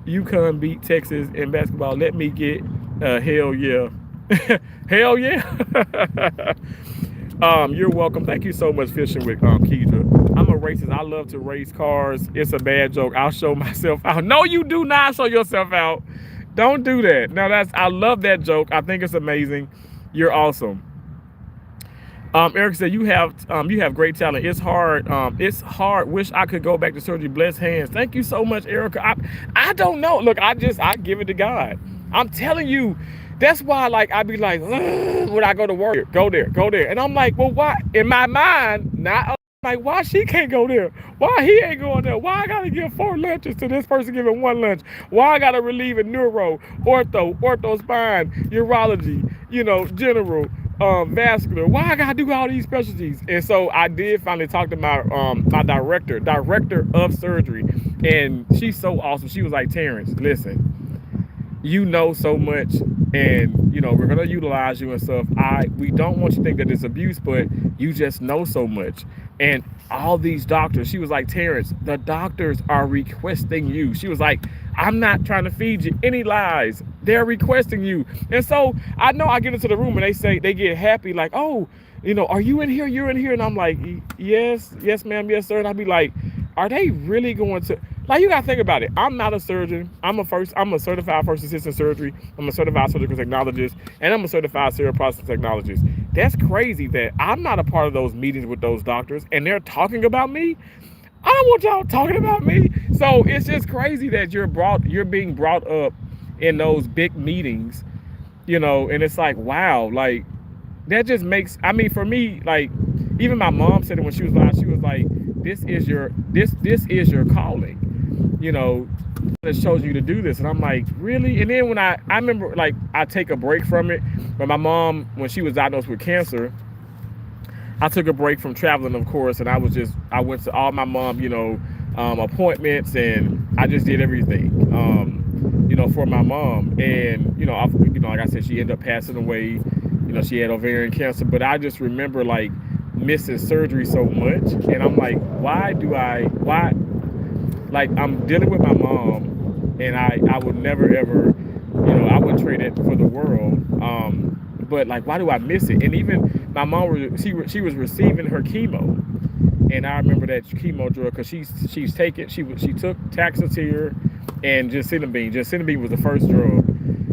UConn beat Texas in basketball. Let me get hell yeah. Hell yeah. You're welcome. Thank you so much, Fishing with Keidra. I'm a racist. I love to race cars. It's a bad joke. I'll show myself out. No, you do not show yourself out. Don't do that. Now I love that joke. I think it's amazing. You're awesome. Eric said you have great talent. It's hard. It's hard. Wish I could go back to surgery. Blessed hands. Thank you so much, Erica. I don't know. Look, I give it to God. I'm telling you. That's why, like, I be like, when I go to work, go there. And I'm like, well, why? In my mind, not like, why she can't go there? Why he ain't going there? Why I gotta give 4 lunches to this person giving 1 lunch? Why I gotta relieve in neuro, ortho spine, urology, general, vascular? Why I gotta do all these specialties? And so I did finally talk to my director of surgery, and she's so awesome. She was like, Terrence, listen, you know so much, and we're gonna utilize you and stuff. We don't want you to think that it's abuse, but you just know so much. And all these doctors, she was like, Terrence, the doctors are requesting you. She was like, I'm not trying to feed you any lies. They're requesting you. And so I know I get into the room and they get happy, like, oh, are you in here? You're in here. And I'm like, yes, ma'am, yes, sir. And I'd be like, are they really going to? Like, you gotta think about it. I'm not a surgeon. I'm a certified first assistant surgery. I'm a certified surgical technologist, and I'm a certified cerebral processing technologist. That's crazy that I'm not a part of those meetings with those doctors, and they're talking about me. I don't want y'all talking about me. So it's just crazy that you're being brought up in those big meetings, and it's like, wow, like, that just makes, for me, like, even my mom said it when she was alive. She was like, this is your calling. It shows you to do this. And I'm like, really? And then when I remember, like, I take a break from it. But my mom, when she was diagnosed with cancer, I took a break from traveling, of course, and I went to all my mom, appointments, and I just did everything, for my mom. And, like I said, she ended up passing away. She had ovarian cancer, but I just remember, like, missing surgery so much. And I'm like, why? Like, I'm dealing with my mom, and I would never ever, I wouldn't trade it for the world. But like, why do I miss it? And even my mom, she was receiving her chemo, and I remember that chemo drug because she took Taxotere and Gesinabine. Gesinabine was the first drug,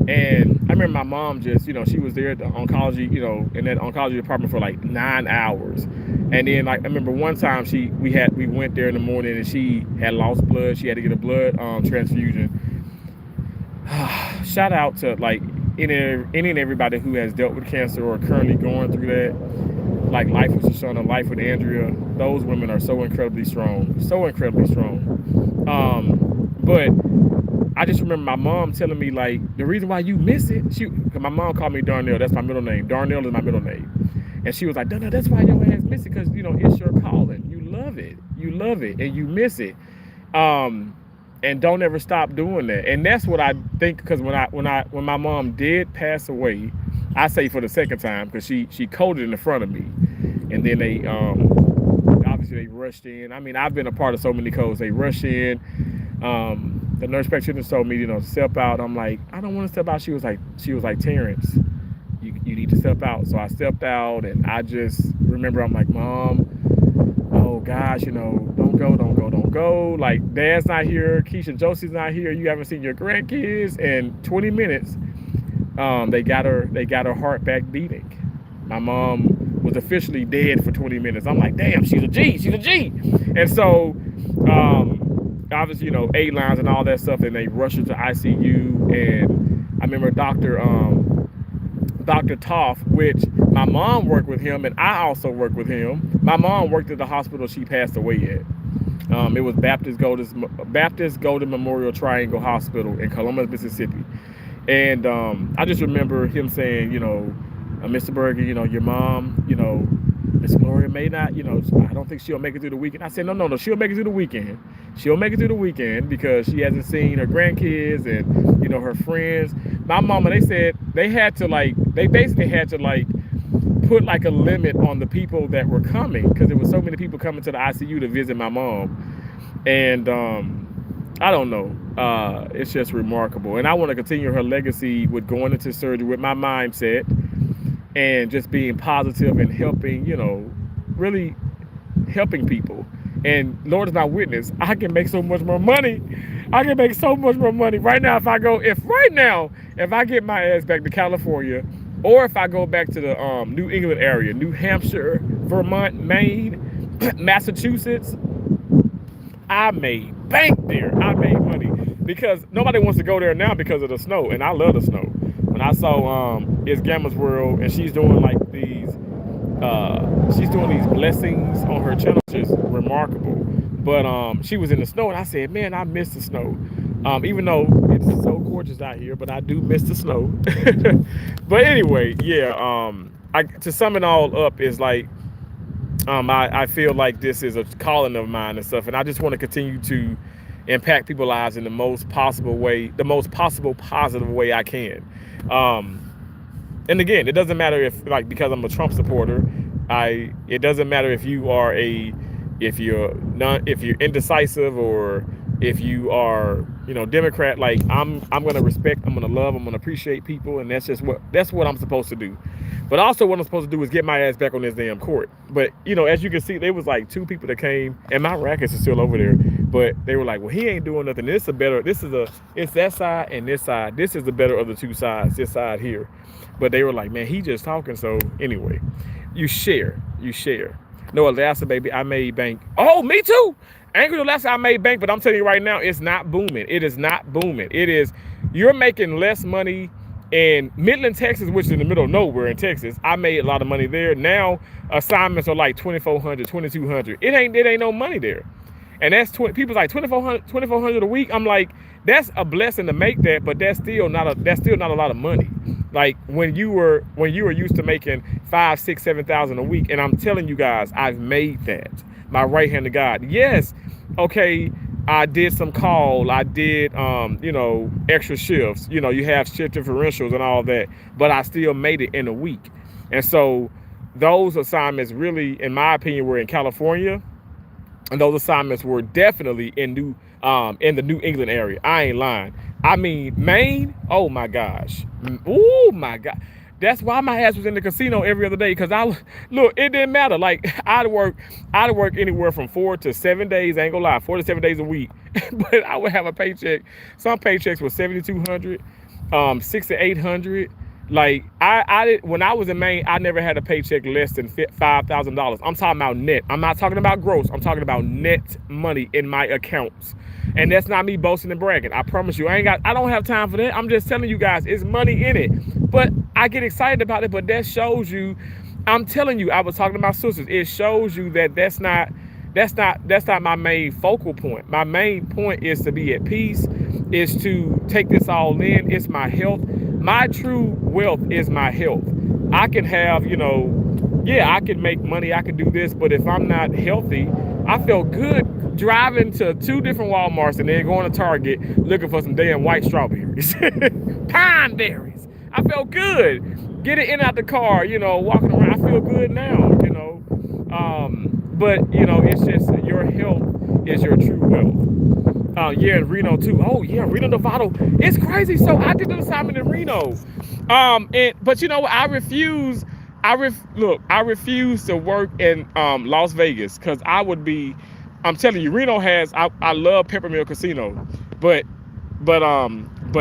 and I remember my mom just, she was there at the oncology, in that oncology department for like 9 hours. And then like I remember one time we went there in the morning and she had lost blood. She had to get a blood transfusion. Shout out to like any and everybody who has dealt with cancer or currently going through that. Like Life with Shoshana, Life with Andrea. Those women are so incredibly strong. So incredibly strong. But I just remember my mom telling me like the reason why you miss it. Cause my mom called me Darnell. That's my middle name. Darnell is my middle name. And she was like, Darnell, that's why your ass miss it, because you know it's your calling. You love it, and you miss it. And don't ever stop doing that. And that's what I think, because when my mom did pass away, I say for the second time, because she coded in the front of me, and then they obviously they rushed in. I mean, I've been a part of so many codes. They rushed in. The nurse practitioner told me, to step out. I'm like, I don't want to step out. She was like, Terrence, you need to step out. So I stepped out, and I just remember I'm like, Mom, oh gosh, don't go. Like, Dad's not here, Keisha Josie's not here, you haven't seen your grandkids in 20 minutes. They got her heart back beating. My mom was officially dead for 20 minutes. I'm like, damn, she's a G. And so obviously, 8 lines and all that stuff, and they rushed her to ICU. And I remember Dr. Toff, which my mom worked with him, and I also worked with him. My mom worked at the hospital she passed away at. It was Baptist Golden Memorial Triangle Hospital in Columbus, Mississippi. And I just remember him saying, Mr. Berger, your mom, Miss Gloria may not, I don't think she'll make it through the weekend. I said, no, she'll make it through the weekend. She'll make it through the weekend because she hasn't seen her grandkids and, her friends. My mama, they said they basically had to put like a limit on the people that were coming, because there was so many people coming to the ICU to visit my mom. And I don't know. It's just remarkable. And I want to continue her legacy with going into surgery with my mindset and just being positive and helping, really helping people. And Lord is my witness, I can make so much more money. Right now. If I get my ass back to California, or if I go back to the New England area, New Hampshire, Vermont, Maine, Massachusetts, I made bank there. I made money, because nobody wants to go there now because of the snow, and I love the snow. When I saw It's Gamma's World, and she's doing like these blessings on her channel, just remarkable. But she was in the snow, and I said, man, I miss the snow. Even though it's so gorgeous out here, but I do miss the snow. But anyway, yeah. To sum it all up, is like I feel like this is a calling of mine and stuff, and I just want to continue to impact people's lives in the most possible way, the most possible positive way I can. And again, it doesn't matter if, like, because I'm a Trump supporter, it doesn't matter if you're indecisive, or if you are, Democrat. Like, I'm gonna respect, I'm gonna love, I'm gonna appreciate people, and that's what I'm supposed to do. But also what I'm supposed to do is get my ass back on this damn court. But as you can see, there was like 2 people that came, and my rackets are still over there. But they were like, well, he ain't doing nothing. It's that side and this side. This is the better of the 2 sides, this side here. But they were like, man, he just talking. So anyway, you share. No, Alaska, baby, I made bank. Oh, me too. Angry Alaska, I made bank, but I'm telling you right now, it's not booming. It is not booming. You're making less money in Midland, Texas, which is in the middle of nowhere in Texas. I made a lot of money there. Now assignments are like $2,400, $2,200. It ain't no money there. And that's people's like $2,400 a week. I'm like, that's a blessing to make that, but that's still not a lot of money. Like when you were used to making $5,000, $6,000, $7,000 a week, and I'm telling you guys, I've made that. My right hand to God. Yes, okay. I did some call. I did extra shifts. You have shift differentials and all that, but I still made it in a week. And so those assignments really, in my opinion, were in California. And those assignments were definitely in the New England area. I ain't lying. I mean, Maine, oh my gosh. Oh my God. That's why my ass was in the casino every other day, because it didn't matter. Like, I'd work anywhere from 4 to 7 days, I ain't gonna lie, 4 to 7 days a week. But I would have a paycheck. Some paychecks were $7,200, $600 to $800. Like I did when I was in Maine, I never had a paycheck less than $5,000. I'm talking about net. I'm not talking about gross. I'm talking about net money in my accounts. And that's not me boasting and bragging. I promise you, I don't have time for that. I'm just telling you guys, it's money in it. But I get excited about it, but that shows you, I'm telling you, I was talking to my sisters. It shows you that that's not my main focal point. My main point is to be at peace, is to take this all in. It's my health. My true wealth is my health. I can have, I can make money, I can do this, but if I'm not healthy, I feel good driving to 2 different Walmarts and then going to Target looking for some damn white strawberries, pine berries. I felt good. Get it in out the car, walking around. I feel good now, but it's just your health is your true wealth. Yeah, in Reno too. Oh yeah, Reno, Nevada. It's crazy. So I did an assignment in Reno. But you know what? I refuse to work in Las Vegas because I'm telling you, Reno has, I love Peppermill Casino, but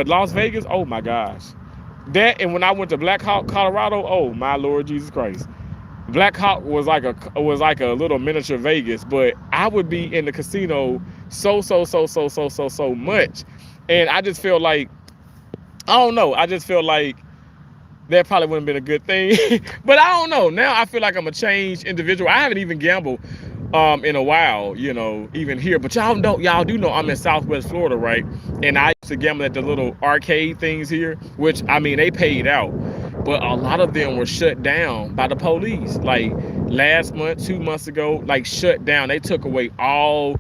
Las Vegas, oh my gosh. That, and when I went to Black Hawk, Colorado, oh my Lord Jesus Christ. Black Hawk was like a little miniature Vegas, but I would be in the casino so much. And I just feel like, I don't know, I just feel like that probably wouldn't have been a good thing. But I don't know. Now I feel like I'm a changed individual. I haven't even gambled in a while, even here. But y'all do know I'm in Southwest Florida, right? And I used to gamble at the little arcade things here, which, I mean, they paid out. But a lot of them were shut down by the police. Like last month, 2 months ago, like shut down. They took away all,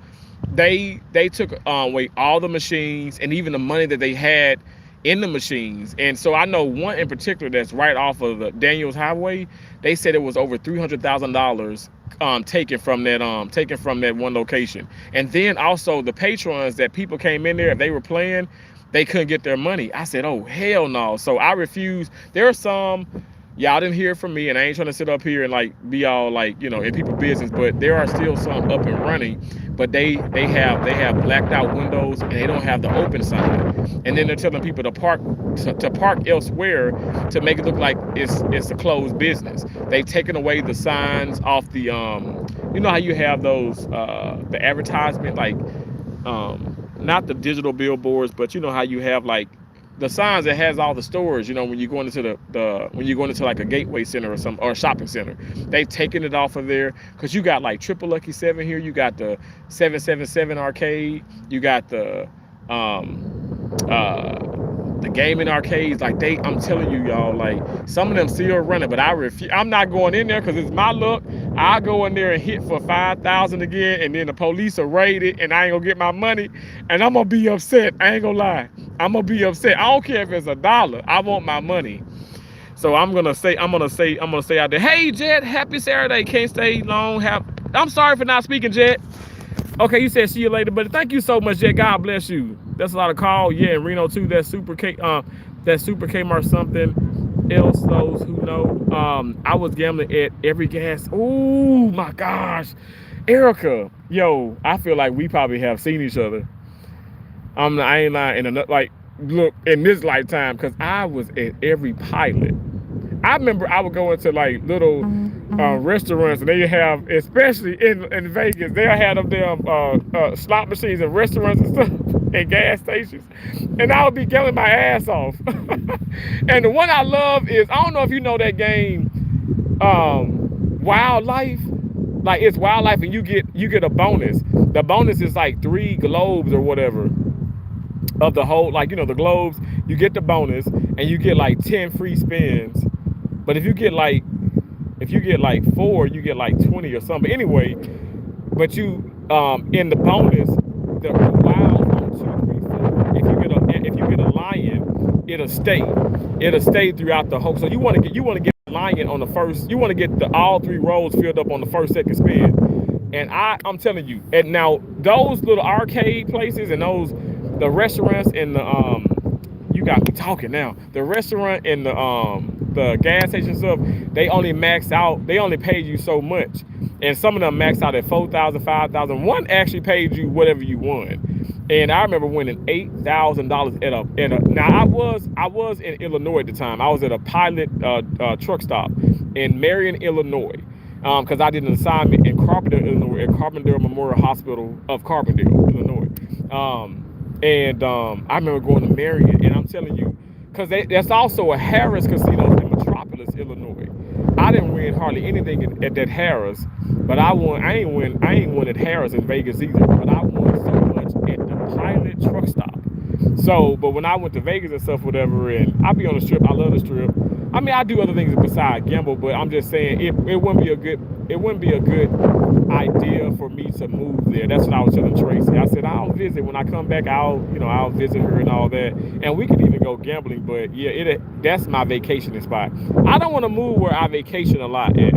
they took away all the machines and even the money that they had in the machines. And so I know one in particular that's right off of the Daniels Highway. They said it was over $300,000 taken from that one location. And then also the patrons that people came in there, if they were playing, they couldn't get their money. I said, oh, hell no. So I refuse. There are some, y'all didn't hear from me, and I ain't trying to sit up here and like be all like, in people's business, but there are still some up and running, but they have blacked out windows and they don't have the open sign. And then they're telling people to park elsewhere to make it look like it's a closed business. They've taken away the signs off the how you have those the advertisement, like not the digital billboards, but how you have like the signs that has all the stores, when you're going into when you're going into like a gateway center or a shopping center. They've taken it off of there because you got like Triple Lucky 7 here, you got the 777 arcade, you got the gaming arcades. Like I'm telling you, y'all, like some of them still running, but I'm not going in there because it's my luck. I'll go in there and hit for 5,000 again, and then the police will raid it, and I ain't gonna get my money, and I'm gonna be upset. I ain't gonna lie, I'm gonna be upset. I don't care if it's $1. I want my money. So I'm gonna say out there, hey Jet, happy Saturday. Can't stay long. I'm sorry for not speaking, Jet. Okay, you said see you later, but thank you so much, Jet. God bless you. That's a lot of call. Yeah, in Reno too. That Super Kmart something else. Those who know, I was gambling at every gas. Oh my gosh, Erica, yo, I feel like we probably have seen each other. I ain't lying. Look, in this lifetime, because I was at every Pilot. I remember I would go into like little restaurants, and they have, especially in Vegas, they'll have them damn slot machines in restaurants and stuff, and gas stations, and I would be gambling my ass off. And the one I love is, I don't know if you know that game, Wildlife. Like it's Wildlife, and you get a bonus. The bonus is like 3 globes or whatever of the whole, like the globes. You get the bonus, and you get like 10 free spins. But if you get like 4, you get like 20 or something. But anyway, but you in the bonus, the wild 1, 2, 3, 4. If you get a lion, it'll stay throughout the whole. So you want to get a lion on the first. You want to get all 3 rows filled up on the first, second spin. And I'm telling you. And now those little arcade places and the restaurants and you got me talking now. The restaurant and the gas station stuff, they only paid you so much. And some of them max out at 4,000, 5,000. One actually paid you whatever you won. And I remember winning $8,000 at a. Now I was in Illinois at the time. I was at a pilot truck stop in Marion, Illinois, because I did an assignment in Carbondale, Illinois, at Carbondale Memorial Hospital of Carbondale, Illinois. I remember going to Marion, and I'm telling you, because that's also a Harris Casino in Metropolis, Illinois. I didn't win hardly anything at that Harris, but I won. I ain't won at Harris in Vegas either, but I won so much at the pilot truck stop. So, but when I went to Vegas and stuff, whatever, and I be on the strip, I love the strip. I mean, I do other things besides gamble, but I'm just saying it wouldn't be a good idea for me to move there. That's what I was telling Tracy. I said I'll visit when I come back. I'll visit her and all that, and we could even go gambling. But yeah, that's my vacationing spot. I don't want to move where I vacation a lot at.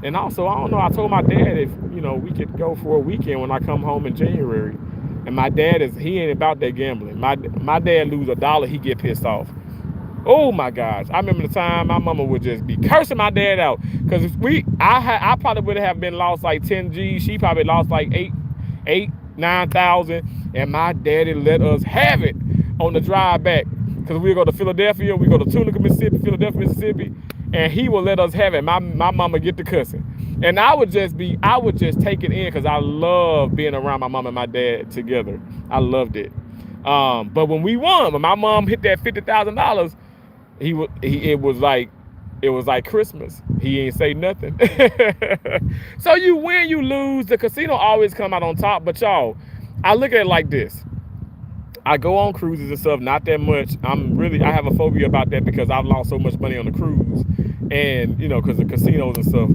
And also, I don't know. I told my dad if we could go for a weekend when I come home in January. And my dad he ain't about that gambling. My dad lose $1, he get pissed off. Oh my gosh! I remember the time my mama would just be cursing my dad out because I probably would have been lost like 10 G's. She probably lost like 9,000, and my daddy let us have it on the drive back because we go to Philadelphia, we go to Tunica, Mississippi, Philadelphia, Mississippi, and he would let us have it. My mama get the cussing, and I would just take it in because I love being around my mom and my dad together. I loved it. But when we won, when my mom hit that $50,000. It was like Christmas. He ain't say nothing. So you win, you lose. The casino always come out on top. But y'all, I look at it like this. I go on cruises and stuff, not that much. I have a phobia about that because I've lost so much money on the cruise, and because of casinos and stuff.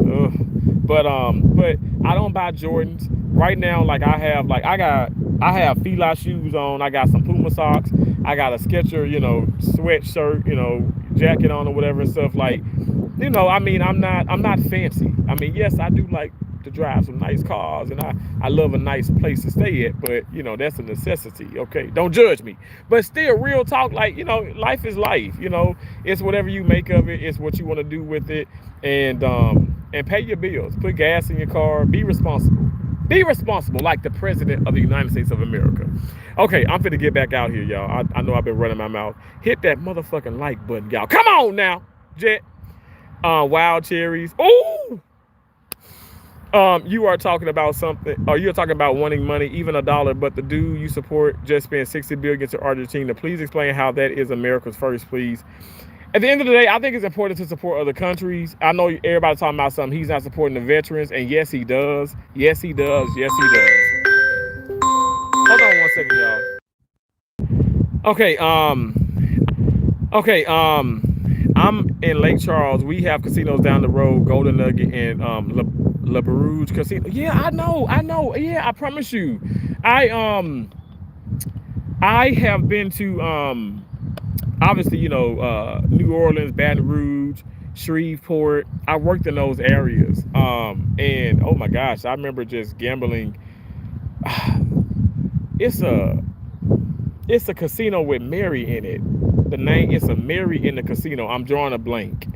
But I don't buy Jordans right now. Like I have Fila shoes on. I got some Puma socks. I got a Skechers, sweatshirt, jacket on or whatever and stuff. Like, I mean, I'm not fancy. I mean, yes, I do like to drive some nice cars, and I love a nice place to stay at, but that's a necessity. Okay, don't judge me. But still, real talk, like life is life. It's whatever you make of it. It's what you want to do with it, and pay your bills. Put gas in your car. Be responsible. Be responsible like the President of the United States of America. Okay, I'm finna get back out here, y'all. I know I've been running my mouth. Hit that motherfucking like button, y'all. Come on now, Jet. Wild cherries. Ooh. You are talking about something, or you're talking about wanting money, even $1, but the dude you support just spent $60 billion to Argentina. Please explain how that is America's first, please. At the end of the day, I think it's important to support other countries. I know everybody's talking about something. He's not supporting the veterans, and yes, he does. Yes, he does. Yes, he does. Hold on one second, y'all. Okay, I'm in Lake Charles. We have casinos down the road, Golden Nugget and Le Barouge Casino. Yeah, I know. Yeah, I promise you. I have been to obviously, New Orleans, Baton Rouge, Shreveport. I worked in those areas. And oh my gosh, I remember just gambling. It's a casino with Mary in it. The name, it's a Mary in the casino. I'm drawing a blank.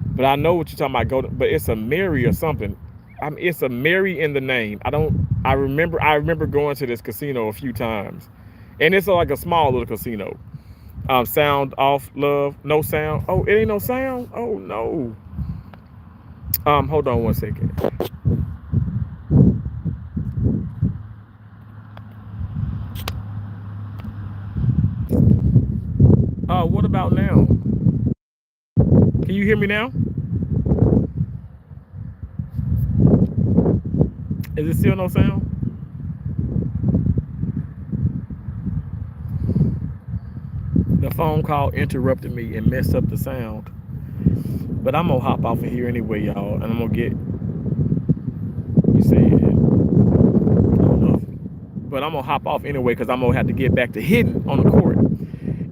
But I know what you're talking about. But it's a Mary or something. It's a Mary in the name. I remember going to this casino a few times. And it's like a small little casino. Sound off, love, no sound. Oh, it ain't no sound? Oh no. Hold on one second. What about now? Can you hear me now? Is it still no sound? The phone call interrupted me and messed up the sound. But I'm gonna hop off of here anyway, y'all, and I'm gonna get, you said, I don't know, but I'm gonna hop off anyway because I'm gonna have to get back to hitting on the court.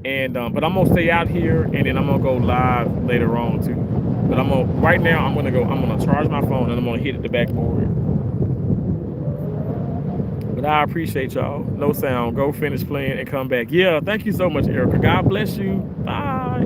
And but I'm gonna stay out here, and then I'm gonna go live later on too. But right now I'm gonna charge my phone and I'm gonna hit at the backboard. But I appreciate y'all. No sound. Go finish playing and come back. Yeah, thank you so much, Erica. God bless you. Bye.